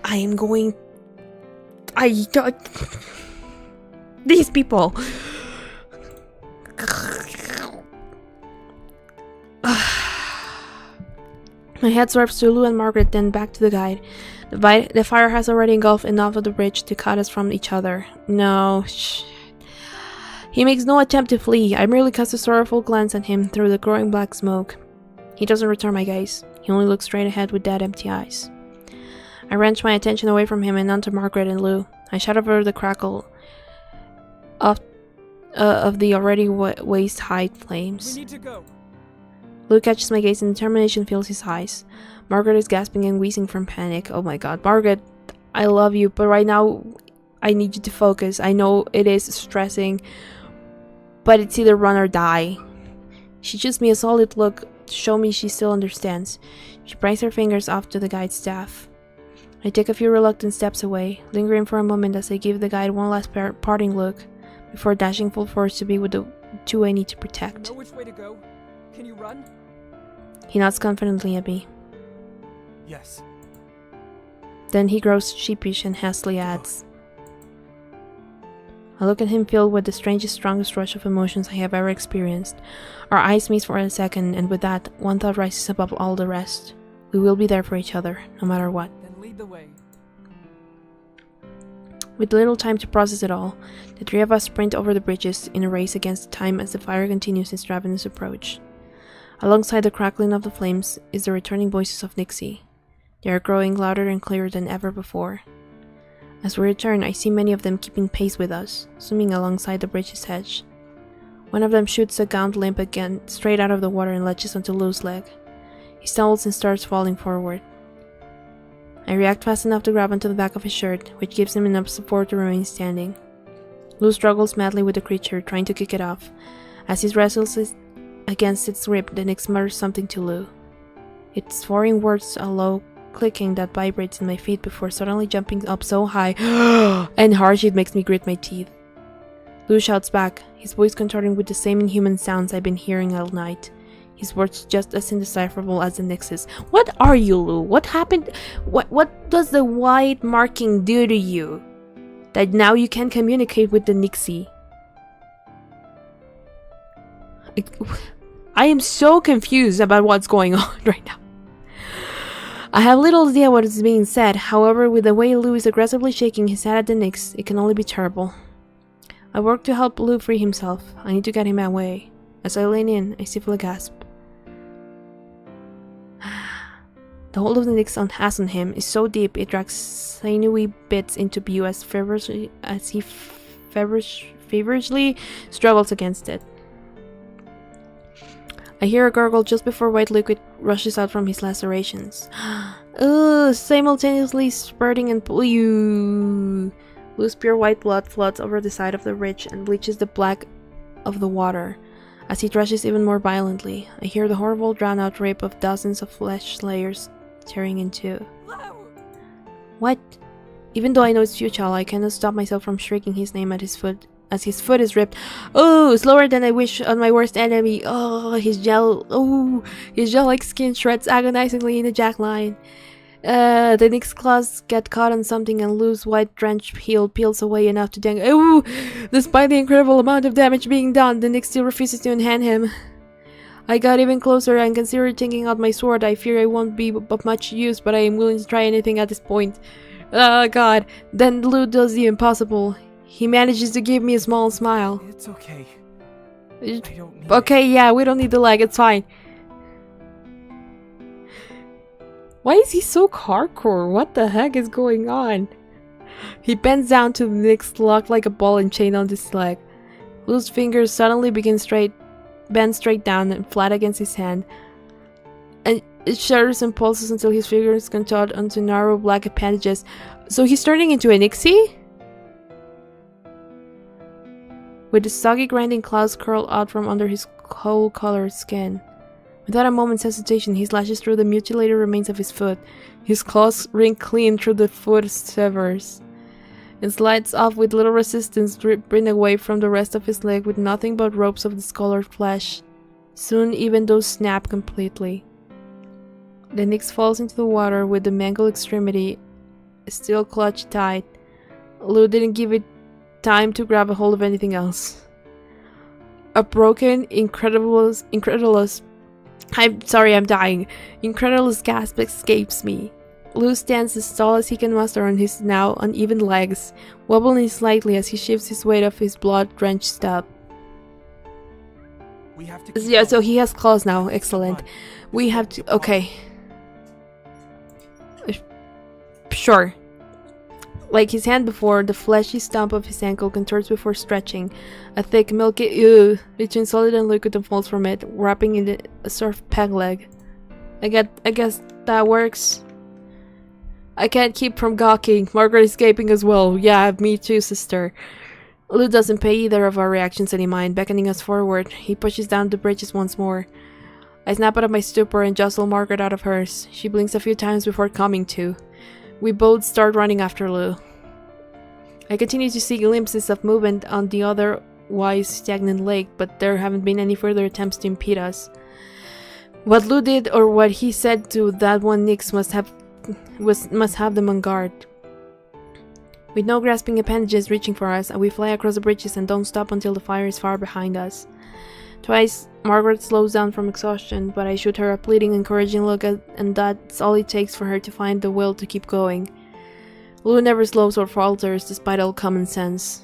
I am going... These people... My head swerves to Lou and Margaret, then back to the guide. The fire has already engulfed enough of the bridge to cut us from each other. No, shit. He makes no attempt to flee. I merely cast a sorrowful glance at him through the growing black smoke. He doesn't return my gaze. He only looks straight ahead with dead empty eyes. I wrench my attention away from him and onto Margaret and Lou. I shout over the crackle of the already waist-high flames. We need to go. Lou catches my gaze and determination fills his eyes. Margaret is gasping and wheezing from panic. Oh my god, Margaret, I love you, but right now I need you to focus. I know it is stressing, but it's either run or die. She shoots me a solid look to show me she still understands. She pries her fingers off to the guide's staff. I take a few reluctant steps away, lingering for a moment as I give the guide one last parting look, before dashing full force to be with the two I need to protect. Know which way to go? Can you run? He nods confidently at me. Yes. Then he grows sheepish and hastily adds. I look at him filled with the strangest, strongest rush of emotions I have ever experienced. Our eyes meet for a second, and with that, one thought rises above all the rest. We will be there for each other, no matter what. Then lead the way. With little time to process it all, the three of us sprint over the bridges in a race against time as the fire continues its ravenous approach. Alongside the crackling of the flames is the returning voices of Nixie. They are growing louder and clearer than ever before. As we return, I see many of them keeping pace with us, swimming alongside the bridge's edge. One of them shoots a gaunt limb again straight out of the water and latches onto Lou's leg. He stumbles and starts falling forward. I react fast enough to grab onto the back of his shirt, which gives him enough support to remain standing. Lou struggles madly with the creature, trying to kick it off. As he wrestles against its grip, the Nyx mutters something to Lou. It's foreign words, a low clicking that vibrates in my feet before suddenly jumping up so high and harsh it makes me grit my teeth. Lou shouts back, his voice contorting with the same inhuman sounds I've been hearing all night. His words just as indecipherable as the Nyx's. What are you, Lou? What happened? What does the white marking do to you? That now you can communicate with the Nixie? I am so confused about what's going on right now. I have little idea what is being said, however, with the way Lou is aggressively shaking his head at the Nyx, it can only be terrible. I work to help Lou free himself. I need to get him away. As I lean in, I stifle a gasp. The hold of the Nyx has on him is so deep it drags sinewy bits into view as he feverishly struggles against it. I hear a gurgle just before white liquid rushes out from his lacerations. Simultaneously spurting and Lou's pure white blood floods over the side of the ridge and bleaches the black of the water. As he thrashes even more violently, I hear the horrible drown-out rape of dozens of flesh layers tearing in two. What? Even though I know it's futile, I cannot stop myself from shrieking his name at his foot as his foot is ripped. Oh, slower than I wish on my worst enemy. His gel-like skin shreds agonizingly in the jackline. The Nyx's claws get caught on something and Lou's white drenched heel peels away enough to dang. Oh! Despite the incredible amount of damage being done, the Nyx still refuses to unhand him. I got even closer and considered taking out my sword. I fear I won't be of much use, but I am willing to try anything at this point. Oh god. Then Lou does the impossible. He manages to give me a small smile. It's okay. Okay, yeah, we don't need the leg, it's fine. Why is he so hardcore? What the heck is going on? He bends down to the Nyx locked like a ball and chain on his leg. Lou's fingers suddenly bend straight down and flat against his hand. And it shudders and pulses until his fingers contort onto narrow black appendages. So he's turning into a Nixie? With the soggy grinding clouds curled out from under his coal-colored skin. Without a moment's hesitation, he slashes through the mutilated remains of his foot. His claws ring clean through the foot severs. It slides off with little resistance, dripping away from the rest of his leg with nothing but ropes of discolored flesh. Soon even those snap completely. The Nyx falls into the water with the mangled extremity still clutched tight. Lou didn't give it time to grab a hold of anything else. A broken, incredulous gasp escapes me. Lou stands as tall as he can muster on his now uneven legs, wobbling slightly as he shifts his weight off his blood-drenched stub. We have to keep Yeah, so going. he has claws now. Excellent. We have to... Okay. Sure. Like his hand before, the fleshy stump of his ankle contorts before stretching. A thick, milky ooh between solid and liquid unfolds from it, wrapping in a sort of peg leg. I guess that works. I can't keep from gawking. Margaret is gaping as well. Yeah, me too, sister. Lou doesn't pay either of our reactions any mind, beckoning us forward. He pushes down the bridges once more. I snap out of my stupor and jostle Margaret out of hers. She blinks a few times before coming to. We both start running after Lou. I continue to see glimpses of movement on the otherwise stagnant lake, but there haven't been any further attempts to impede us. What Lou did or what he said to that one Nix must have them on guard. With no grasping appendages reaching for us, we fly across the bridges and don't stop until the fire is far behind us. Twice, Margaret slows down from exhaustion, but I shoot her a pleading, encouraging look, and that's all it takes for her to find the will to keep going. Lou never slows or falters, despite all common sense.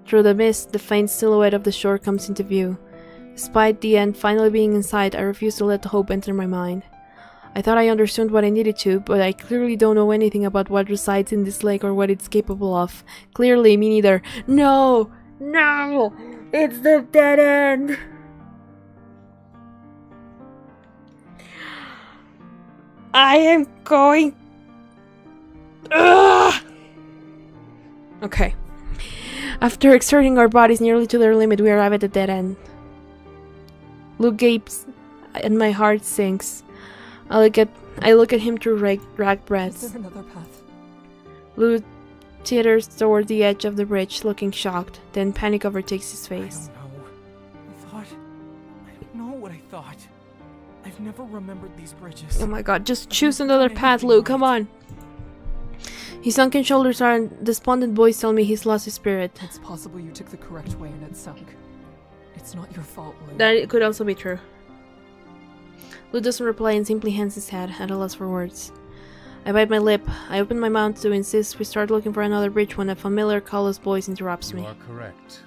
Through the mist, the faint silhouette of the shore comes into view. Despite the end finally being in sight, I refuse to let the hope enter my mind. I thought I understood what I needed to, but I clearly don't know anything about what resides in this lake or what it's capable of. Clearly, me neither. No! No! It's the dead end! I am going... Ugh! Okay. After exerting our bodies nearly to their limit, we arrive at the dead end. Luke gapes, and my heart sinks. I look at him through ragged breaths. Is there another path? Lou teeters toward the edge of the bridge, looking shocked. Then panic overtakes his face. I don't know what I thought. I've never remembered these bridges. Oh my god, just choose another path, Lou, come on! His sunken shoulders are, and despondent voice tell me he's lost his spirit. It's possible you took the correct way and it sunk. It's not your fault, Lou. That could also be true. Lou doesn't reply and simply hands his head, at a loss for words. I bite my lip. I open my mouth to insist we start looking for another bridge when a familiar, callous voice interrupts me. You are correct.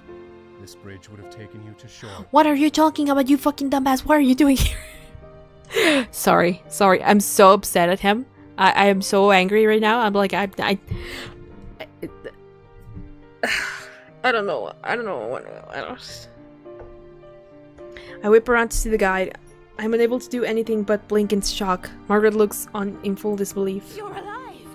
This bridge would have taken you to shore. What are you talking about, you fucking dumbass? What are you doing here? Sorry. I'm so upset at him. I am so angry right now. I'm like, I don't know. I whip around to see the guide. I'm unable to do anything but blink in shock. Margaret looks on in full disbelief. You're alive!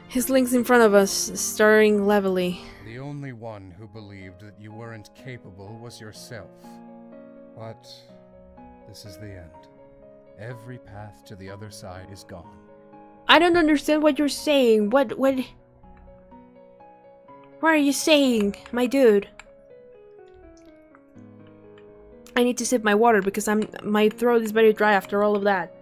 He slinks in front of us, staring levelly. The only one who believed that you weren't capable was yourself. But this is the end. Every path to the other side is gone. I don't understand what you're saying. What are you saying, my dude? I need to sip my water because my throat is very dry after all of that.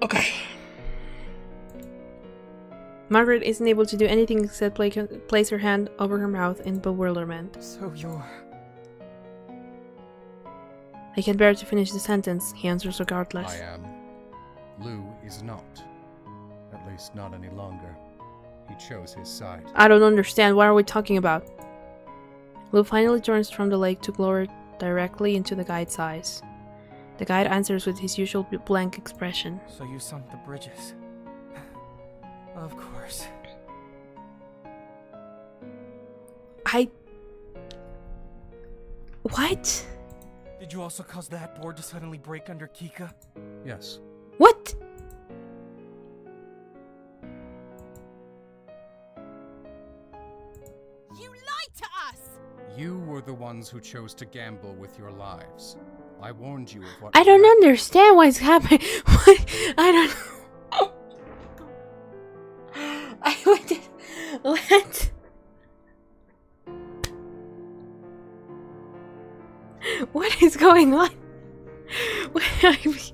Okay. Margaret isn't able to do anything except place her hand over her mouth in bewilderment. So you're... I can bear to finish the sentence, he answers regardless. I am. Lou is not. At least not any longer. He chose his side. I don't understand. What are we talking about? Lou finally turns from the lake to glare directly into the guide's eyes. The guide answers with his usual blank expression. So you sunk the bridges. Of course. What? Did you also cause that board to suddenly break under Kika? Yes. What? You lied to us! You were the ones who chose to gamble with your lives. I warned you of what... I don't understand what's happening. What? I don't know. What? What is going on? Wait.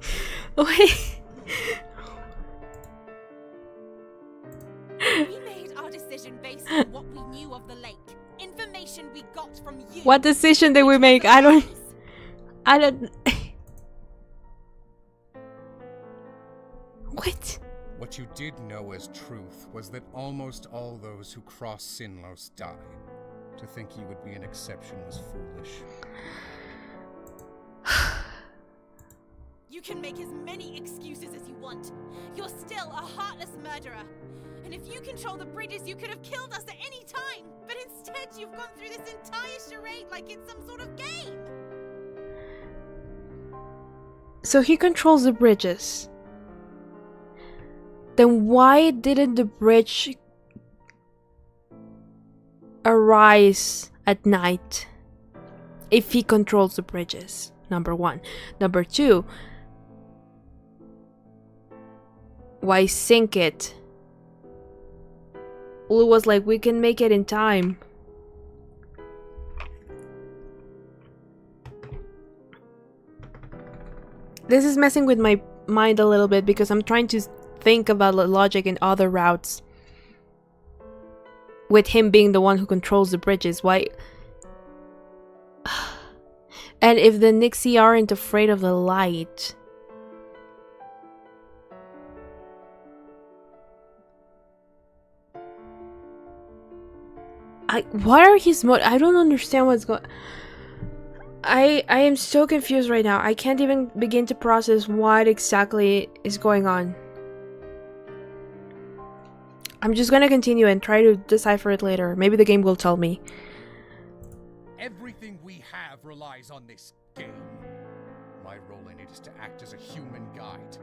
We made our decision based on what we knew of the lake. Information information we got from you. What decision did we make? I don't. What? What you did know as truth was that almost all those who cross Sinlos die. To think you would be an exception was foolish. You can make as many excuses as you want. You're still a heartless murderer. And if you control the bridges, you could have killed us at any time. But instead, you've gone through this entire charade like it's some sort of game. So he controls the bridges. Then why didn't the bridge arise at night if he controls the bridges? Number one. Number two, why sink it? Blue was like, we can make it in time. This is messing with my mind a little bit because I'm trying to think about the logic in other routes. With him being the one who controls the bridges, why? And if the Nixie aren't afraid of the light, what are his I don't understand what's going. I am so confused right now. I can't even begin to process what exactly is going on. I'm just gonna continue and try to decipher it later. Maybe the game will tell me. Everything we have relies on this game. My role in it is to act as a human guide.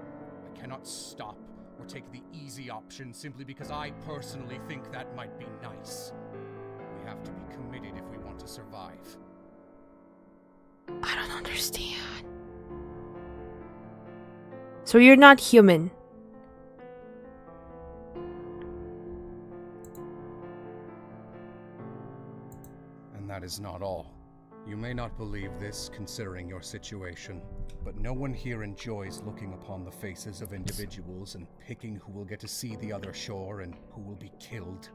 I cannot stop or take the easy option simply because I personally think that might be nice. We have to be committed if we want to survive. I don't understand. So you're not human. And that is not all. You may not believe this, considering your situation, but no one here enjoys looking upon the faces of individuals and picking who will get to see the other shore and who will be killed.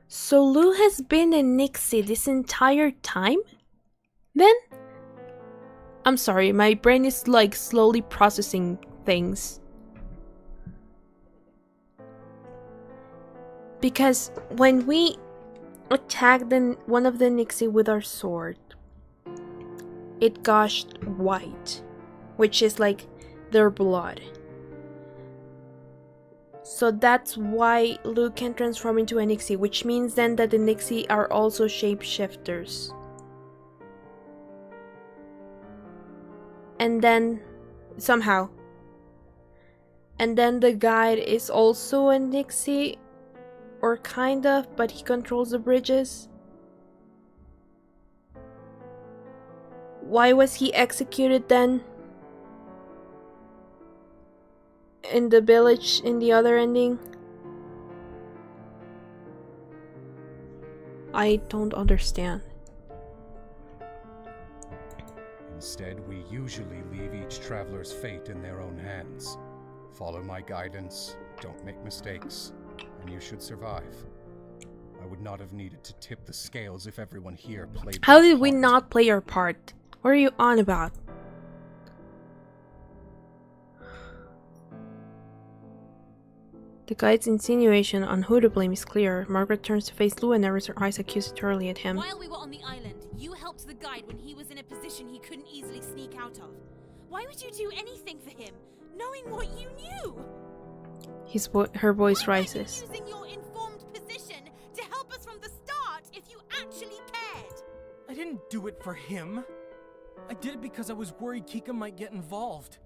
So Lou has been a Nixie this entire time? Then? I'm sorry, my brain is like slowly processing things. Because when we attacked one of the Nixie with our sword, it gushed white, which is like their blood. So that's why Lou can transform into a Nixie, which means then that the Nixie are also shapeshifters. And then, somehow. And then the guide is also a Nixie, or kind of, but he controls the bridges. Why was he executed then? In the village in the other ending? I don't understand. Instead, we usually leave each traveler's fate in their own hands. Follow my guidance, don't make mistakes, and you should survive. I would not have needed to tip the scales if everyone here played. How did we not play our part? What are you on about? The guide's insinuation on who to blame is clear. Margaret turns to face Lou and narrows her eyes accusatorily at him. While we were on the island, you helped the guide when he was in a position he couldn't easily sneak out of. Why would you do anything for him, knowing what you knew? Her voice rises. Why weren't you using your informed position to help us from the start if you actually cared? I didn't do it for him. I did it because I was worried Kika might get involved.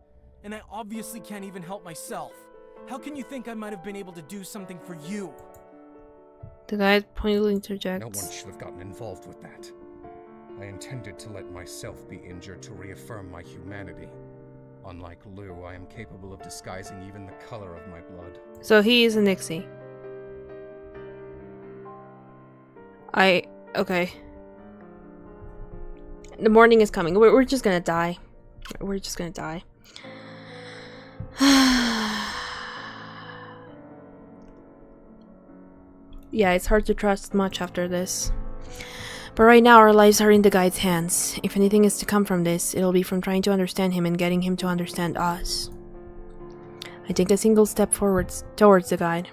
And I obviously can't even help myself. How can you think I might have been able to do something for you? The guide pointedly interjects. No one should have gotten involved with that. I intended to let myself be injured to reaffirm my humanity. Unlike Lou, I am capable of disguising even the color of my blood. So he is a Nixie. Okay. The morning is coming. We're just gonna die. We're just gonna die. Yeah, it's hard to trust much after this. But right now, our lives are in the guide's hands. If anything is to come from this, it'll be from trying to understand him and getting him to understand us. I take a single step forwards towards the guide.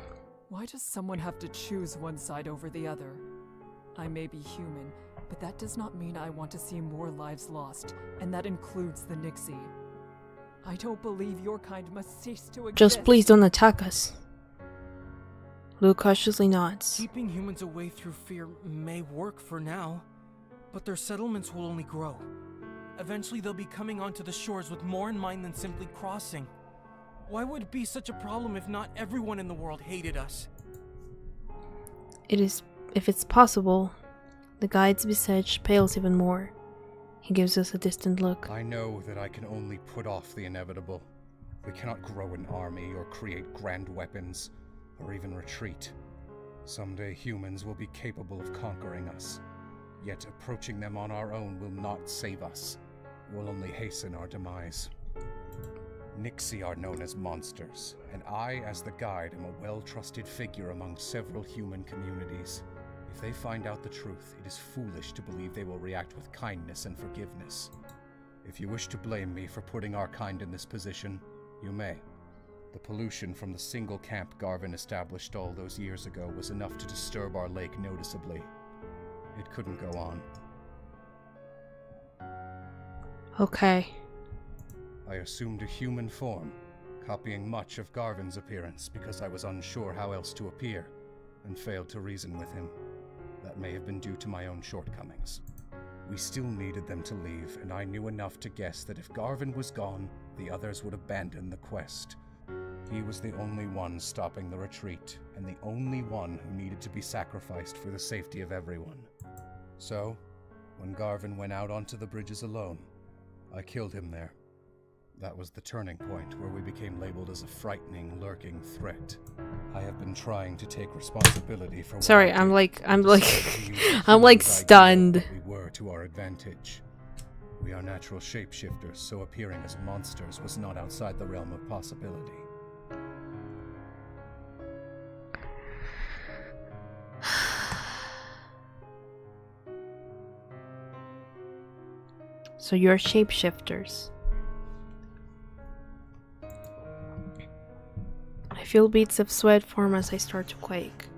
Why does someone have to choose one side over the other? I may be human, but that does not mean I want to see more lives lost, and that includes the Nixie. I don't believe your kind must cease to exist. Just please don't attack us. Luke cautiously nods. Keeping humans away through fear may work for now, but their settlements will only grow. Eventually they'll be coming onto the shores with more in mind than simply crossing. Why would it be such a problem if not everyone in the world hated us? It is, if it's possible. The guide's visage pales even more. He gives us a distant look. I know that I can only put off the inevitable. We cannot grow an army or create grand weapons, or even retreat. Someday humans will be capable of conquering us. Yet approaching them on our own will not save us. It will only hasten our demise. Nixie are known as monsters, and I, as the guide, am a well-trusted figure among several human communities. If they find out the truth, it is foolish to believe they will react with kindness and forgiveness. If you wish to blame me for putting our kind in this position, you may. The pollution from the single camp Garvin established all those years ago was enough to disturb our lake noticeably. It couldn't go on. Okay. I assumed a human form, copying much of Garvin's appearance because I was unsure how else to appear, and failed to reason with him. That may have been due to my own shortcomings. We still needed them to leave, and I knew enough to guess that if Garvin was gone, the others would abandon the quest. He was the only one stopping the retreat, and the only one who needed to be sacrificed for the safety of everyone. So, when Garvin went out onto the bridges alone, I killed him there. That was the turning point where we became labeled as a frightening, lurking threat. I have been trying to take responsibility for what Sorry, I I'm did, like and decided to use the I'm like humans' idea stunned. that we were to our advantage. We are natural shapeshifters, so appearing as monsters was not outside the realm of possibility. So you're shapeshifters. I feel beads of sweat form as I start to quake.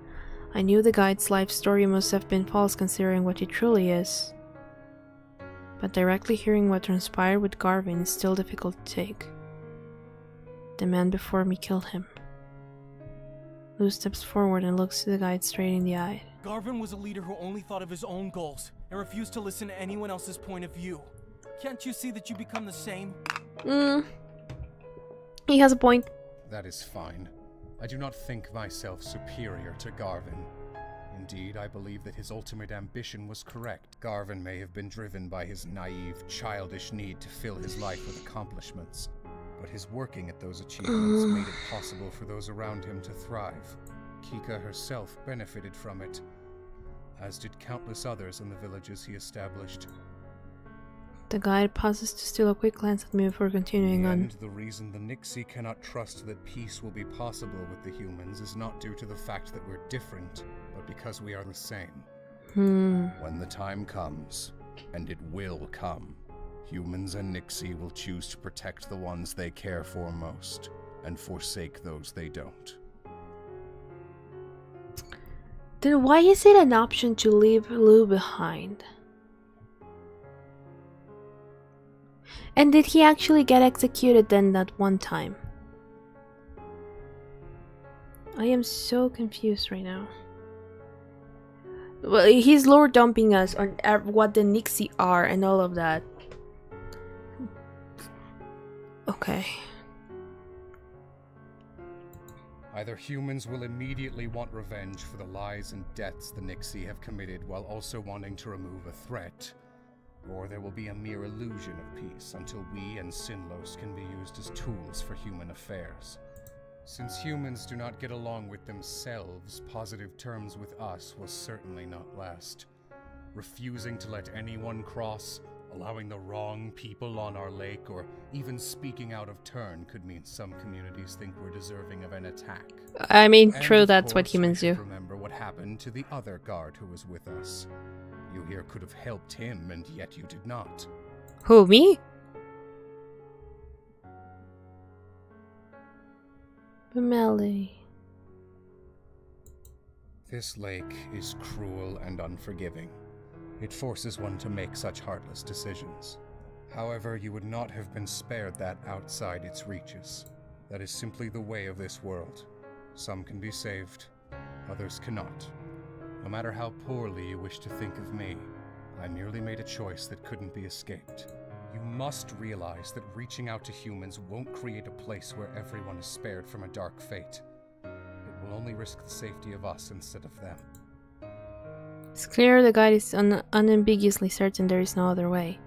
I knew the guide's life story must have been false considering what he truly is. But directly hearing what transpired with Garvin is still difficult to take. The man before me killed him. Lou steps forward and looks the guide straight in the eye. Garvin was a leader who only thought of his own goals and refused to listen to anyone else's point of view. Can't you see that you become the same? He has a point. That is fine. I do not think myself superior to Garvin. Indeed, I believe that his ultimate ambition was correct. Garvin may have been driven by his naive, childish need to fill his life with accomplishments, but his working at those achievements made it possible for those around him to thrive. Kika herself benefited from it, as did countless others in the villages he established. The guide pauses to steal a quick glance at me before continuing on. The reason the Nixie cannot trust that peace will be possible with the humans is not due to the fact that we're different, but because we are the same. When the time comes, and it will come, humans and Nixie will choose to protect the ones they care for most, and forsake those they don't. Then why is it an option to leave Lou behind? And did he actually get executed then that one time? I am so confused right now. Well, he's lore dumping us on what the Nixie are and all of that. Okay. Either humans will immediately want revenge for the lies and deaths the Nixie have committed while also wanting to remove a threat, or there will be a mere illusion of peace until we and Sinlos can be used as tools for human affairs. Since humans do not get along with themselves, positive terms with us will certainly not last. Refusing to let anyone cross, Allowing the wrong people on our lake or even speaking out of turn could mean some communities think we're deserving of an attack. I mean, And true, of that's what course, humans we should do. remember what happened to the other guard who was with us. You here could have helped him, and yet you did not. Who, me? Melody. This lake is cruel and unforgiving. It forces one to make such heartless decisions. However, you would not have been spared that outside its reaches. That is simply the way of this world. Some can be saved, others cannot. No matter how poorly you wish to think of me, I merely made a choice that couldn't be escaped. You must realize that reaching out to humans won't create a place where everyone is spared from a dark fate. It will only risk the safety of us instead of them. It's clear the guide is unambiguously certain there is no other way.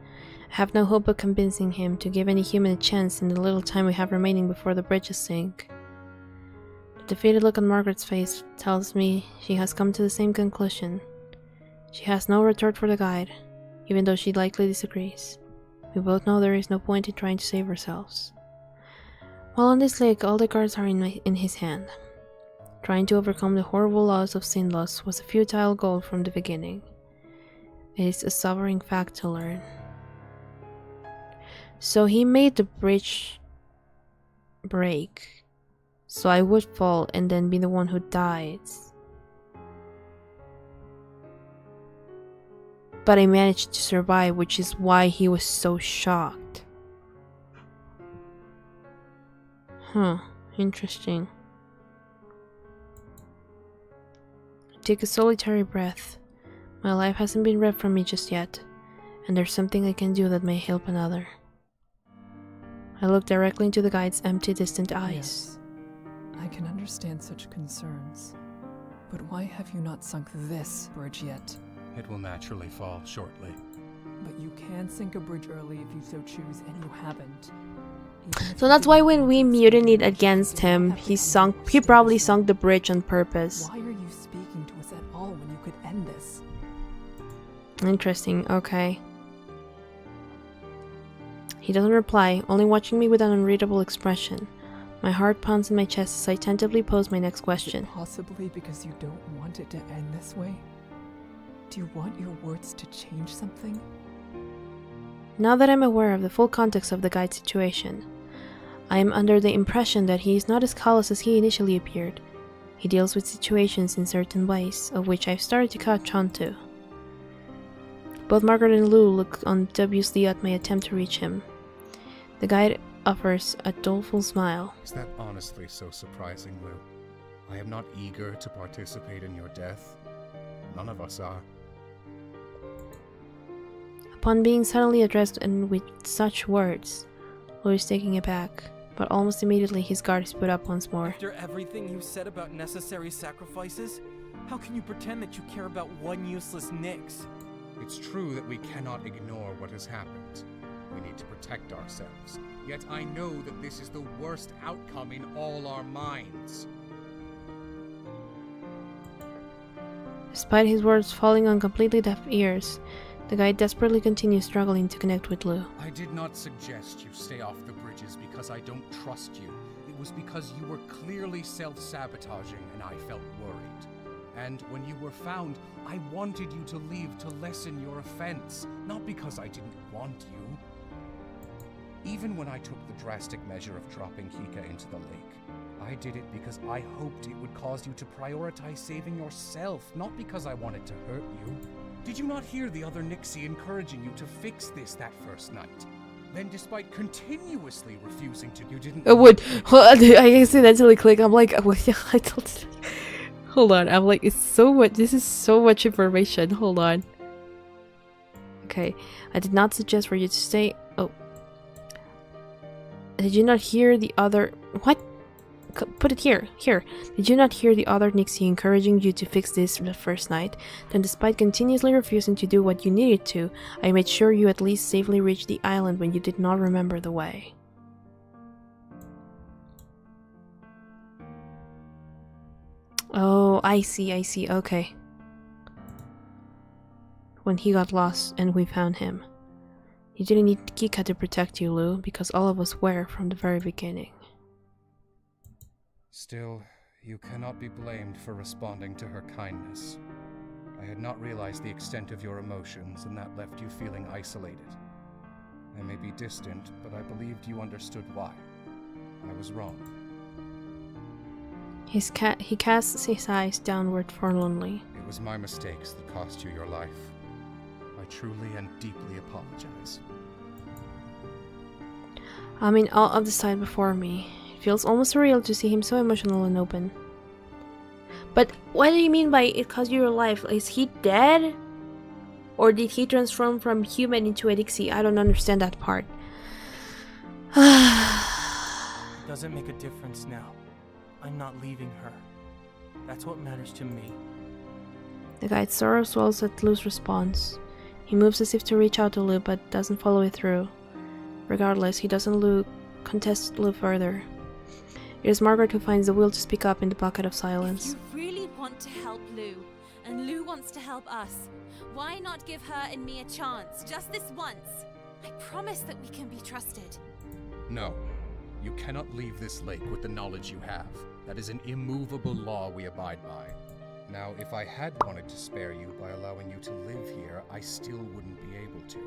I have no hope of convincing him to give any human a chance in the little time we have remaining before the bridges sink. The defeated look on Margaret's face tells me she has come to the same conclusion. She has no retort for the guide, even though she likely disagrees. We both know there is no point in trying to save ourselves. While on this lake, all the cards are in his hand. Trying to overcome the horrible laws of sin loss was a futile goal from the beginning. It is a sobering fact to learn. So he made the bridge break, so I would fall and then be the one who dies. But I managed to survive, which is why he was so shocked. Interesting. Take a solitary breath. My life hasn't been ripped from me just yet, and there's something I can do that may help another. I look directly into the guide's empty, distant eyes. Yes, I can understand such concerns. But why have you not sunk this bridge yet? It will naturally fall shortly. But you can sink a bridge early if you so choose, and you haven't. Even if So you that's why didn't when want we to, mutinied you against him, have to he probably sunk the bridge on purpose. Why are you speaking to us at all when you could end this? Interesting, okay. He doesn't reply, only watching me with an unreadable expression. My heart pounds in my chest as I tentatively pose my next question. Possibly because you don't want it to end this way? Do you want your words to change something? Now that I'm aware of the full context of the guide's situation, I am under the impression that he is not as callous as he initially appeared. He deals with situations in certain ways, of which I've started to catch on to. Both Margaret and Lou look dubiously at my attempt to reach him. The guide offers a doleful smile. Is that honestly so surprising, Lou? I am not eager to participate in your death. None of us are. Upon being suddenly addressed and with such words, Lou is taken aback, but almost immediately his guard is put up once more. After everything you said about necessary sacrifices, how can you pretend that you care about one useless Nyx? It's true that we cannot ignore what has happened. We need to protect ourselves. Yet I know that this is the worst outcome in all our minds. Despite his words falling on completely deaf ears, the guide desperately continues struggling to connect with Lou. I did not suggest you stay off the bridges because I don't trust you. It was because you were clearly self-sabotaging and I felt worried. And when you were found, I wanted you to leave to lessen your offense, not because I didn't want you. Even when I took the drastic measure of dropping Kika into the lake, I did it because I hoped it would cause you to prioritize saving yourself, not because I wanted to hurt you. Did you not hear the other Nixie encouraging you to fix this that first night? Then despite continuously refusing to, you didn't— I would. I accidentally click. I'm like, I don't. Hold on. I'm like, it's so much. This is so much information. Hold on. Okay. I did not suggest for you to stay. Oh. Did you not hear the other? What? Put it here. Here. Did you not hear the other Nixie encouraging you to fix this the first night? Then despite continuously refusing to do what you needed to, I made sure you at least safely reached the island when you did not remember the way. Oh, I see, okay. When he got lost and we found him. You didn't need Kika to protect you, Lou, because all of us were from the very beginning. Still, you cannot be blamed for responding to her kindness. I had not realized the extent of your emotions, and that left you feeling isolated. I may be distant, but I believed you understood why. I was wrong. He casts his eyes downward forlornly. It was my mistakes that cost you your life. I truly and deeply apologize. I'm in awe of the sight before me. It feels almost surreal to see him so emotional and open. But what do you mean by it cost you your life? Is he dead? Or did he transform from human into a Dixie? I don't understand that part. It doesn't make a difference now. I'm not leaving her. That's what matters to me. The guide's sorrow swells at Lou's response. He moves as if to reach out to Lou, but doesn't follow it through. Regardless, he doesn't contest Lou further. It is Margaret who finds the will to speak up in the bucket of silence. If you really want to help Lou, and Lou wants to help us, why not give her and me a chance, just this once? I promise that we can be trusted. No. You cannot leave this lake with the knowledge you have. That is an immovable law we abide by. Now, if I had wanted to spare you by allowing you to live here, I still wouldn't be able to.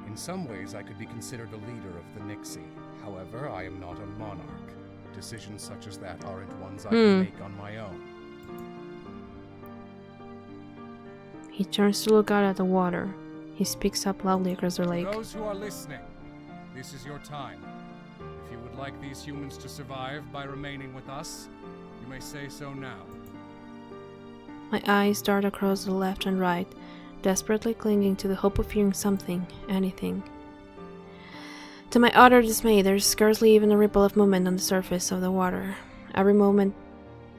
In some ways, I could be considered a leader of the Nixie. However, I am not a monarch. Decisions such as that aren't ones I can make on my own. He turns to look out at the water. He speaks up loudly across the lake. Those who are listening, this is your time. If you would like these humans to survive by remaining with us, you may say so now. My eyes dart across the left and right, desperately clinging to the hope of hearing something, anything. To my utter dismay, there is scarcely even a ripple of movement on the surface of the water. Every moment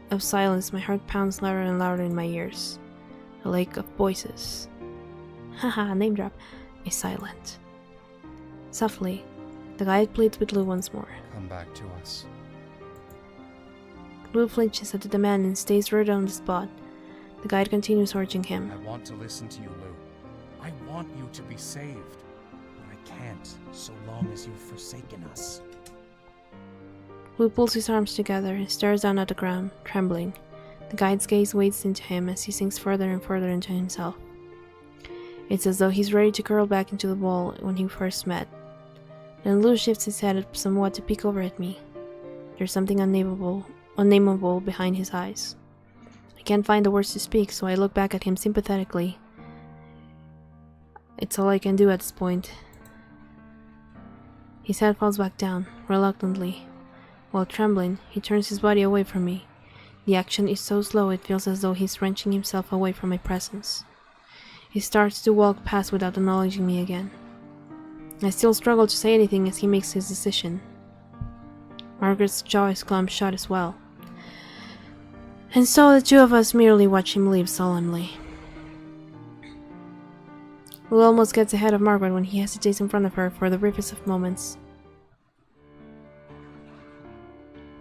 of silence, my heart pounds louder and louder in my ears. A lake of voices. Haha, name drop. Is silent. Softly, the guide pleads with Lou once more. Come back to us. Lou flinches at the demand and stays rooted on the spot. The guide continues urging him. I want to listen to you, Lou. I want you to be saved. But I can't, so long as you've forsaken us. Lou pulls his arms together and stares down at the ground, trembling. The guide's gaze wades into him as he sinks further and further into himself. It's as though he's ready to curl back into the ball when he first met. Then Lou shifts his head somewhat to peek over at me. There's something unnameable behind his eyes. I can't find the words to speak, so I look back at him sympathetically. It's all I can do at this point. His head falls back down, reluctantly. While trembling, he turns his body away from me. The action is so slow it feels as though he's wrenching himself away from my presence. He starts to walk past without acknowledging me again. I still struggle to say anything as he makes his decision. Margaret's jaw is clamped shut as well. And so the two of us merely watch him leave solemnly. Lou almost gets ahead of Margaret when he hesitates in front of her for the briefest of moments.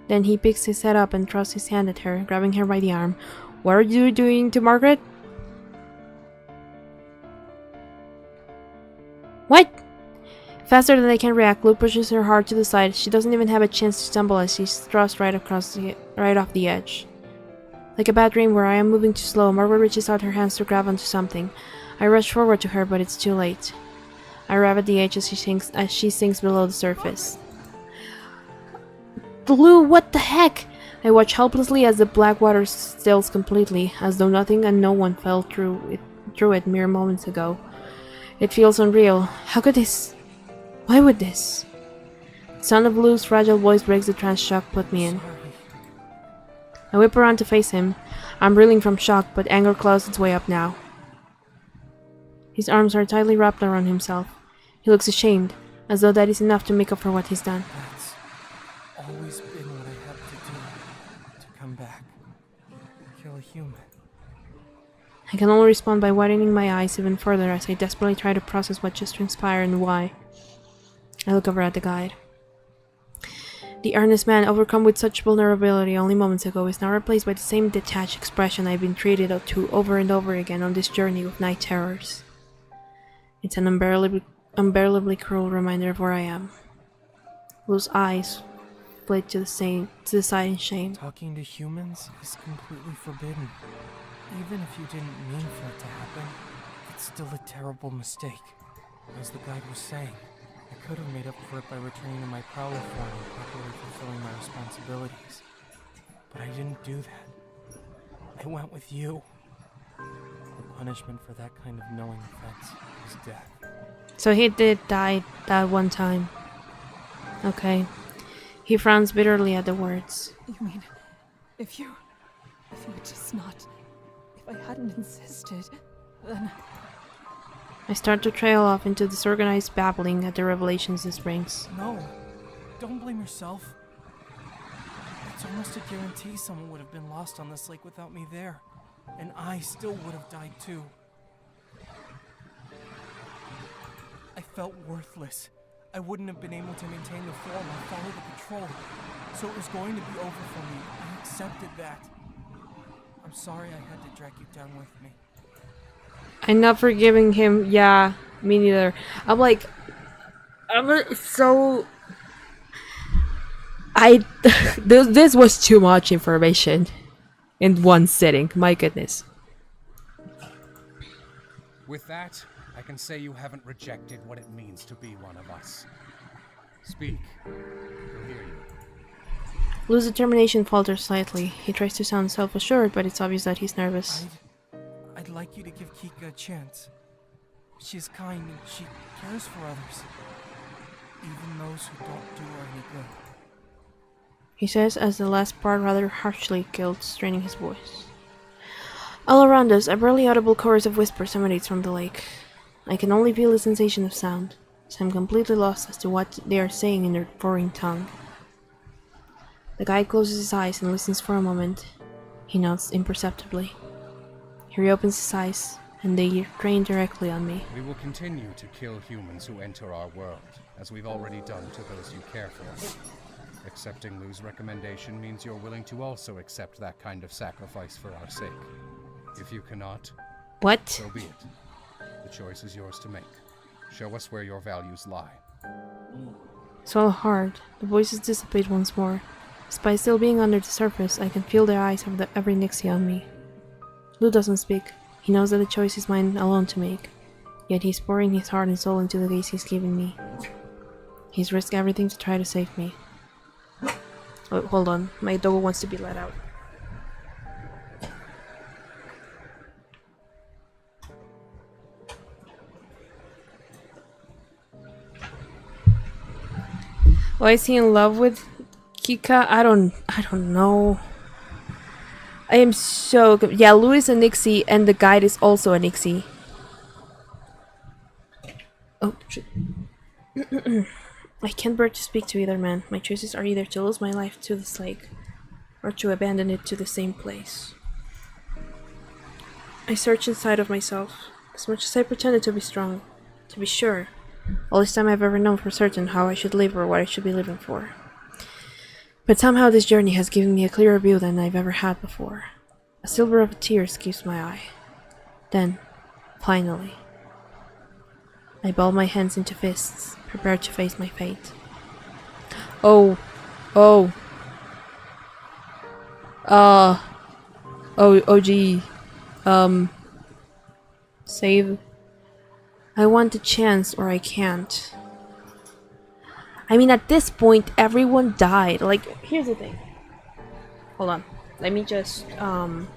Then he picks his head up and thrusts his hand at her, grabbing her by the arm. "What are you doing to Margaret?" "What?" Faster than I can react, Lou pushes her hard to the side. She doesn't even have a chance to stumble as she's thrust right off the edge. Like a bad dream where I am moving too slow, Margaret reaches out her hands to grab onto something. I rush forward to her, but it's too late. I arrive at the edge as she sinks below the surface. "Lou, what the heck?" I watch helplessly as the black water stills completely, as though nothing and no one fell through it mere moments ago. It feels unreal. How could this? Why would this? The sound of Lou's fragile voice breaks the trance shock put me in. I whip around to face him. I'm reeling from shock, but anger claws its way up now. His arms are tightly wrapped around himself. He looks ashamed, as though that is enough to make up for what he's done. That's always been what I had to do. To come back. Kill a human. I can only respond by widening my eyes even further as I desperately try to process what just transpired and why. I look over at the guide. The earnest man, overcome with such vulnerability only moments ago, is now replaced by the same detached expression I've been treated to over and over again on this journey of night terrors. It's an unbearably cruel reminder of where I am. Blue's eyes flit to the side in shame. Talking to humans is completely forbidden. Even if you didn't mean for it to happen, it's still a terrible mistake. As the guide was saying, I could have made up for it by returning to my prowler form and properly fulfilling my responsibilities. But I didn't do that. I went with you. The punishment for that kind of knowing offense is death. So he did die that one time. Okay. He frowns bitterly at the words. You mean, if you had just not... If I hadn't insisted, then... I start to trail off into disorganized babbling at the revelations this brings. No, don't blame yourself. It's almost a guarantee someone would have been lost on this lake without me there. And I still would have died too. I felt worthless. I wouldn't have been able to maintain the form or follow the patrol. So it was going to be over for me. I accepted that. I'm sorry I had to drag you down with me. I'm not forgiving him. Yeah, me neither. I'm so... this was too much information in one sitting. My goodness. With that, I can say you haven't rejected what it means to be one of us. Speak. We'll hear you. Blue's determination falters slightly. He tries to sound self-assured, but it's obvious that he's nervous. I'd like you to give Kika a chance. She's kind and she cares for others. Even those who don't do her any good. He says as the last part rather harshly killed, straining his voice. All around us, a barely audible chorus of whispers emanates from the lake. I can only feel the sensation of sound, so I'm completely lost as to what they are saying in their foreign tongue. The guide closes his eyes and listens for a moment. He nods imperceptibly. He reopens his eyes, and they drain directly on me. We will continue to kill humans who enter our world, as we've already done to those you care for. Accepting Lou's recommendation means you're willing to also accept that kind of sacrifice for our sake. If you cannot, What? so be it. The choice is yours to make. Show us where your values lie. Swallow hard. The voices dissipate once more. Despite still being under the surface, I can feel the eyes of every Nixie on me. Lou doesn't speak. He knows that the choice is mine alone to make. Yet he's pouring his heart and soul into the gaze he's giving me. He's risked everything to try to save me. Oh, hold on. My dog wants to be let out. Why is he in love with Kika? I don't know. I am so... Yeah, Lou is a Nixie, and the guide is also a Nixie. Oh, shit. I can't bear to speak to either man. My choices are either to lose my life to this lake, or to abandon it to the same place. I search inside of myself, as much as I pretended to be strong, to be sure. All this time I've ever known for certain how I should live or what I should be living for. But somehow this journey has given me a clearer view than I've ever had before. A silver of a tear escapes my eye. Then, finally, I ball my hands into fists, prepared to face my fate. Oh gee. Save. I want a chance or I can't. I mean, at this point, everyone died. Like, here's the thing. Hold on. Let me just, I'm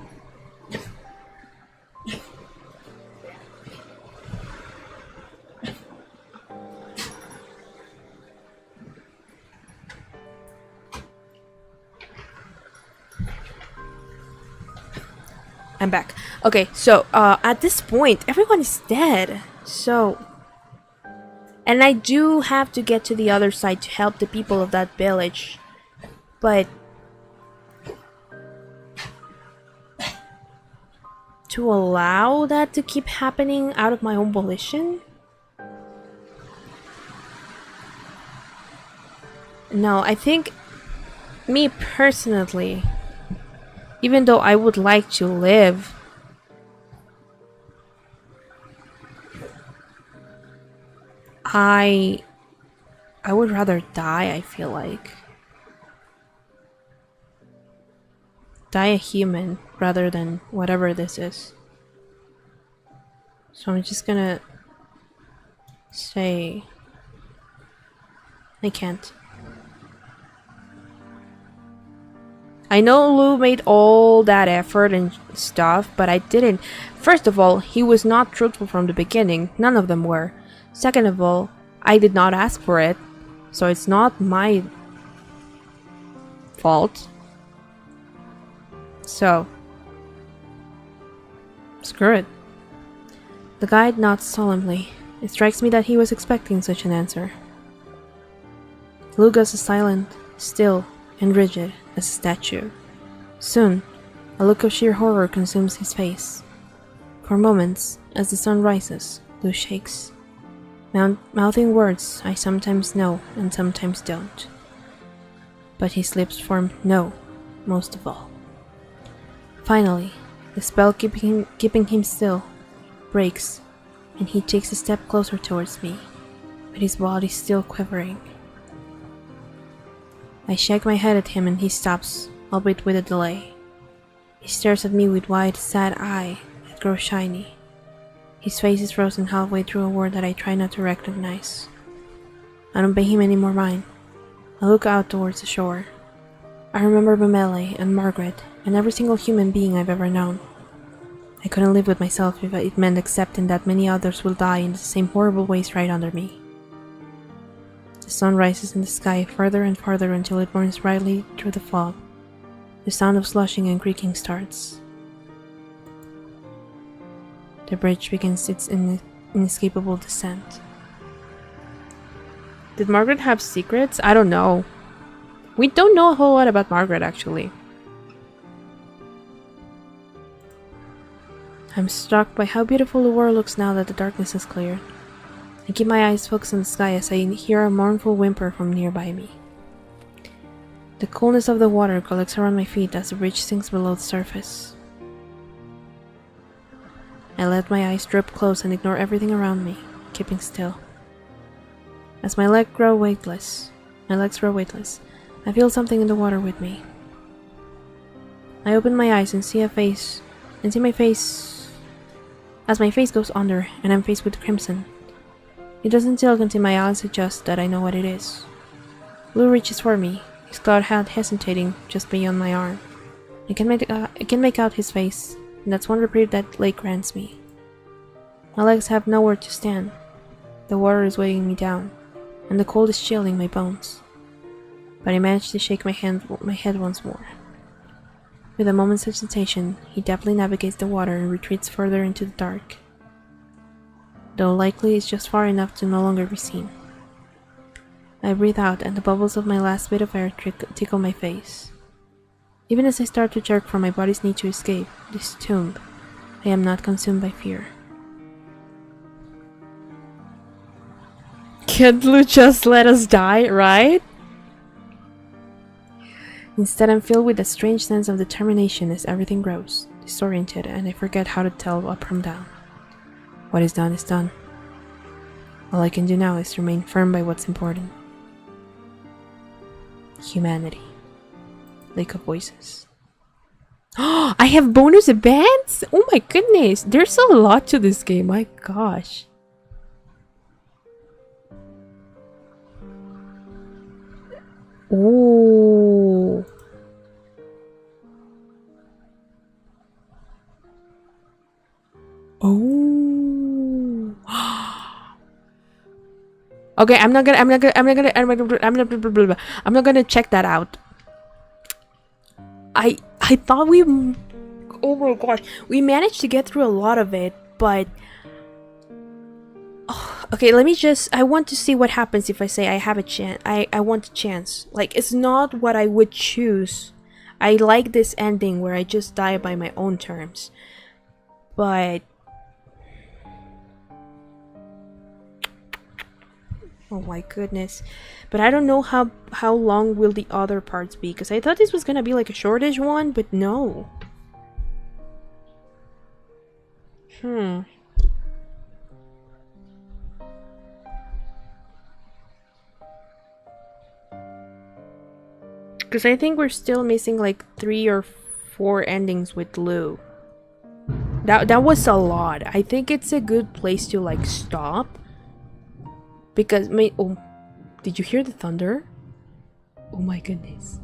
back. Okay, so, at this point, everyone is dead. So... And I do have to get to the other side to help the people of that village. But... to allow that to keep happening out of my own volition? No, I think... me personally... even though I would like to live... I would rather die, I feel like. Die a human rather than whatever this is. So I'm just gonna say I can't. I know Lou made all that effort and stuff, but I didn't. First of all, he was not truthful from the beginning. None of them were. Second of all, I did not ask for it, so it's not my fault. So, screw it. The guide nods solemnly. It strikes me that he was expecting such an answer. Lugas is silent, still, and rigid as a statue. Soon, a look of sheer horror consumes his face. For moments, as the sun rises, Lu shakes, mouthing words I sometimes know and sometimes don't. But his lips form no, most of all. Finally, the spell keeping him still breaks, and he takes a step closer towards me, but his body still quivering. I shake my head at him and he stops, albeit with a delay. He stares at me with wide, sad eye that grows shiny. His face is frozen halfway through a word that I try not to recognize. I don't pay him any more mind. I look out towards the shore. I remember Mamele and Margaret and every single human being I've ever known. I couldn't live with myself if it meant accepting that many others will die in the same horrible ways right under me. The sun rises in the sky farther and farther until it burns brightly through the fog. The sound of sloshing and creaking starts. The bridge begins its inescapable descent. Did Margaret have secrets? I don't know. We don't know a whole lot about Margaret, actually. I'm struck by how beautiful the world looks now that the darkness has cleared. I keep my eyes focused on the sky as I hear a mournful whimper from nearby me. The coolness of the water collects around my feet as the bridge sinks below the surface. I let my eyes drip close and ignore everything around me, keeping still. As my legs grow weightless, I feel something in the water with me. I open my eyes and see my face as my face goes under and I'm faced with crimson. It doesn't tilt until my eyes adjust that I know what it is. Lou reaches for me, his clawed hand hesitating just beyond my arm. I can make out his face, and that's one reprieve that lake grants me. My legs have nowhere to stand. The water is weighing me down, and the cold is chilling my bones. But I manage to shake my head once more. With a moment's hesitation, he deftly navigates the water and retreats further into the dark, though likely it's just far enough to no longer be seen. I breathe out and the bubbles of my last bit of air tickle my face. Even as I start to jerk from my body's need to escape this tomb, I am not consumed by fear. Can't Lou just let us die, right? Instead, I'm filled with a strange sense of determination as everything grows, disoriented, and I forget how to tell up from down. What is done is done. All I can do now is remain firm by what's important. Humanity. Lake of Voices. Oh, I have bonus events? Oh my goodness, there's a lot to this game, my gosh. Oh. Oh. Okay, I'm not gonna check that out. I thought we, oh my gosh, we managed to get through a lot of it, but okay, I want to see what happens if I say I have a chance. I want a chance. Like, it's not what I would choose. I like this ending where I just die by my own terms. But oh my goodness. But I don't know how long will the other parts be, because I thought this was gonna be like a shortish one, but no. Because I think we're still missing like 3 or 4 endings with Lou. That was a lot. I think it's a good place to like stop. Because oh, did you hear the thunder? Oh my goodness.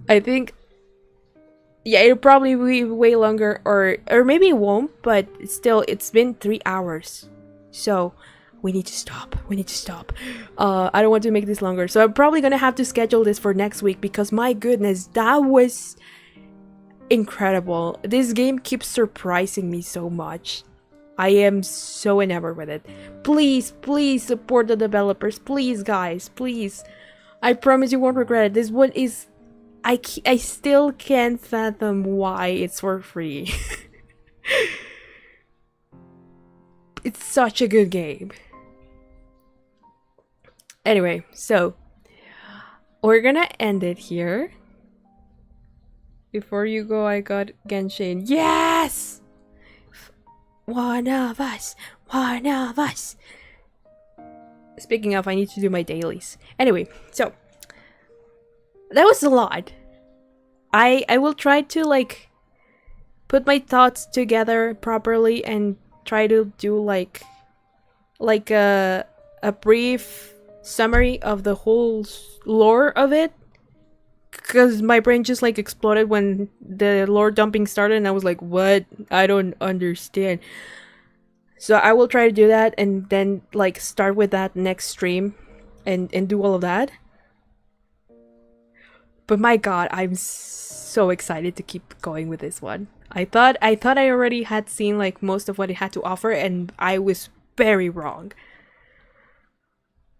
I think, yeah, it'll probably be way longer, or maybe it won't, but still, it's been 3 hours. So we need to stop. We need to stop. I don't want to make this longer. So I'm probably gonna have to schedule this for next week because my goodness, that was incredible. This game keeps surprising me so much. I am so enamored with it. Please, please support the developers. Please, guys, please. I promise you won't regret it. This one is... I still can't fathom why it's for free. It's such a good game. Anyway, so we're gonna end it here. Before you go, I got Genshin. Yes! One of us. One of us. Speaking of, I need to do my dailies. Anyway, so that was a lot. I will try to like put my thoughts together properly and try to do like a brief summary of the whole lore of it, because my brain just like exploded when the lore dumping started and I was like, what? I don't understand. So I will try to do that and then like start with that next stream and do all of that. But my god, I'm so excited to keep going with this one. I thought I already had seen like most of what it had to offer, and I was very wrong.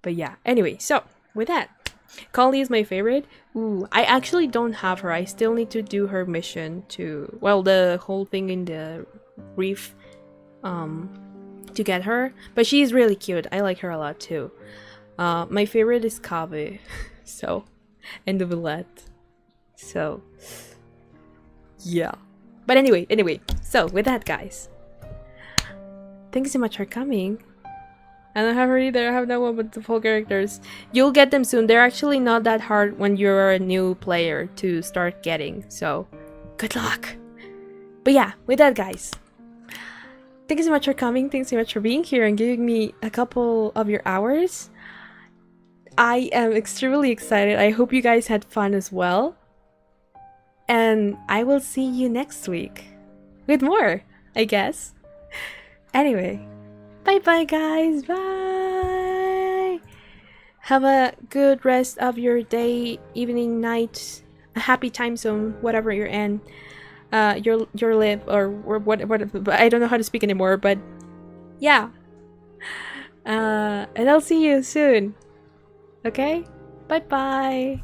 But yeah, anyway, so with that, Conley is my favorite. Ooh, I actually don't have her. I still need to do her mission to, well, the whole thing in the reef to get her. But she's really cute. I like her a lot too. My favorite is Kave. So, and the Villette. So, yeah. But anyway, so with that, guys, thanks so much for coming. I don't have her either. I have that one with the full characters. You'll get them soon. They're actually not that hard when you're a new player to start getting. So, good luck. But yeah, with that, guys, thank you so much for coming. Thanks so much for being here and giving me a couple of your hours. I am extremely excited. I hope you guys had fun as well. And I will see you next week with more, I guess. Anyway, bye-bye, guys. Bye. Have a good rest of your day, evening, night, a happy time zone, whatever you're in. Your live or what I don't know how to speak anymore, but yeah. And I'll see you soon. Okay? Bye-bye.